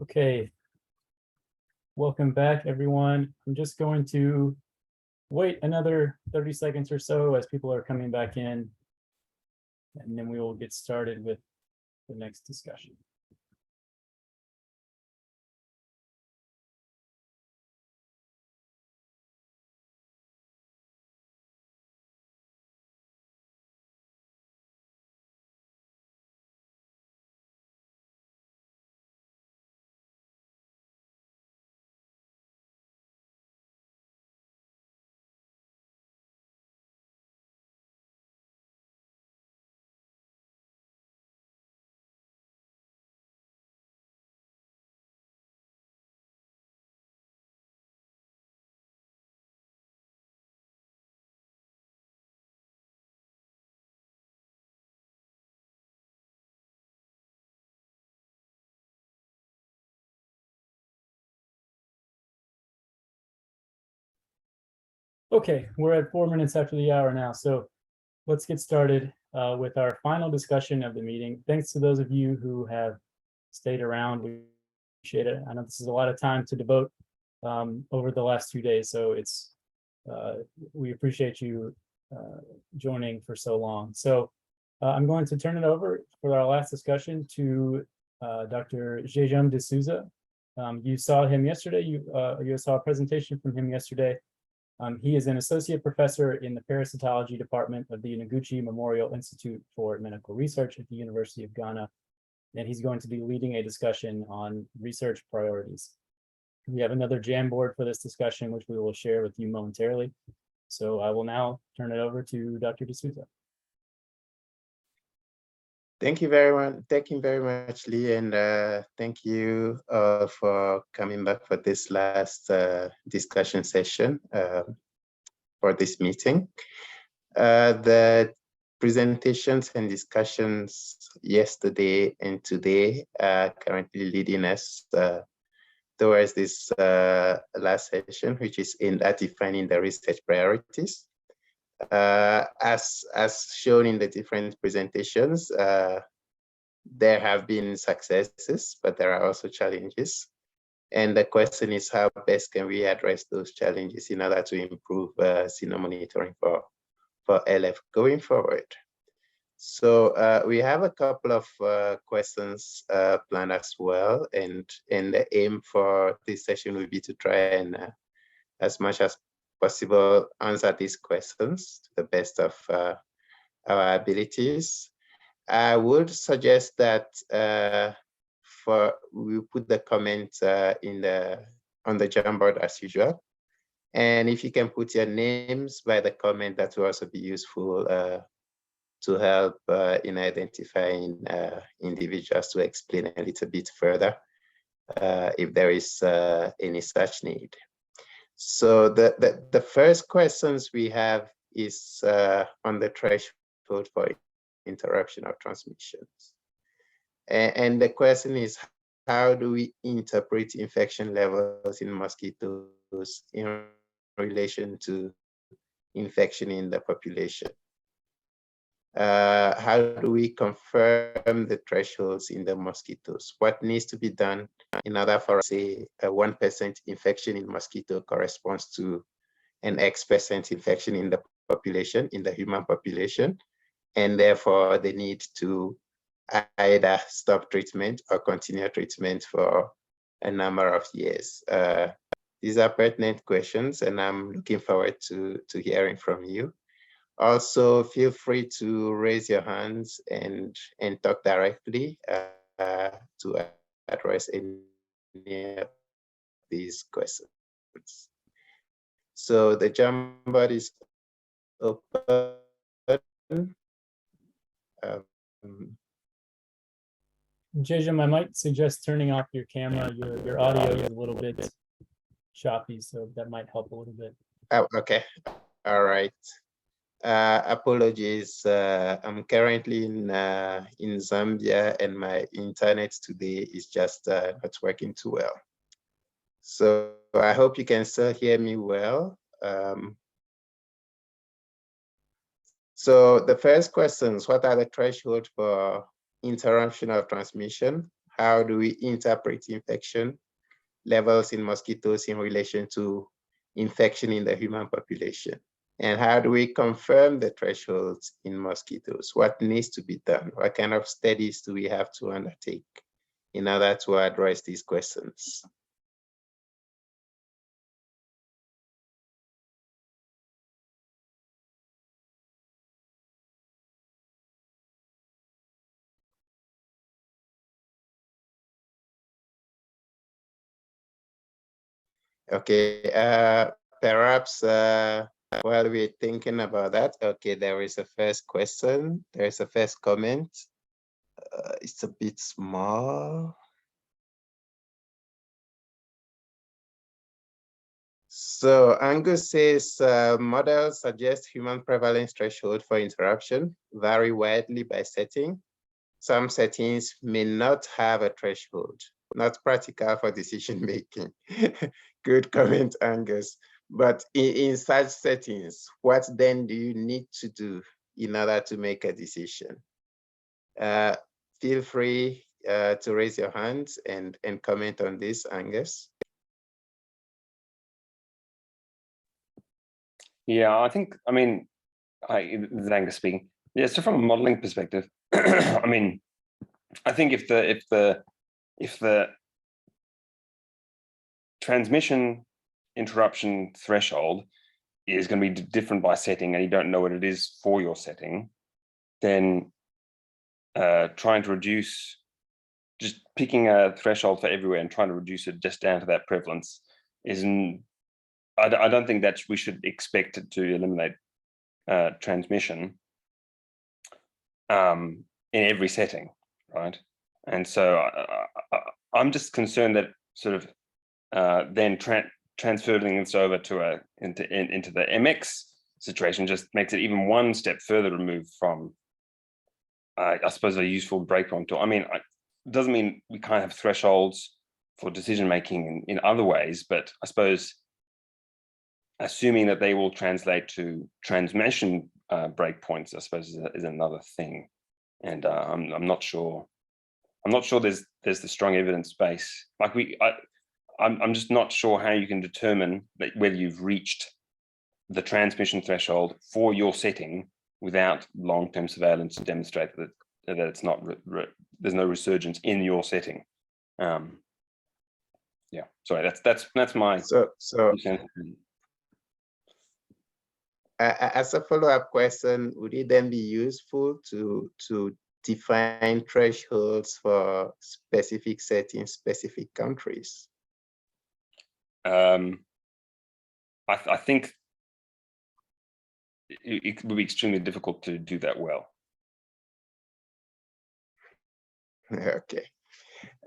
Okay. Welcome back, everyone. I'm just going to wait another 30 seconds or so as people are coming back in, and then we will get started with the next discussion. Okay, we're at 4 minutes after the hour now, so let's get started with our final discussion of the meeting. Thanks to those of you who have stayed around. We appreciate it. I know this is a lot of time to devote over the last 2 days, so it's we appreciate you joining for so long. So I'm going to turn it over for our last discussion to Dr. Jejum D'Souza. You saw him yesterday. You saw a presentation from him yesterday. He is an associate professor in the parasitology department of the Noguchi Memorial Institute for Medical Research at the University of Ghana, and he's going to be leading a discussion on research priorities. We have another Jamboard for this discussion, which we will share with you momentarily. So I will now turn it over to Dr. D'Souza. Thank you very much. Thank you very much, Lee, and thank you for coming back for this last discussion session for this meeting. The presentations and discussions yesterday and today are currently leading us towards this last session, which is aimed at defining the research priorities. As shown in the different presentations, there have been successes, but there are also challenges. And the question is, how best can we address those challenges in order to improve xenomonitoring for LF going forward? So we have a couple of questions planned as well, and the aim for this session will be to try and, as much as possible, answer these questions to the best of our abilities. I would suggest that we put the comment on the Jamboard as usual, and if you can put your names by the comment, that will also be useful to help in identifying individuals to explain a little bit further if there is any such need. So the first questions we have is on the threshold for interruption of transmissions. And the question is, how do we interpret infection levels in mosquitoes in relation to infection in the population? How do we confirm the thresholds in the mosquitoes? What needs to be done in order for, say, a 1% infection in mosquito corresponds to an X% infection in the population, in the human population, and therefore they need to either stop treatment or continue treatment for a number of years? These are pertinent questions, and I'm looking forward to hearing from you. Also, feel free to raise your hands and talk directly to address any of these questions. So the Jamboard is open. Jejum, I might suggest turning off your camera. Your audio is a little bit choppy, so that might help a little bit. Oh, okay. All right. Apologies. I'm currently in Zambia, and my internet today is just not working too well. So I hope you can still hear me well. So the first questions: what are the thresholds for interruption of transmission? how do we interpret infection levels in mosquitoes in relation to infection in the human population? And how do we confirm the thresholds in mosquitoes? What needs to be done? What kind of studies do we have to undertake in order to address these questions? Okay, perhaps while we're thinking about that, okay, there is a first question. There is a first comment. It's a bit small. So Angus says models suggest human prevalence threshold for interruption vary widely by setting. Some settings may not have a threshold, not practical for decision making. Good comment, Angus. But in such settings, what then do you need to do in order to make a decision? Feel free to raise your hands and comment on this, Angus. Yeah, I think, I mean, this is Angus speaking. Yeah, so from a modeling perspective, I mean, I think if the transmission interruption threshold is going to be different by setting and you don't know what it is for your setting, then trying to reduce, just picking a threshold for everywhere and trying to reduce it just down to that prevalence isn't, I don't think that we should expect it to eliminate transmission in every setting, right? And so I'm just concerned that sort of then transferring this over to into the MX situation just makes it even one step further removed from, I suppose, a useful breakpoint tool. I mean, it doesn't mean we can't have thresholds for decision making in other ways, but I suppose assuming that they will translate to transmission breakpoints, I suppose, is another thing. And I'm not sure. I'm not sure there's the strong evidence base. Like I'm just not sure how you can determine that whether you've reached the transmission threshold for your setting without long-term surveillance to demonstrate that it's not there's no resurgence in your setting. Yeah, sorry, that's my so. As a follow-up question, would it then be useful to define thresholds for specific settings, specific countries? I think it would be extremely difficult to do that well. Okay.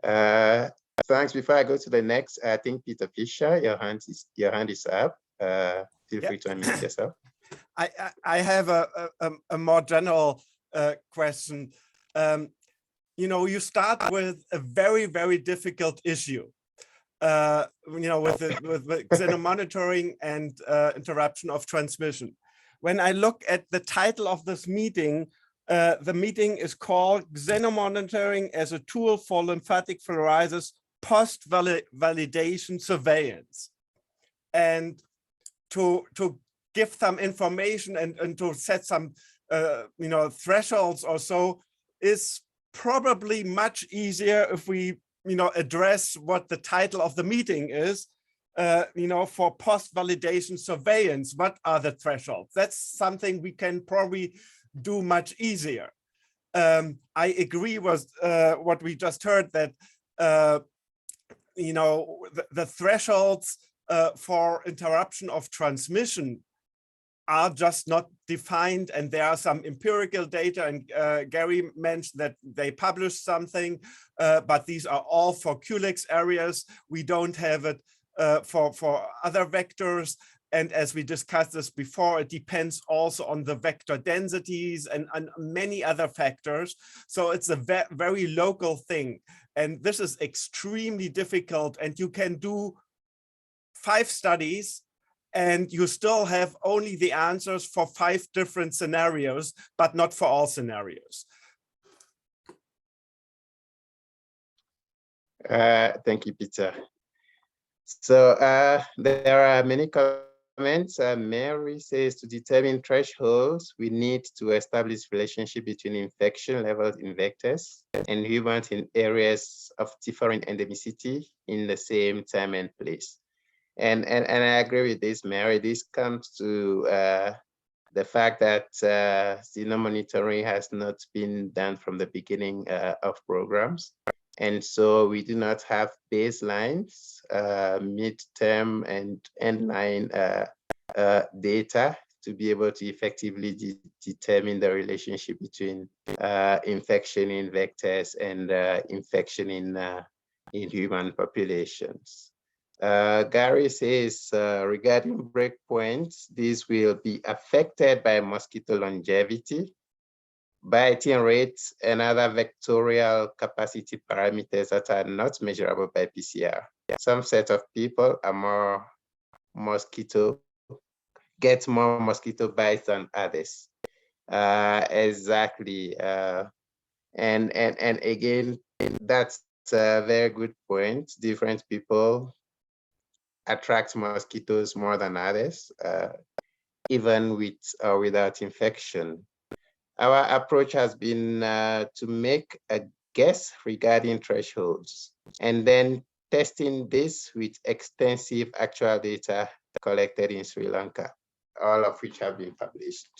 Thanks. Before I go to the next, I think Peter Fisher, your hand is up. Feel free to unmute yourself. I have a more general question. You know, you start with a very, very difficult issue. You know, with xenomonitoring and interruption of transmission. When I look at the title of this meeting, the meeting is called Xenomonitoring as a Tool for Lymphatic Filariasis Post-Validation Surveillance. And to give some information and to set some you know, thresholds or so is probably much easier if we address what the title of the meeting is, you know, for post-validation surveillance. What are the thresholds? That's something we can probably do much easier. I agree with what we just heard, that you know, the thresholds for interruption of transmission are just not defined, and there are some empirical data, and Gary mentioned that they published something, but these are all for QLEX areas. We don't have it for other vectors, and as we discussed this before, it depends also on the vector densities and many other factors. So it's a very local thing, and this is extremely difficult, and you can do 5 studies and you still have only the answers for 5 different scenarios, but not for all scenarios. Thank you, Peter. So there are many comments. Mary says to determine thresholds, we need to establish relationship between infection levels in vectors and humans in areas of different endemicity in the same time and place. And I agree with this, Mary. This comes to the fact that xenomonitoring has not been done from the beginning of programs. And so we do not have baselines, midterm and endline data to be able to effectively determine the relationship between infection in vectors and infection in human populations. Gary says, regarding breakpoints, these will be affected by mosquito longevity, biting rates, and other vectorial capacity parameters that are not measurable by PCR. Some set of people are more get more mosquito bites than others. Exactly. And again, that's a very good point. Different people attract mosquitoes more than others, even with or without infection. Our approach has been to make a guess regarding thresholds and then testing this with extensive actual data collected in Sri Lanka, all of which have been published.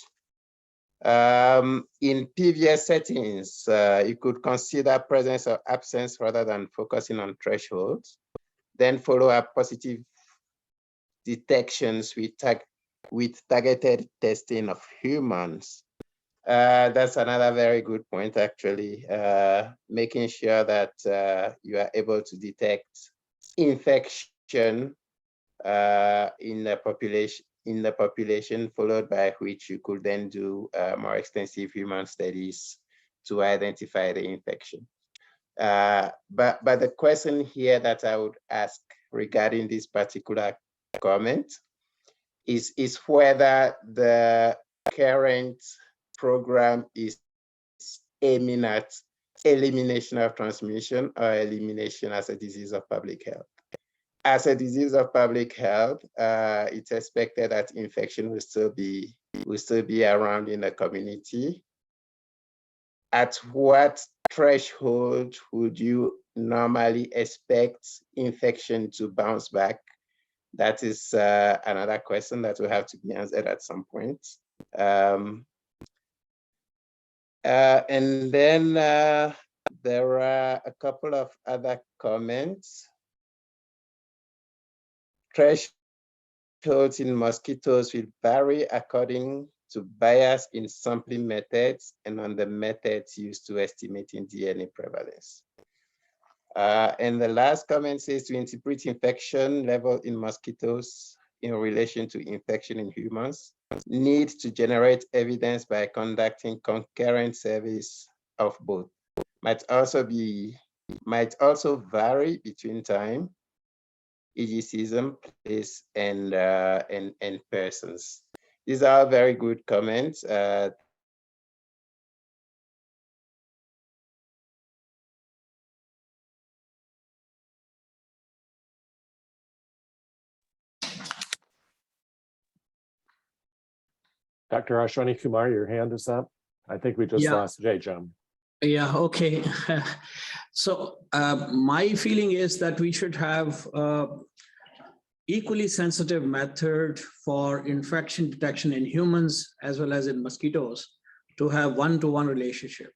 In previous settings, you could consider presence or absence rather than focusing on thresholds, then follow up positive detections with targeted testing of humans. That's another very good point, actually, making sure that you are able to detect infection in the population, followed by which you could then do more extensive human studies to identify the infection. But the question here that I would ask regarding this particular comment is whether the current program is aiming at elimination of transmission or elimination as a disease of public health. As a disease of public health, it's expected that infection will still be around in the community. At what threshold would you normally expect infection to bounce back? That is another question that will have to be answered at some point. And then there are a couple of other comments. Thresholds in mosquitoes will vary according to bias in sampling methods and on the methods used to estimating DNA prevalence. And the last comment says to interpret infection level in mosquitoes in relation to infection in humans, need to generate evidence by conducting concurrent surveys of both. Might also vary between time, e.g. season, place, and persons. These are very good comments. Dr. Ashwani Kumar, your hand is up. I think we just lost Jay Jum. Yeah, okay. So my feeling is that we should have equally sensitive method for infection detection in humans as well as in mosquitoes to have one-to-one relationship.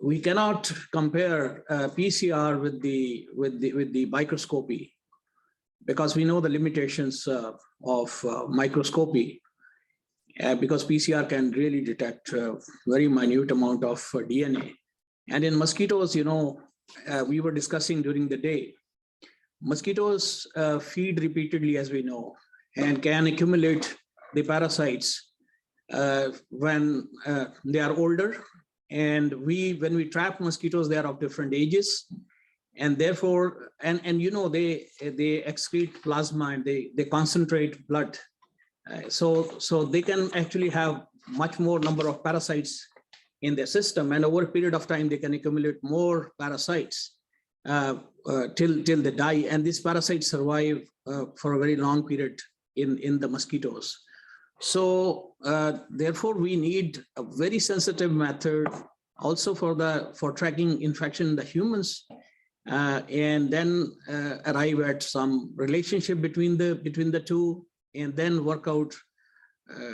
We cannot compare PCR with the microscopy because we know the limitations of microscopy. Because PCR can really detect a very minute amount of DNA. And in mosquitoes, you know, we were discussing during the day, mosquitoes feed repeatedly, as we know, and can accumulate the parasites when they are older. And when we trap mosquitoes, they are of different ages. And therefore, and you know, they excrete plasma and they concentrate blood. So they can actually have much more number of parasites in their system, and over a period of time they can accumulate more parasites. till they die, and these parasites survive for a very long period in the mosquitoes. So therefore we need a very sensitive method also for tracking infection in the humans, and then arrive at some relationship between the two, and then work out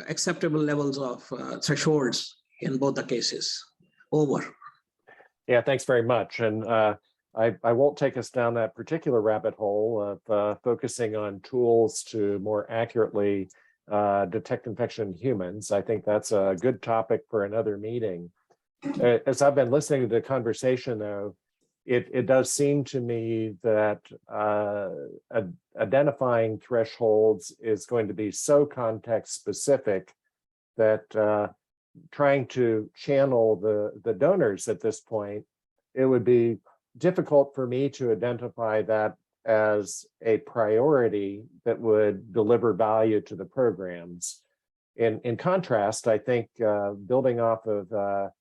acceptable levels of thresholds in both the cases. Over. Yeah, thanks very much. And I won't take us down that particular rabbit hole of focusing on tools to more accurately detect infection in humans. I think that's a good topic for another meeting. As I've been listening to the conversation, though, it does seem to me that identifying thresholds is going to be so context specific that trying to channel the donors at this point, it would be difficult for me to identify that as a priority that would deliver value to the programs. In contrast, I think building off of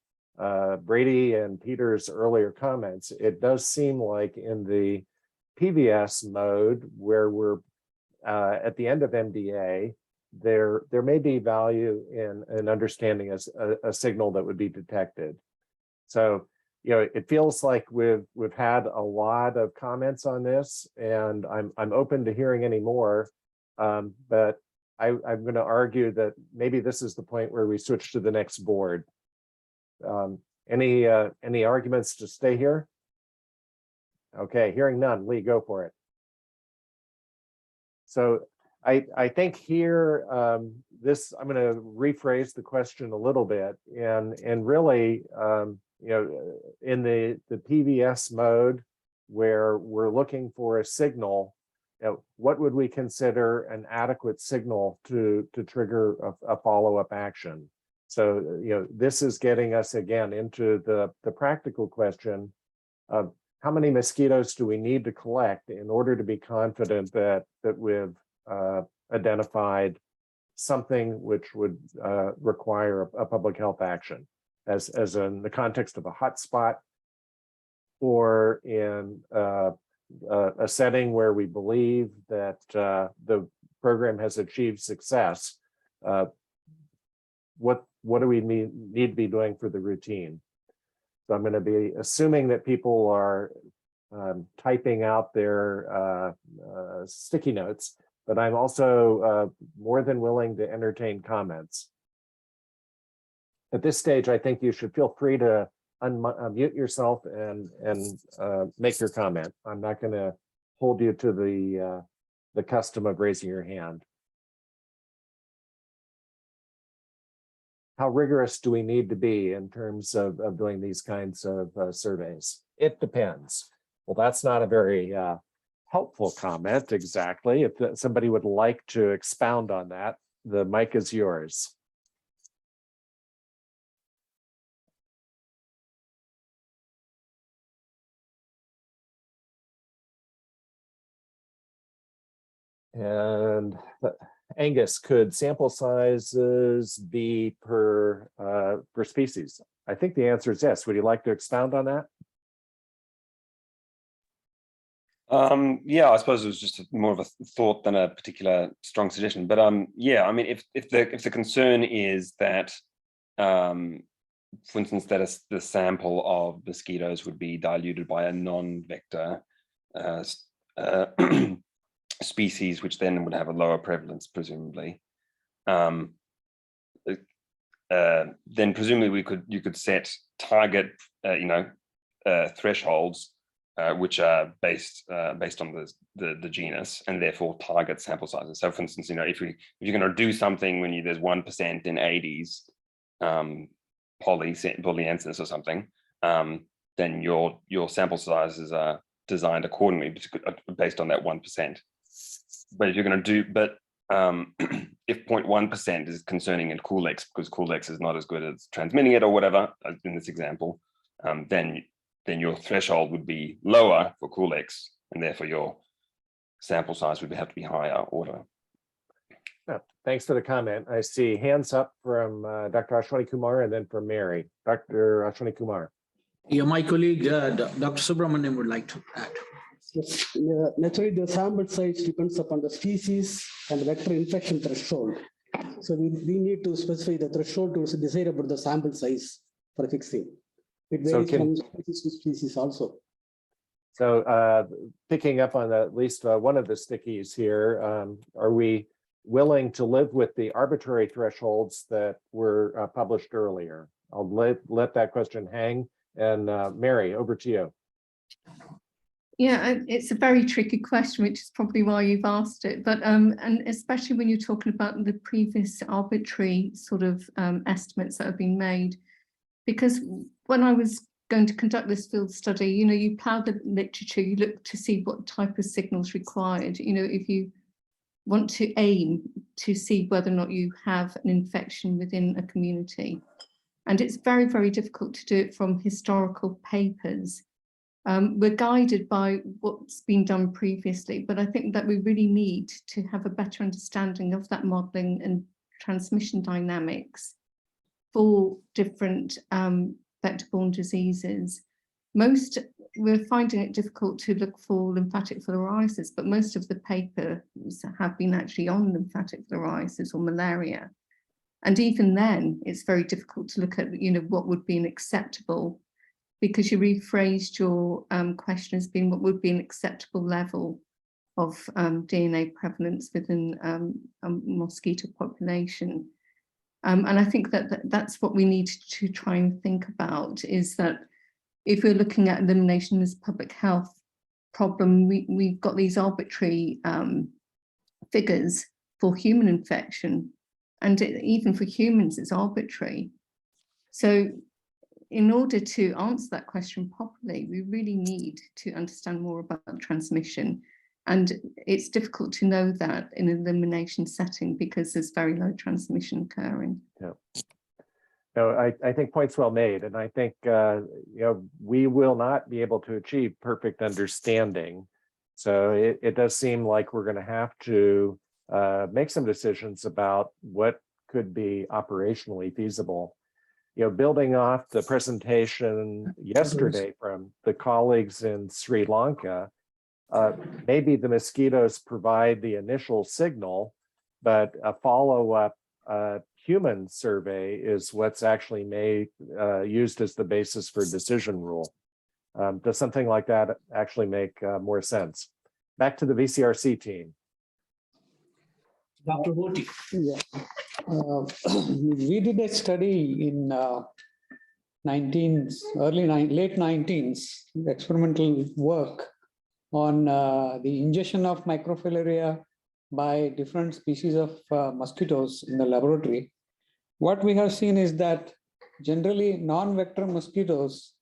Brady and Peter's earlier comments, it does seem like in the PVS mode, where we're at the end of MDA, there may be value in understanding a signal that would be detected. So, you know, it feels like we've had a lot of comments on this, and I'm open to hearing any more. But I'm going to argue that maybe this is the point where we switch to the next board. Any arguments to stay here? Okay, hearing none. Lee, go for it. So I think here, I'm going to rephrase the question a little bit, and really, you know, in the PVS mode, where we're looking for a signal, you know, what would we consider an adequate signal to trigger a follow-up action? So, you know, this is getting us again into the practical question of how many mosquitoes do we need to collect in order to be confident that we've identified something which would require a public health action, as in the context of a hotspot, or in a setting where we believe that the program has achieved success. What do we need to be doing for the routine? So I'm going to be assuming that people are typing out their sticky notes, but I'm also more than willing to entertain comments. At this stage, I think you should feel free to unmute yourself and make your comment. I'm not going to hold you to the custom of raising your hand. How rigorous do we need to be in terms of doing these kinds of surveys? It depends. Well, that's not a very helpful comment exactly. If somebody would like to expound on that, the mic is yours. And Angus, could sample sizes be per species? I think the answer is yes. Would you like to expound on that? Yeah, I suppose it was just more of a thought than a particular strong suggestion. But yeah, I mean, if the concern is that, for instance, that the sample of mosquitoes would be diluted by a non-vector species, which then would have a lower prevalence, presumably, then presumably you could set target thresholds which are based on the genus, and therefore target sample sizes. So, for instance, if you're going to do something when there's 1% in Aedes polyensis or something, then your sample sizes are designed accordingly based on that 1%. But if you're going to if 0.1% is concerning in Culex, because Culex is not as good at transmitting it or whatever, in this example, then your threshold would be lower for Culex, and therefore your sample size would have to be higher order. Thanks for the comment. I see hands up from Dr. Ashwani Kumar and then from Mary. Dr. Ashwani Kumar. Yeah, my colleague, Dr. Subramanian would like to add. Yes, naturally, the sample size depends upon the species and vector infection threshold. So we need to specify the threshold to decide about the sample size for fixing. It varies from species to species also. So picking up on at least one of the stickies here, are we willing to live with the arbitrary thresholds that were published earlier? I'll let that question hang. And Mary, over to you. Yeah, it's a very tricky question, which is probably why you've asked it. But and especially when you're talking about the previous arbitrary sort of estimates that have been made, because when I was going to conduct this field study, you plough the literature, you look to see what type of signals required. If you want to aim to see whether or not you have an infection within a community. And it's very, very difficult to do it from historical papers. We're guided by what's been done previously, but I think that we really need to have a better understanding of that modelling and transmission dynamics for different vector-borne diseases. We're finding it difficult to look for lymphatic filariasis, but most of the papers have been actually on lymphatic filariasis or malaria. And even then, it's very difficult to look at, what would be an acceptable, because you rephrased your question as being what would be an acceptable level of DNA prevalence within a mosquito population. And I think that's what we need to try and think about, is that if we're looking at elimination as a public health problem, we've got these arbitrary figures for human infection. And even for humans, it's arbitrary. So in order to answer that question properly, we really need to understand more about transmission. And it's difficult to know that in an elimination setting because there's very low transmission occurring. Yeah. No, I think points well made. And I think, we will not be able to achieve perfect understanding. So it does seem like we're going to have to make some decisions about what could be operationally feasible. Building off the presentation yesterday from the colleagues in Sri Lanka, maybe the mosquitoes provide the initial signal, but a follow-up human survey is what's actually used as the basis for decision rule. Does something like that actually make more sense? Back to the VCRC team. Dr. Hoti. Yeah. We did a study in late 19s, experimental work on the ingestion of microfilaria by different species of mosquitoes in the laboratory. What we have seen is that generally non-vector mosquitoes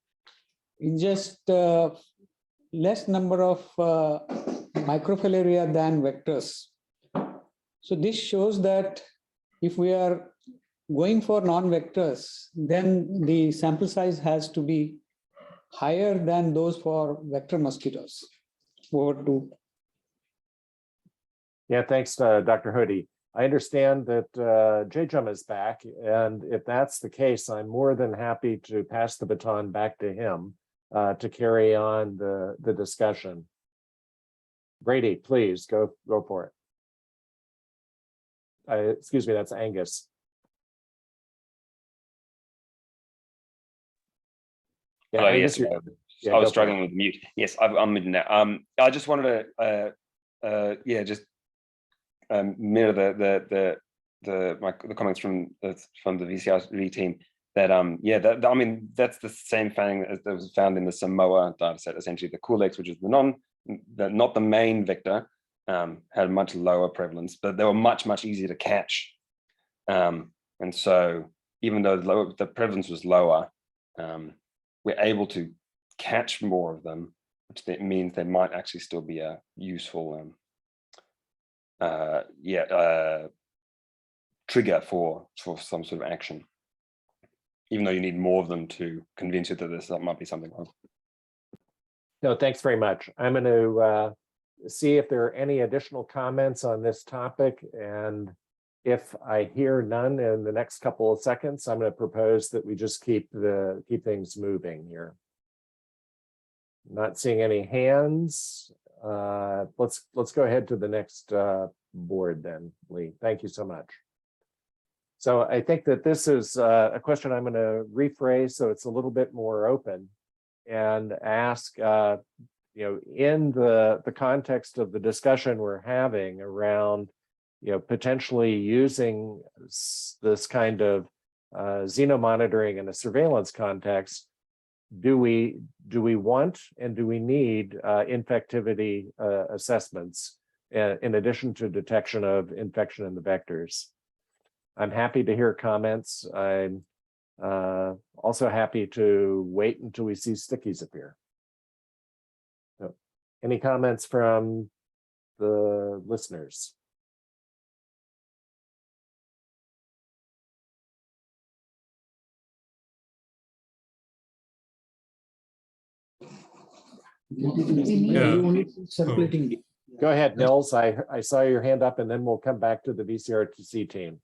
ingest less number of microfilaria than vectors. So this shows that if we are going for non-vectors, then the sample size has to be higher than those for vector mosquitoes. Over to. Yeah, thanks, Dr. Hoti. I understand that Jejum is back, and if that's the case, I'm more than happy to pass the baton back to him to carry on the discussion. Brady, please go for it. Excuse me, that's Angus. Yeah, hello, Angus, yes. I was struggling with mute. Yes, I'm muted now. I just wanted to, just mirror the comments from the VCRC team that I mean that's the same thing as that was found in the Samoa dataset. Essentially, the COR-NTD, which is not the main vector, had much lower prevalence, but they were much easier to catch. And so even though the prevalence was lower, we're able to catch more of them, which means they might actually still be a useful trigger for some sort of action, even though you need more of them to convince you that there might be something wrong. No, thanks very much. I'm going to see if there are any additional comments on this topic, and if I hear none in the next couple of seconds, I'm going to propose that we just keep things moving here. Not seeing any hands. Let's go ahead to the next board then, Lee. Thank you so much. So I think that this is a question I'm going to rephrase so it's a little bit more open and ask, in the context of the discussion we're having around, potentially using this kind of xenomonitoring in a surveillance context, do we want and do we need infectivity assessments in addition to detection of infection in the vectors? I'm happy to hear comments. I'm also happy to wait until we see stickies appear. So, any comments from the listeners? Yeah. Circulating. Go ahead, Nils. I saw your hand up, and then we'll come back to the VCRTC team.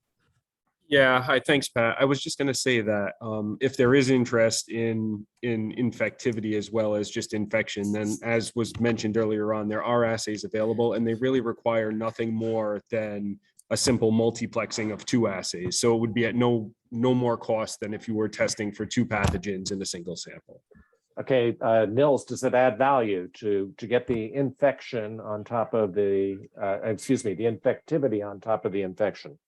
Yeah, hi, thanks, Pat. I was just going to say that if there is interest in infectivity as well as just infection, then as was mentioned earlier on, there are assays available, and they really require nothing more than a simple multiplexing of 2 assays. So it would be at no more cost than if you were testing for 2 pathogens in a single sample. Okay, Nils, does it add value to get the infection on top of the, the infectivity on top of the infection?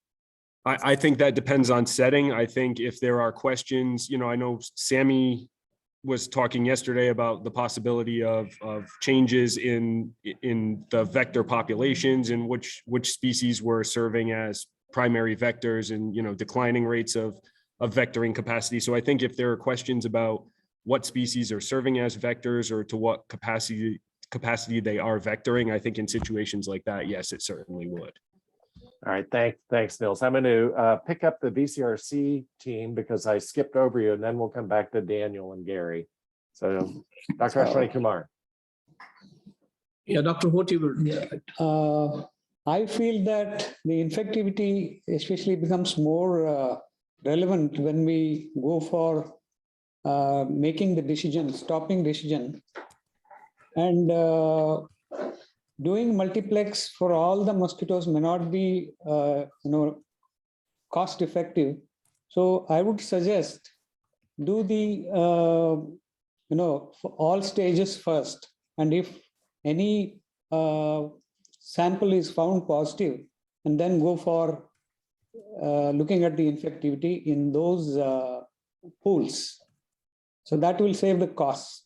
I think that depends on setting. I think if there are questions, I know Sammy was talking yesterday about the possibility of changes in the vector populations and which species were serving as primary vectors and, declining rates of vectoring capacity. So I think if there are questions about what species are serving as vectors or to what capacity they are vectoring, I think in situations like that, yes, it certainly would. All right, thanks, Nils. I'm going to pick up the VCRC team because I skipped over you, and then we'll come back to Daniel and Gary. So, Dr. Ashwani Kumar. Yeah, Dr. Hoti. I feel that the infectivity especially becomes more relevant when we go for making the decision, stopping decision, and doing multiplex for all the mosquitoes may not be, cost effective. So I would suggest do the, for all stages first. And if any sample is found positive, and then go for looking at the infectivity in those pools. So that will save the costs.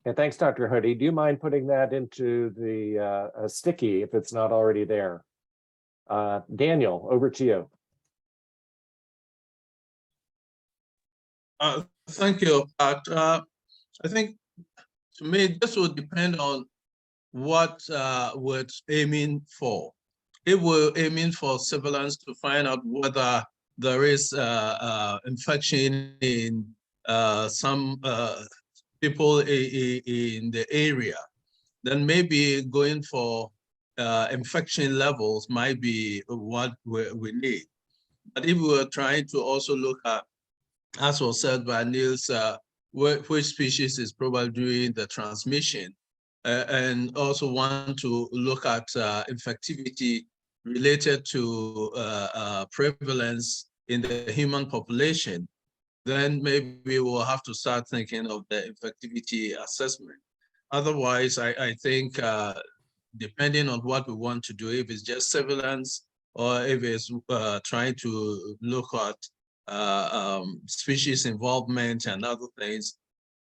Yeah, thanks, Dr. Hoodie. Do you mind putting that into the sticky if it's not already there? Daniel, over to you. Thank you, Pat. I think to me, this would depend on what we're aiming for. If we're aiming for surveillance to find out whether there is infection in some people in the area, then maybe going for infection levels might be what we need. But if we were trying to also look at, as was said by Niels, which species is probably doing the transmission, and also want to look at infectivity related to prevalence in the human population, then maybe we'll have to start thinking of the infectivity assessment. Otherwise, I think depending on what we want to do, if it's just surveillance or if it's trying to look at species involvement and other things,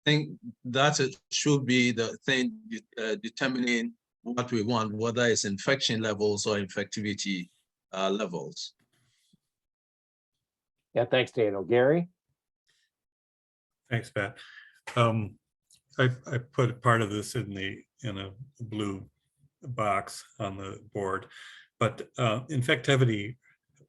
I think that should be the thing determining what we want, whether it's infection levels or infectivity levels. Yeah, thanks, Daniel. Gary? Thanks, Pat. I put part of this in a blue box on the board, but infectivity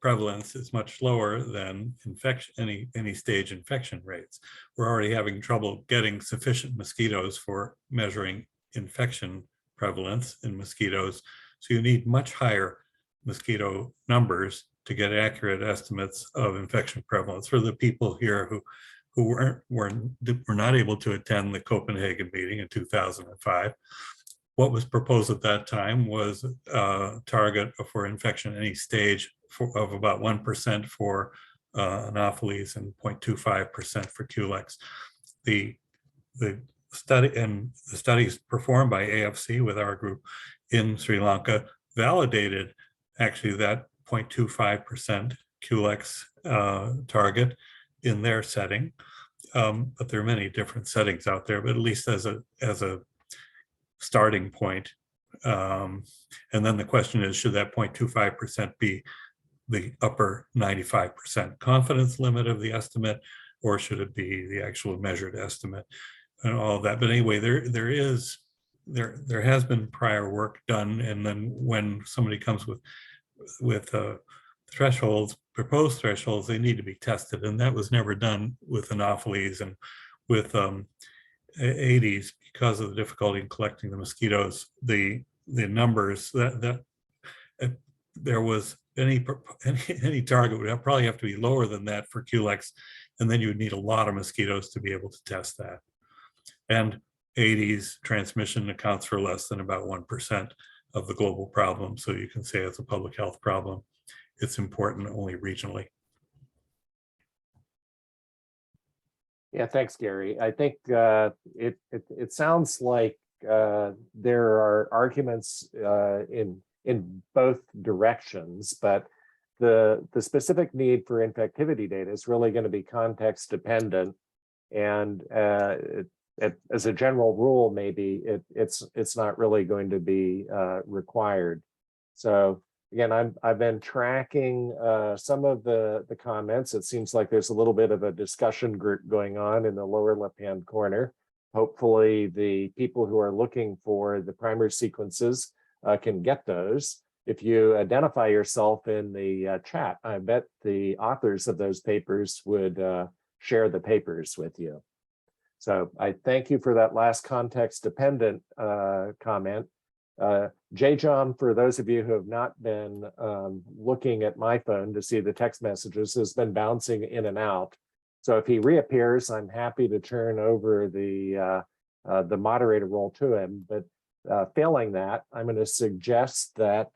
prevalence is much lower than infection, any stage infection rates. We're already having trouble getting sufficient mosquitoes for measuring infection prevalence in mosquitoes. So you need much higher mosquito numbers to get accurate estimates of infection prevalence. For the people here who who were not able to attend the Copenhagen meeting in 2005. What was proposed at that time was a target for infection at any stage of about 1% for Anopheles and 0.25% for Culex. The studies performed by AFC with our group in Sri Lanka validated actually that 0.25% Culex target in their setting. But there are many different settings out there, but at least as a starting point. And then the question is, should that 0.25% be the upper 95% confidence limit of the estimate, or should it be the actual measured estimate and all of that? But anyway, there has been prior work done, and then when somebody comes with thresholds, proposed thresholds, they need to be tested, and that was never done with Anopheles and with Aedes because of the difficulty in collecting the mosquitoes. The numbers that there was any target would probably have to be lower than that for Culex, and then you would need a lot of mosquitoes to be able to test that. And Aedes transmission accounts for less than about 1% of the global problem, so you can say it's a public health problem. It's important only regionally. Yeah, thanks, Gary. I think it sounds like there are arguments in both directions, but the specific need for infectivity data is really going to be context dependent, and as a general rule, maybe it's not really going to be required. So again, I've been tracking some of the comments. It seems like there's a little bit of a discussion group going on in the lower left-hand corner. Hopefully the people who are looking for the primary sequences can get those. If you identify yourself in the chat, I bet the authors of those papers would share the papers with you. So I thank you for that last context dependent comment. JJOM, for those of you who have not been looking at my phone to see the text messages, has been bouncing in and out. So if he reappears, I'm happy to turn over the moderator role to him. But failing that, I'm going to suggest that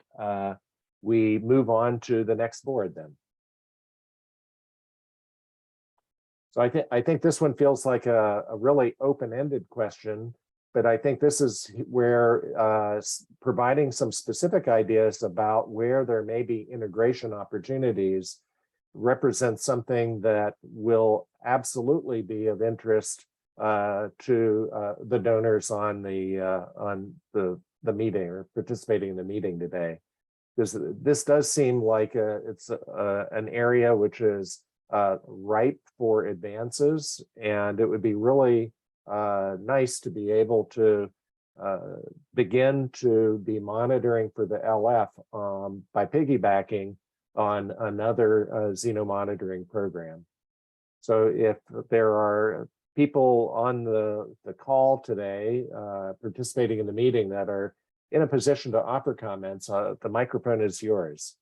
we move on to the next board then. So I think this one feels like a really open-ended question, but I think this is where providing some specific ideas about where there may be integration opportunities represents something that will absolutely be of interest to the donors on the meeting or participating in the meeting today. Because this does seem like it's an area which is ripe for advances, and it would be really nice to be able to begin to be monitoring for the LF by piggybacking on another xenomonitoring program. So if there are people on the call today participating in the meeting that are in a position to offer comments, the microphone is yours.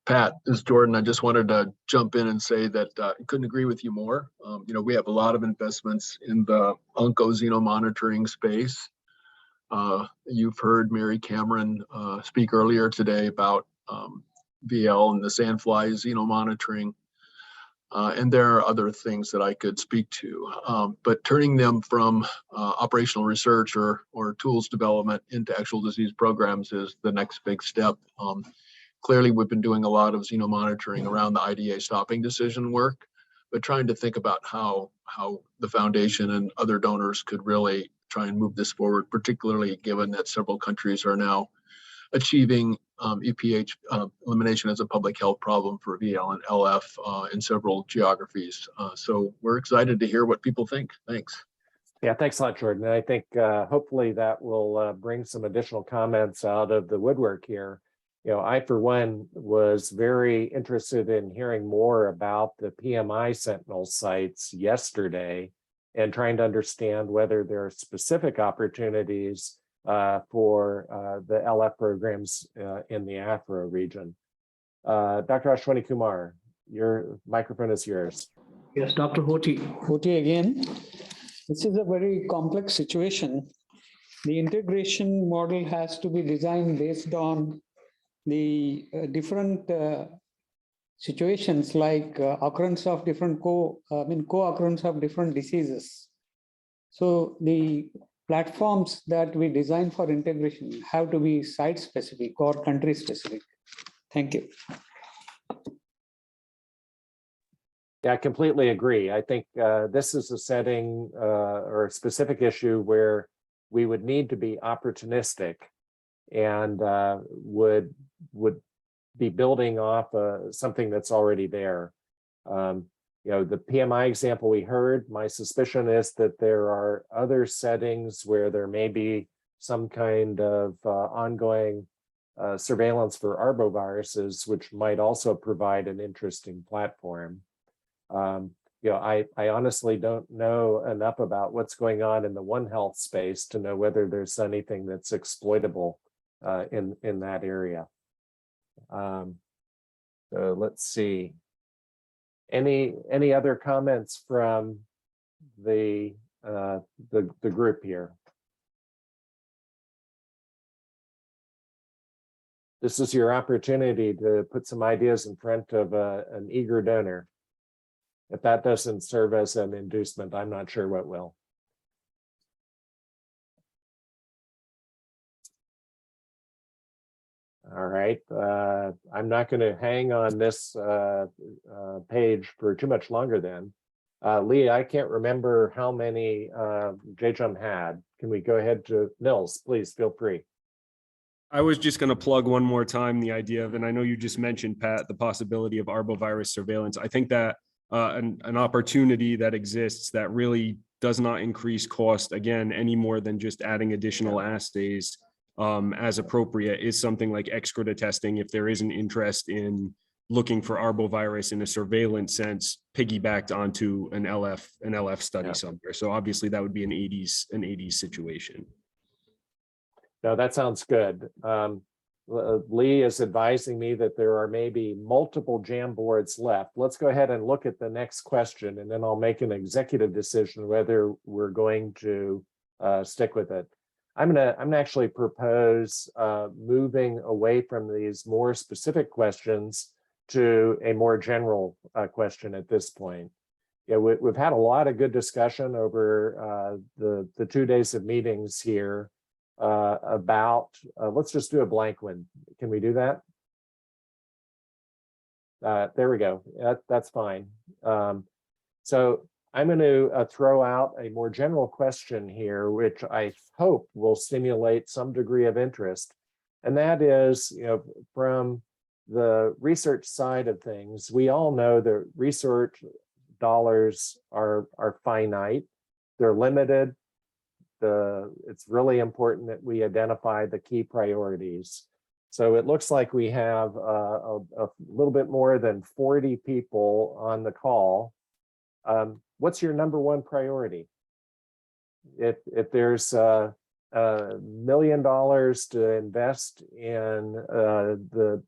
Pat, this is Jordan. I just wanted to jump in and say that I couldn't agree with you more. We have a lot of investments in the onco-xenomonitoring space. You've heard Mary Cameron speak earlier today about VL and the sandfly xenomonitoring. And there are other things that I could speak to, but turning them from operational research or tools development into actual disease programs is the next big step. Clearly, we've been doing a lot of xenomonitoring around the IDA stopping decision work, but trying to think about how the foundation and other donors could really try and move this forward, particularly given that several countries are now achieving EPH elimination as a public health problem for VL and LF in several geographies. So we're excited to hear what people think. Thanks. Yeah, thanks a lot, Jordan. I think hopefully that will bring some additional comments out of the woodwork here. I, for one, was very interested in hearing more about the PMI Sentinel sites yesterday and trying to understand whether there are specific opportunities for the LF programs in the Afro region. Dr. Ashwani Kumar, your microphone is yours. Yes, Dr. Hoti again. This is a very complex situation. The integration model has to be designed based on the different situations like occurrence of different co-occurrence of different diseases. So the platforms that we design for integration have to be site-specific or country-specific. Thank you. Yeah, I completely agree. I think this is a setting or a specific issue where we would need to be opportunistic and would be building off something that's already there. You know, the PMI example we heard, my suspicion is that there are other settings where there may be some kind of ongoing surveillance for arboviruses, which might also provide an interesting platform. You know, I honestly don't know enough about what's going on in the One Health space to know whether there's anything that's exploitable in that area. So let's see. Any other comments from the group here? This is your opportunity to put some ideas in front of an eager donor. If that doesn't serve as an inducement, I'm not sure what will. All right, I'm not going to hang on this page for too much longer then. Lee, I can't remember how many JJUM had. Can we go ahead to Nils, please feel free. I was just going to plug one more time the idea of, and I know you just mentioned, Pat, the possibility of arbovirus surveillance. I think that an opportunity that exists that really does not increase cost, again, any more than just adding additional assays as appropriate, is something like excreta testing. If there is an interest in looking for arbovirus in a surveillance sense, piggybacked onto an LF study somewhere. So obviously that would be an 80s situation. No, that sounds good. Lee is advising me that there are maybe multiple Jamboards left. Let's go ahead and look at the next question, and then I'll make an executive decision whether we're going to stick with it. I'm gonna actually propose moving away from these more specific questions to a more general question at this point. Yeah, we've had a lot of good discussion over the 2 days of meetings here about, let's just do a blank one. Can we do that? There we go. That's fine. So I'm going to throw out a more general question here, which I hope will stimulate some degree of interest. And that is, you know, from the research side of things, we all know that research dollars are finite, they're limited. It's really important that we identify the key priorities. So it looks like we have a little bit more than 40 people on the call. What's your number one priority? If there's $1 million to invest in the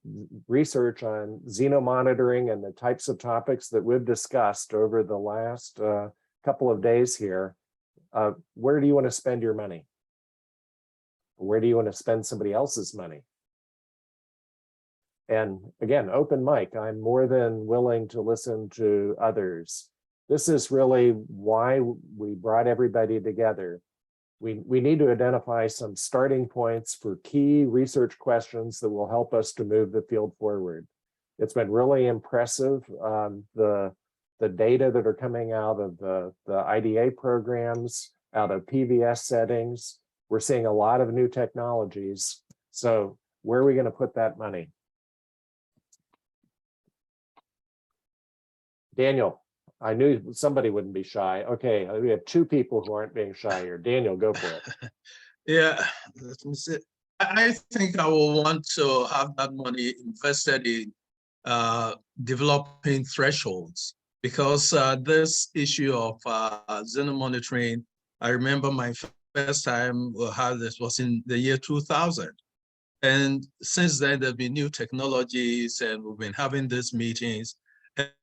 research on xenomonitoring and the types of topics that we've discussed over the last couple of days here, where do you want to spend your money? Where do you want to spend somebody else's money? And again, open mic, I'm more than willing to listen to others. This is really why we brought everybody together. We need to identify some starting points for key research questions that will help us to move the field forward. It's been really impressive, the data that are coming out of the IDA programs, out of PVS settings. We're seeing a lot of new technologies. So where are we going to put that money? Daniel, I knew somebody wouldn't be shy. Okay, we have 2 people who aren't being shy here. Daniel, go for it. Yeah, let me see. I think I will want to have that money invested in developing thresholds, because this issue of xenomonitoring, I remember my first time we had this was in the year 2000. And since then, there have been new technologies and we've been having these meetings.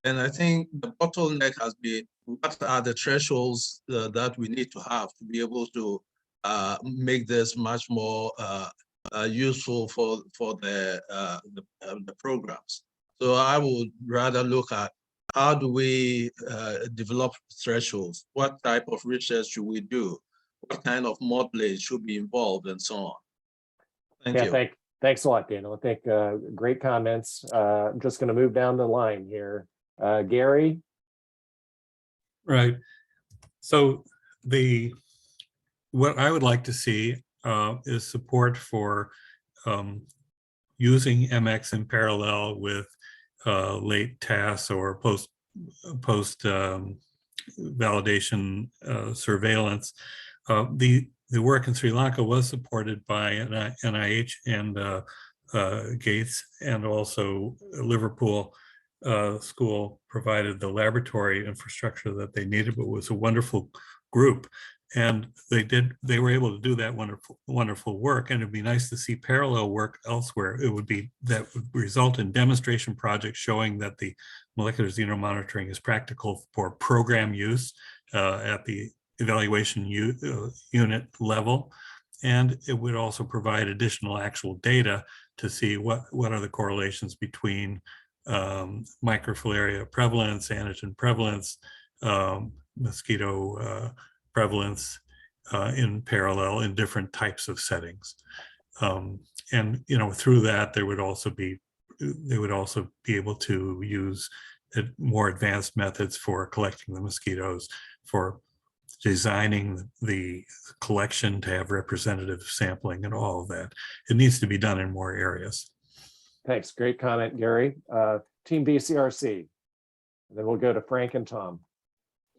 And I think the bottleneck has been, what are the thresholds that we need to have to be able to make this much more useful for the programs. So I would rather look at how do we develop thresholds? What type of research should we do? What kind of modeling should be involved and so on? Thank you. Thanks a lot, Daniel. I think great comments. I'm just going to move down the line here. Gary? Right. So what I would like to see is support for using MX in parallel with late TAS or post validation surveillance. The work in Sri Lanka was supported by NIH and Gates, and also Liverpool School provided the laboratory infrastructure that they needed, but it was a wonderful group. And they were able to do that wonderful work. And it'd be nice to see parallel work elsewhere. That would result in demonstration projects showing that the molecular xenomonitoring is practical for program use at the evaluation unit level. And it would also provide additional actual data to see what are the correlations between microfilaria prevalence, antigen prevalence, mosquito prevalence in parallel in different types of settings. And through that, they would also be able to use more advanced methods for collecting the mosquitoes, for designing the collection to have representative sampling and all of that. It needs to be done in more areas. Thanks. Great comment, Gary. Team BCRC. Then we'll go to Frank and Tom.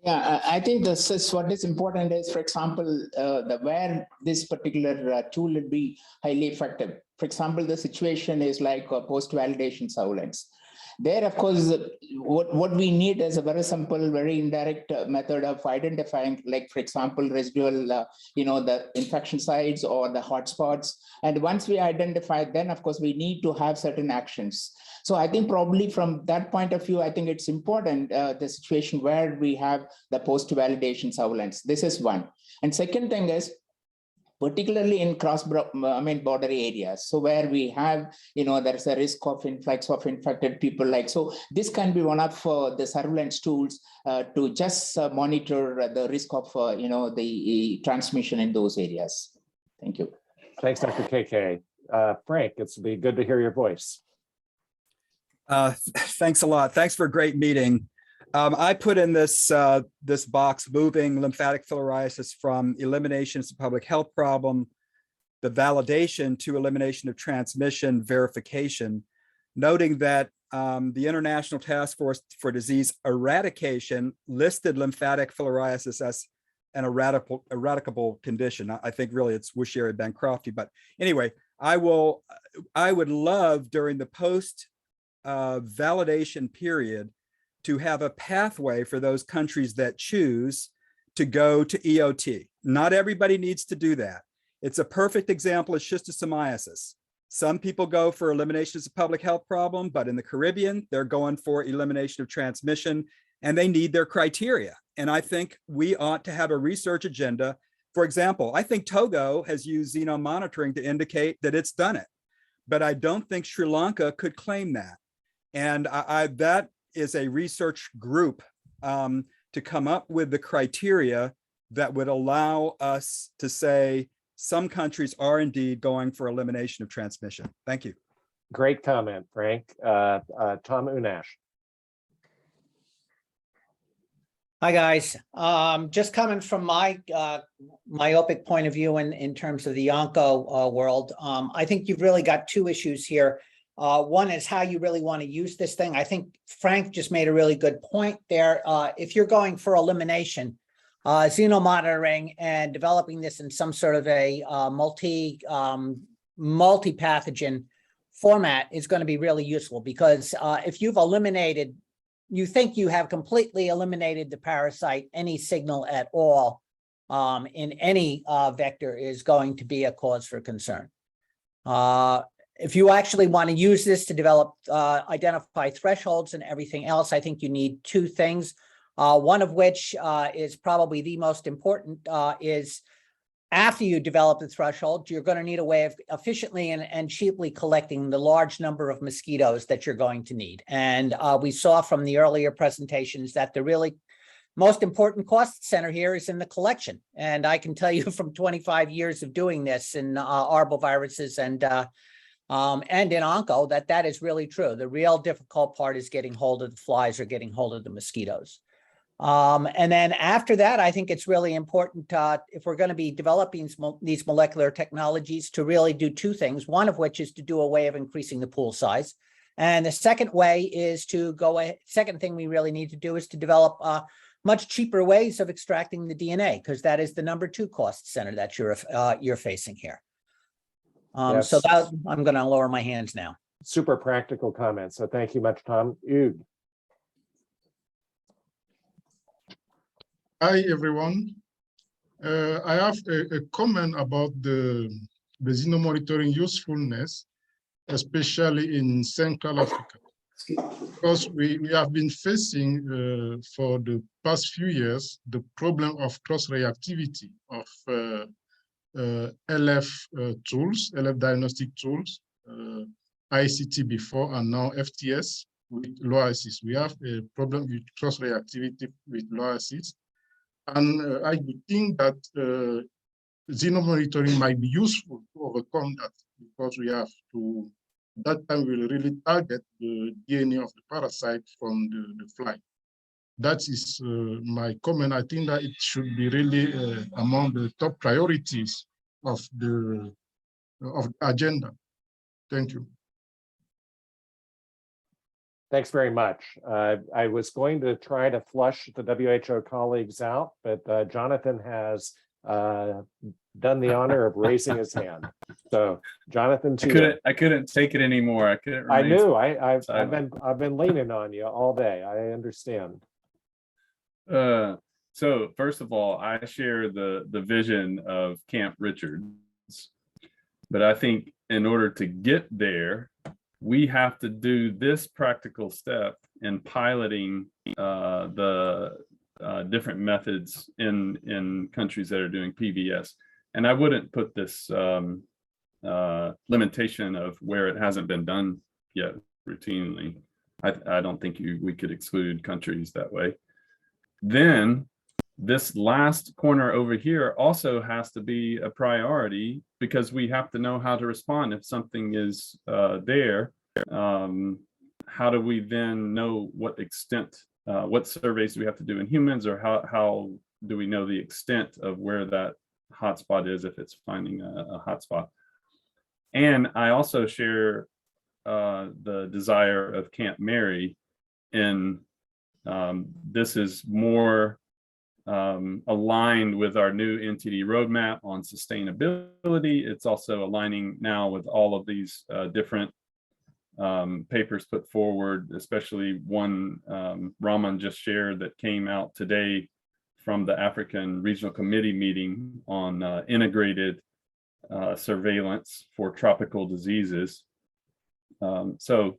Yeah, I think this is what is important is, for example, where this particular tool will be highly effective. For example, the situation is like post-validation surveillance. There, of course, what we need is a very simple, very indirect method of identifying, like, for example, residual, the infection sites or the hotspots. And once we identify, then, of course, we need to have certain actions. So I think probably from that point of view, I think it's important, the situation where we have the post-validation surveillance. This is one. And second thing is, particularly in border areas. So where we have, there's a risk of influx of infected people. So this can be one of the surveillance tools to just monitor the risk of, the transmission in those areas. Thank you. Thanks, Dr. KK. Frank, it's be good to hear your voice. Thanks a lot. Thanks for a great meeting. I put in this box, moving lymphatic filariasis from elimination as a public health problem, the validation to elimination of transmission verification, noting that the International Task Force for Disease Eradication listed lymphatic filariasis as an eradicable condition. I think really it's Bushiri-Bancrofty, but anyway, I would love during the post validation period to have a pathway for those countries that choose to go to EOT. Not everybody needs to do that. It's a perfect example of schistosomiasis. Some people go for elimination as a public health problem, but in the Caribbean, they're going for elimination of transmission, and they need their criteria. And I think we ought to have a research agenda. For example, I think Togo has used xenomonitoring to indicate that it's done it, but I don't think Sri Lanka could claim that. And that is a research group to come up with the criteria that would allow us to say some countries are indeed going for elimination of transmission. Thank you. Great comment, Frank. Tom Unash. Hi, guys. Just coming from my myopic point of view in terms of the onco world, I think you've really got two issues here. One is how you really want to use this thing. I think Frank just made a really good point there. If you're going for elimination, xenomonitoring and developing this in some sort of a multi-pathogen format is going to be really useful, because if you've eliminated, you think you have completely eliminated the parasite, any signal at all in any vector is going to be a cause for concern. If you actually want to use this to develop, identify thresholds and everything else, I think you need two things. One of which is probably the most important is after you develop the threshold, you're going to need a way of efficiently and cheaply collecting the large number of mosquitoes that you're going to need. And we saw from the earlier presentations that the really most important cost center here is in the collection. And I can tell you from 25 years of doing this in arboviruses and in onco that is really true. The real difficult part is getting hold of the flies or getting hold of the mosquitoes. And then after that, I think it's really important if we're going to be developing these molecular technologies to really do two things, one of which is to do a way of increasing the pool size. And the second way is to second thing we really need to do is to develop much cheaper ways of extracting the DNA, because that is the number 2 cost center that you're facing here. Yes. So that, I'm going to lower my hands now. Super practical comments. So thank you much, Tom. Hugues. Hi, everyone. I have a comment about the xenomonitoring usefulness, especially in Central Africa, because we have been facing for the past few years the problem of cross-reactivity of LF tools, LF diagnostic tools, ICT before and now FTS with Lymphatic. We have a problem with cross-reactivity with Lymphatic. And I would think that xenomonitoring might be useful to overcome that, because we have to, that time we'll really target the DNA of the parasite from the fly. That is my comment. I think that it should be really among the top priorities of the agenda. Thank you. Thanks very much. I was going to try to flush the WHO colleagues out, but Jonathan has done the honor of raising his hand. So, Jonathan, I couldn't take it anymore. I couldn't. I knew. I've been leaning on you all day. I understand. So first of all, I share the vision of Camp Richards, but I think in order to get there, we have to do this practical step in piloting the different methods in countries that are doing PVS. And I wouldn't put this limitation of where it hasn't been done yet routinely. I don't think we could exclude countries that way. Then this last corner over here also has to be a priority, because we have to know how to respond if something is there. How do we then know what extent, what surveys do we have to do in humans, or how do we know the extent of where that hotspot is if it's finding a hotspot? And I also share the desire of Camp Mary in this is more aligned with our new NTD roadmap on sustainability. It's also aligning now with all of these different papers put forward, especially one Raman just shared that came out today from the African Regional Committee meeting on integrated surveillance for tropical diseases. So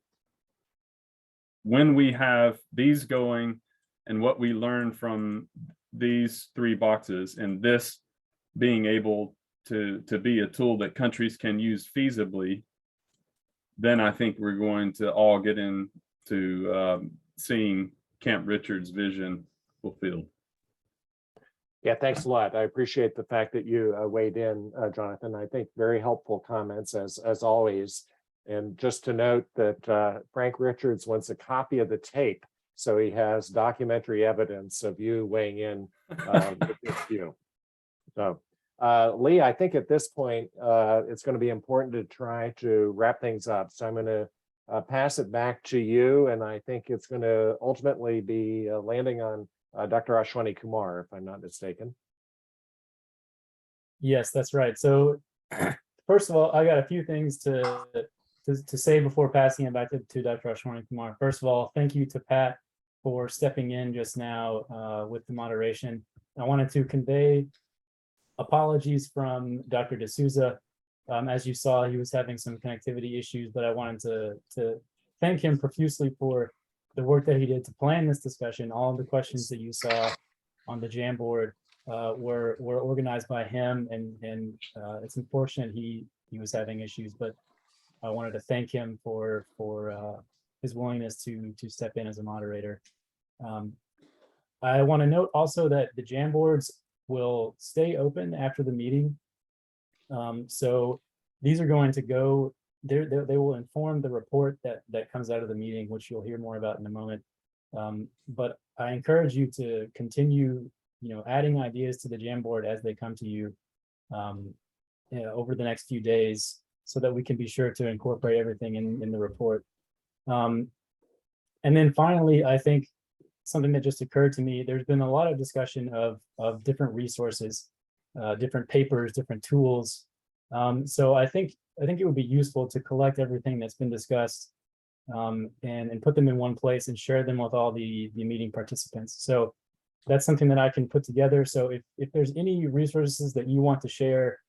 when we have these going, and what we learn from these 3 boxes, and this being able to be a tool that countries can use feasibly, then I think we're going to all get into seeing Camp Richards' vision fulfilled. Yeah, thanks a lot. I appreciate the fact that you weighed in, Jonathan. I think very helpful comments as always. And just to note that Frank Richards wants a copy of the tape, so he has documentary evidence of you weighing in with this view. So, Lee, I think at this point, it's going to be important to try to wrap things up. So I'm going to pass it back to you, and I think it's going to ultimately be landing on Dr. Ashwani Kumar, if I'm not mistaken. Yes, that's right. So first of all, I got a few things to say before passing it back to Dr. Ashwani Kumar. First of all, thank you to Pat for stepping in just now with the moderation. I wanted to convey apologies from Dr. D'Souza. As you saw, he was having some connectivity issues, but I wanted to thank him profusely for the work that he did to plan this discussion. All of the questions that you saw on the Jamboard were organized by him, and it's unfortunate he was having issues, but I wanted to thank him for his willingness to step in as a moderator. I want to note also that the Jamboards will stay open after the meeting. So these are going to go, they will inform the report that comes out of the meeting, which you'll hear more about in a moment. But I encourage you to continue, adding ideas to the Jamboard as they come to you, over the next few days, so that we can be sure to incorporate everything in the report. And then finally, I think something that just occurred to me, there's been a lot of discussion of different resources, different papers, different tools. So I think it would be useful to collect everything that's been discussed, and put them in one place and share them with all the meeting participants. So that's something that I can put together. So if there's any resources that you want to share,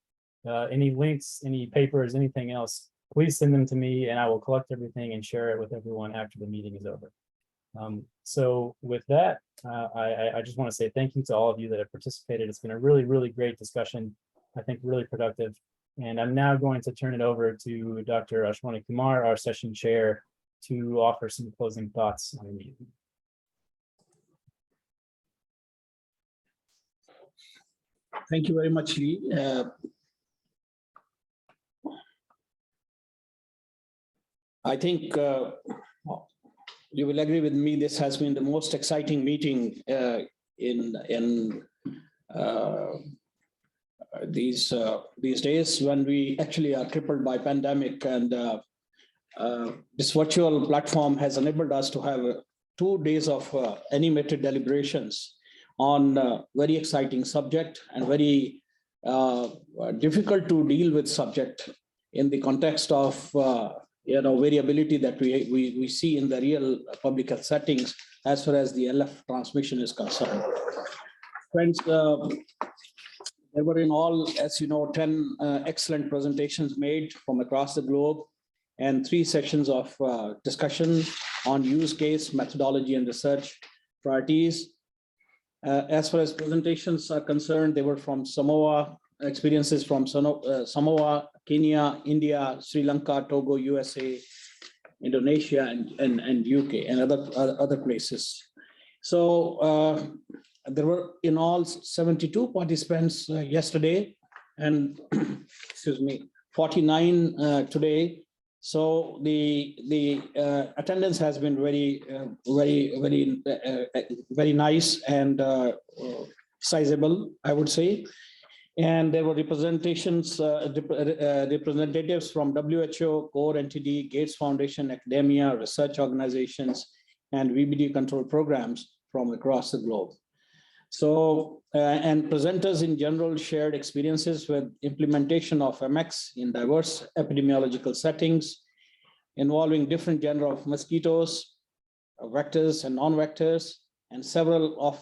any links, any papers, anything else, please send them to me and I will collect everything and share it with everyone after the meeting is over. So with that, I just want to say thank you to all of you that have participated. It's been a really, really great discussion. I think really productive. And I'm now going to turn it over to Dr. Ashwani Kumar, our session chair, to offer some closing thoughts on the meeting. Thank you very much, Lee. I think you will agree with me, this has been the most exciting meeting in these days, when we actually are crippled by pandemic, and this virtual platform has enabled us to have 2 days of animated deliberations on a very exciting subject and very difficult to deal with subject in the context of variability that we see in the real public health settings as far as the LF transmission is concerned. Friends, there were in all, as you know, 10 excellent presentations made from across the globe, and 3 sessions of discussion on use case, methodology, and research priorities. As far as presentations are concerned, they were from Samoa, experiences from Samoa, Kenya, India, Sri Lanka, Togo, USA, Indonesia, and UK, and other places. So there were in all 72 participants yesterday, and excuse me, 49 today. So the attendance has been very nice and sizable, I would say. And there were representations, representatives from WHO, COR-NTD, Gates Foundation, academia, research organizations, and VBD control programs from across the globe. So, and presenters in general shared experiences with implementation of MX in diverse epidemiological settings involving different genera of mosquitoes, vectors and non-vectors, and several of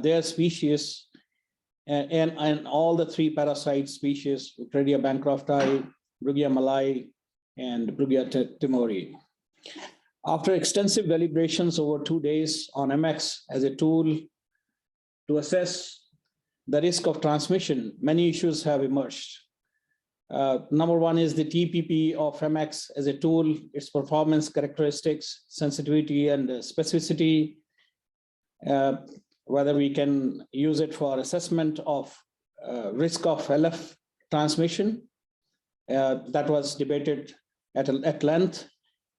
their species, and all the 3 parasite species, Cladia bancrofti, Brugia malai, and Brugia timori. After extensive deliberations over 2 days on MX as a tool to assess the risk of transmission, many issues have emerged. Number 1 is the TPP of MX as a tool, its performance characteristics, sensitivity, and specificity, whether we can use it for assessment of risk of LF transmission. That was debated at length.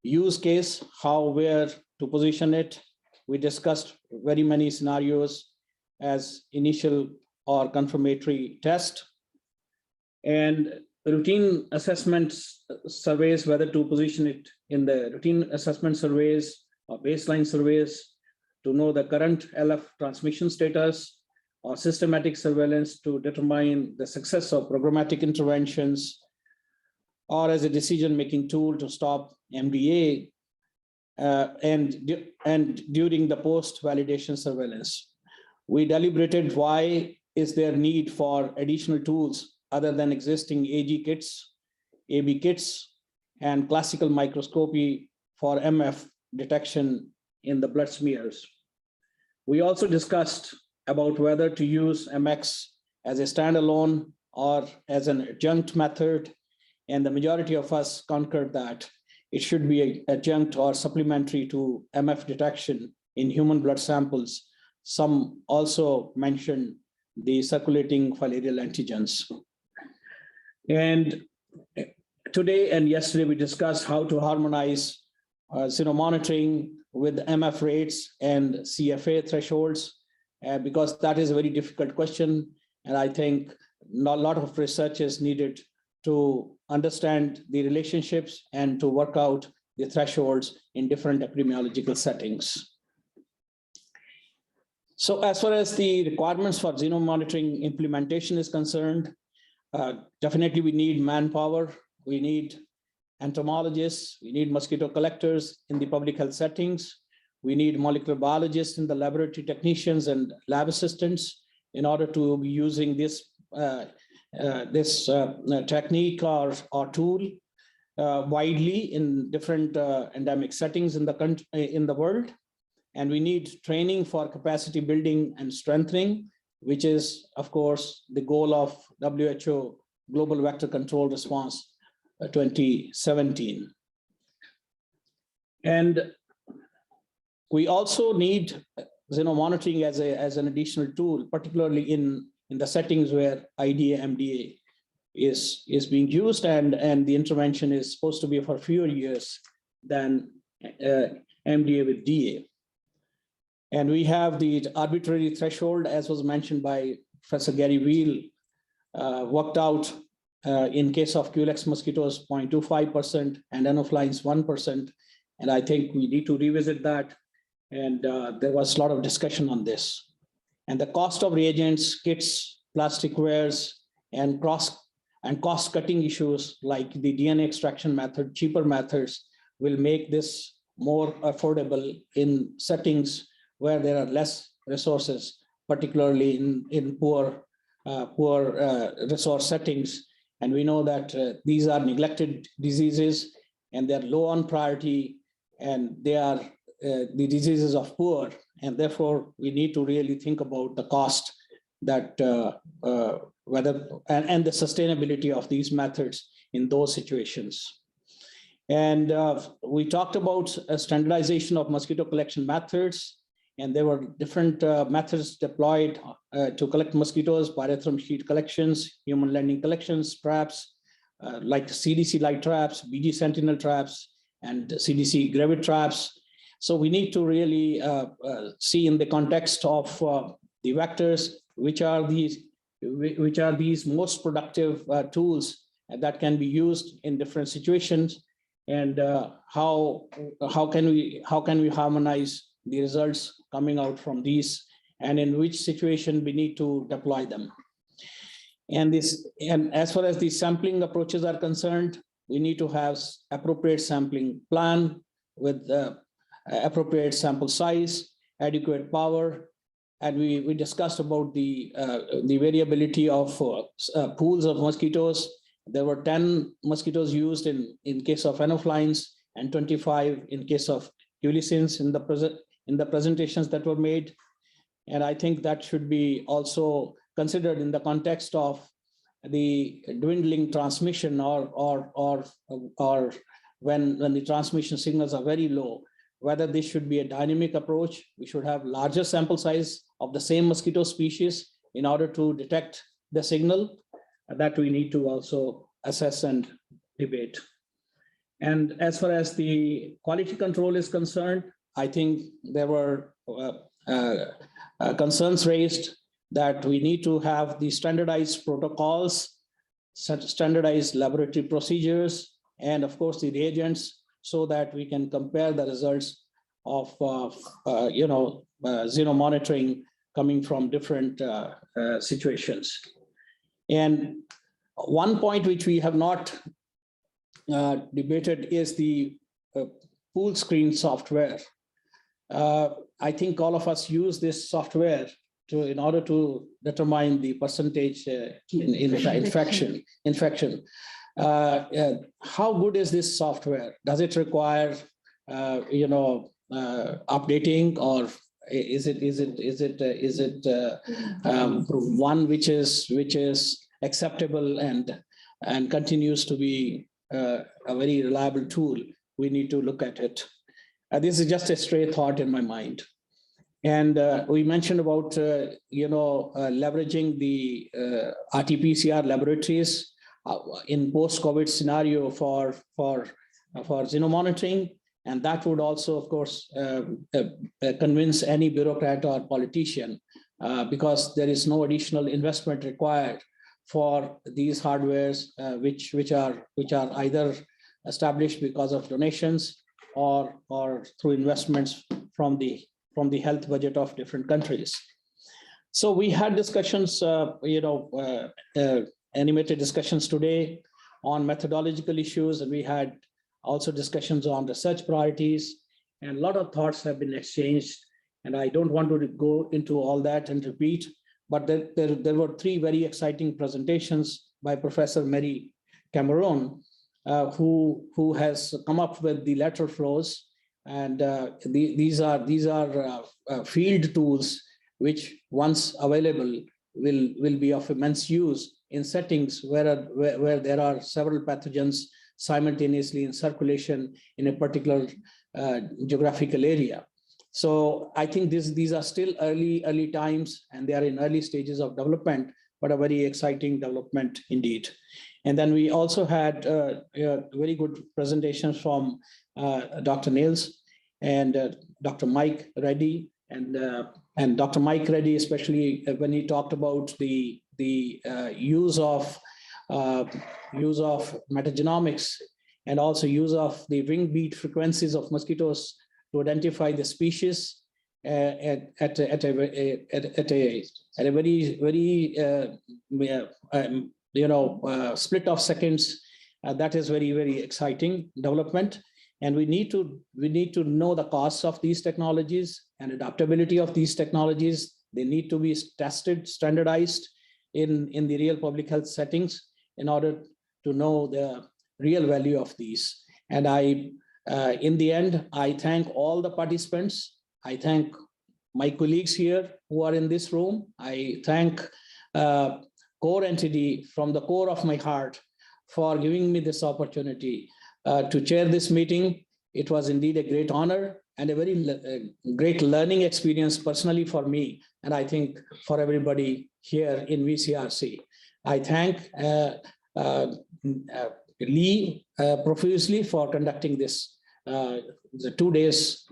Use case, how, where to position it. We discussed very many scenarios as initial or confirmatory test, and routine assessment surveys, whether to position it in the routine assessment surveys or baseline surveys to know the current LF transmission status, or systematic surveillance to determine the success of programmatic interventions, or as a decision-making tool to stop MDA, and during the post-validation surveillance. We deliberated why is there need for additional tools other than existing AG kits, AB kits, and classical microscopy for MF detection in the blood smears. We also discussed about whether to use MX as a standalone or as an adjunct method, and the majority of us concurred that it should be an adjunct or supplementary to MF detection in human blood samples. Some also mentioned the circulating filarial antigens. And today and yesterday, we discussed how to harmonize xenomonitoring with MF rates and CFA thresholds, because that is a very difficult question. And I think a lot of research is needed to understand the relationships and to work out the thresholds in different epidemiological settings. So as far as the requirements for xenomonitoring implementation is concerned, definitely we need manpower, we need entomologists, we need mosquito collectors in the public health settings, we need molecular biologists and the laboratory technicians and lab assistants in order to be using this technique or tool widely in different endemic settings in the world. And we need training for capacity building and strengthening, which is, of course, the goal of WHO Global Vector Control Response 2017. And we also need xenomonitoring as an additional tool, particularly in the settings where IDA, MDA is being used, and the intervention is supposed to be for fewer years than MDA with DA. And we have the arbitrary threshold, as was mentioned by Professor Gary Weil, worked out in case of QLX mosquitoes, 0.25% and Anophelines 1%. And I think we need to revisit that. And there was a lot of discussion on this. And the cost of reagents, kits, plastic wares, and cost-cutting issues like the DNA extraction method, cheaper methods, will make this more affordable in settings where there are less resources, particularly in poor resource settings. And we know that these are neglected diseases and they're low on priority, and they are the diseases of poor. And therefore, we need to really think about the cost that and the sustainability of these methods in those situations. And we talked about standardization of mosquito collection methods. And there were different methods deployed to collect mosquitoes: pyrethrum sheet collections, human landing collections, traps, like CDC light traps, BG sentinel traps, and CDC gravid traps. So we need to really see in the context of the vectors, which are these most productive tools that can be used in different situations, and how can we harmonize the results coming out from these, and in which situation we need to deploy them. And as far as the sampling approaches are concerned, we need to have appropriate sampling plan with appropriate sample size, adequate power. And we discussed about the variability of pools of mosquitoes. There were 10 mosquitoes used in case of Anophelines and 25 in case of Ulyssins in the presentations that were made. And I think that should be also considered in the context of the dwindling transmission or when the transmission signals are very low, whether this should be a dynamic approach. We should have larger sample size of the same mosquito species in order to detect the signal. That we need to also assess and debate. And as far as the quality control is concerned, I think there were concerns raised that we need to have the standardized protocols, standardized laboratory procedures, and of course the reagents, so that we can compare the results of xenomonitoring coming from different situations. And one point which we have not debated is the pool screen software. I think all of us use this software, in order to determine the percentage infection. How good is this software? Does it require updating, or is it one which is acceptable and continues to be a very reliable tool? We need to look at it. This is just a stray thought in my mind. And we mentioned about leveraging the RT-PCR laboratories in post-COVID scenario for xenomonitoring, and that would also, of course, convince any bureaucrat or politician, because there is no additional investment required for these hardwares, which are either established because of donations or through investments from the health budget of different countries. So we had discussions, animated discussions today on methodological issues, and we had also discussions on research priorities, and a lot of thoughts have been exchanged. And I don't want to go into all that and repeat, but there were three very exciting presentations by Professor Mary Cameron, who has come up with the lateral flows. And these are field tools which, once available, will be of immense use in settings where there are several pathogens simultaneously in circulation in a particular geographical area. So I think these are still early times, and they are in early stages of development, but a very exciting development indeed. And then we also had very good presentations from Dr. Nails and Dr. Mike Reddy, and Dr. Mike Reddy, especially when he talked about the use of metagenomics, and also use of the wing beat frequencies of mosquitoes to identify the species at a very split of seconds. That is very exciting development. And we need to know the costs of these technologies and adaptability of these technologies. They need to be tested, standardized in the real public health settings in order to know the real value of these. And in the end, I thank all the participants. I thank my colleagues here who are in this room. I thank COR-NTD from the core of my heart for giving me this opportunity to chair this meeting. It was indeed a great honor and a very great learning experience personally for me, and I think for everybody here in VCRC. I thank Lee profusely for conducting this the 2 days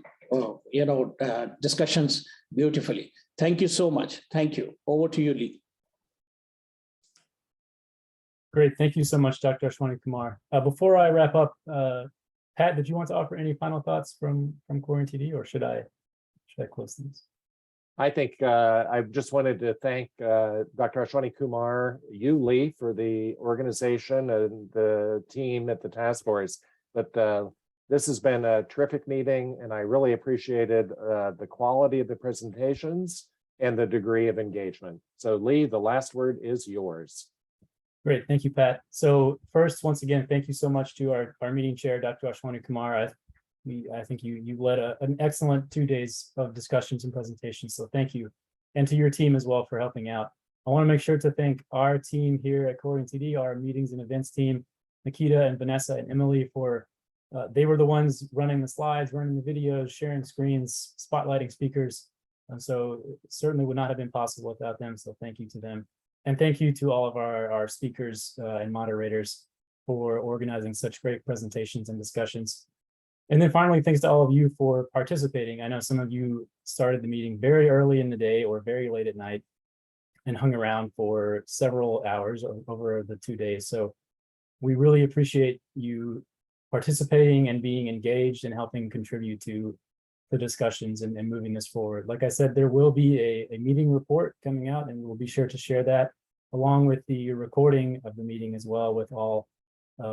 discussions beautifully. Thank you so much. Thank you. Over to you, Lee. Great. Thank you so much, Dr. Ashwani Kumar. Before I wrap up, Pat, did you want to offer any final thoughts from COR-NTD, or should I close things? I think I just wanted to thank Dr. Ashwani Kumar, you, Lee, for the organization and the team at the task force. But this has been a terrific meeting, and I really appreciated the quality of the presentations and the degree of engagement. So, Lee, the last word is yours. Great. Thank you, Pat. So first, once again, thank you so much to our meeting chair, Dr. Ashwani Kumar. I think you led an excellent 2 days of discussions and presentations. So thank you. And to your team as well for helping out. I want to make sure to thank our team here at COR-NTD, our meetings and events team, Nikita and Vanessa and Emily, for they were the ones running the slides, running the videos, sharing screens, spotlighting speakers. And so it certainly would not have been possible without them. So thank you to them. And thank you to all of our speakers and moderators for organizing such great presentations and discussions. And then finally, thanks to all of you for participating. I know some of you started the meeting very early in the day or very late at night and hung around for several hours over the 2 days. So we really appreciate you participating and being engaged and helping contribute to the discussions and moving this forward. Like I said, there will be a meeting report coming out, and we'll be sure to share that along with the recording of the meeting as well with all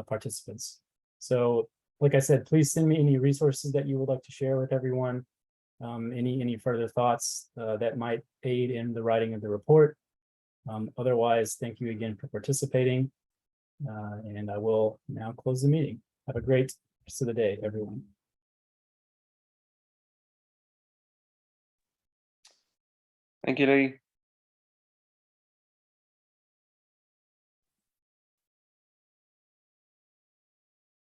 participants. So like I said, please send me any resources that you would like to share with everyone. any further thoughts that might aid in the writing of the report. Otherwise, thank you again for participating. And I will now close the meeting. Have a great rest of the day, everyone. Thank you, Lee.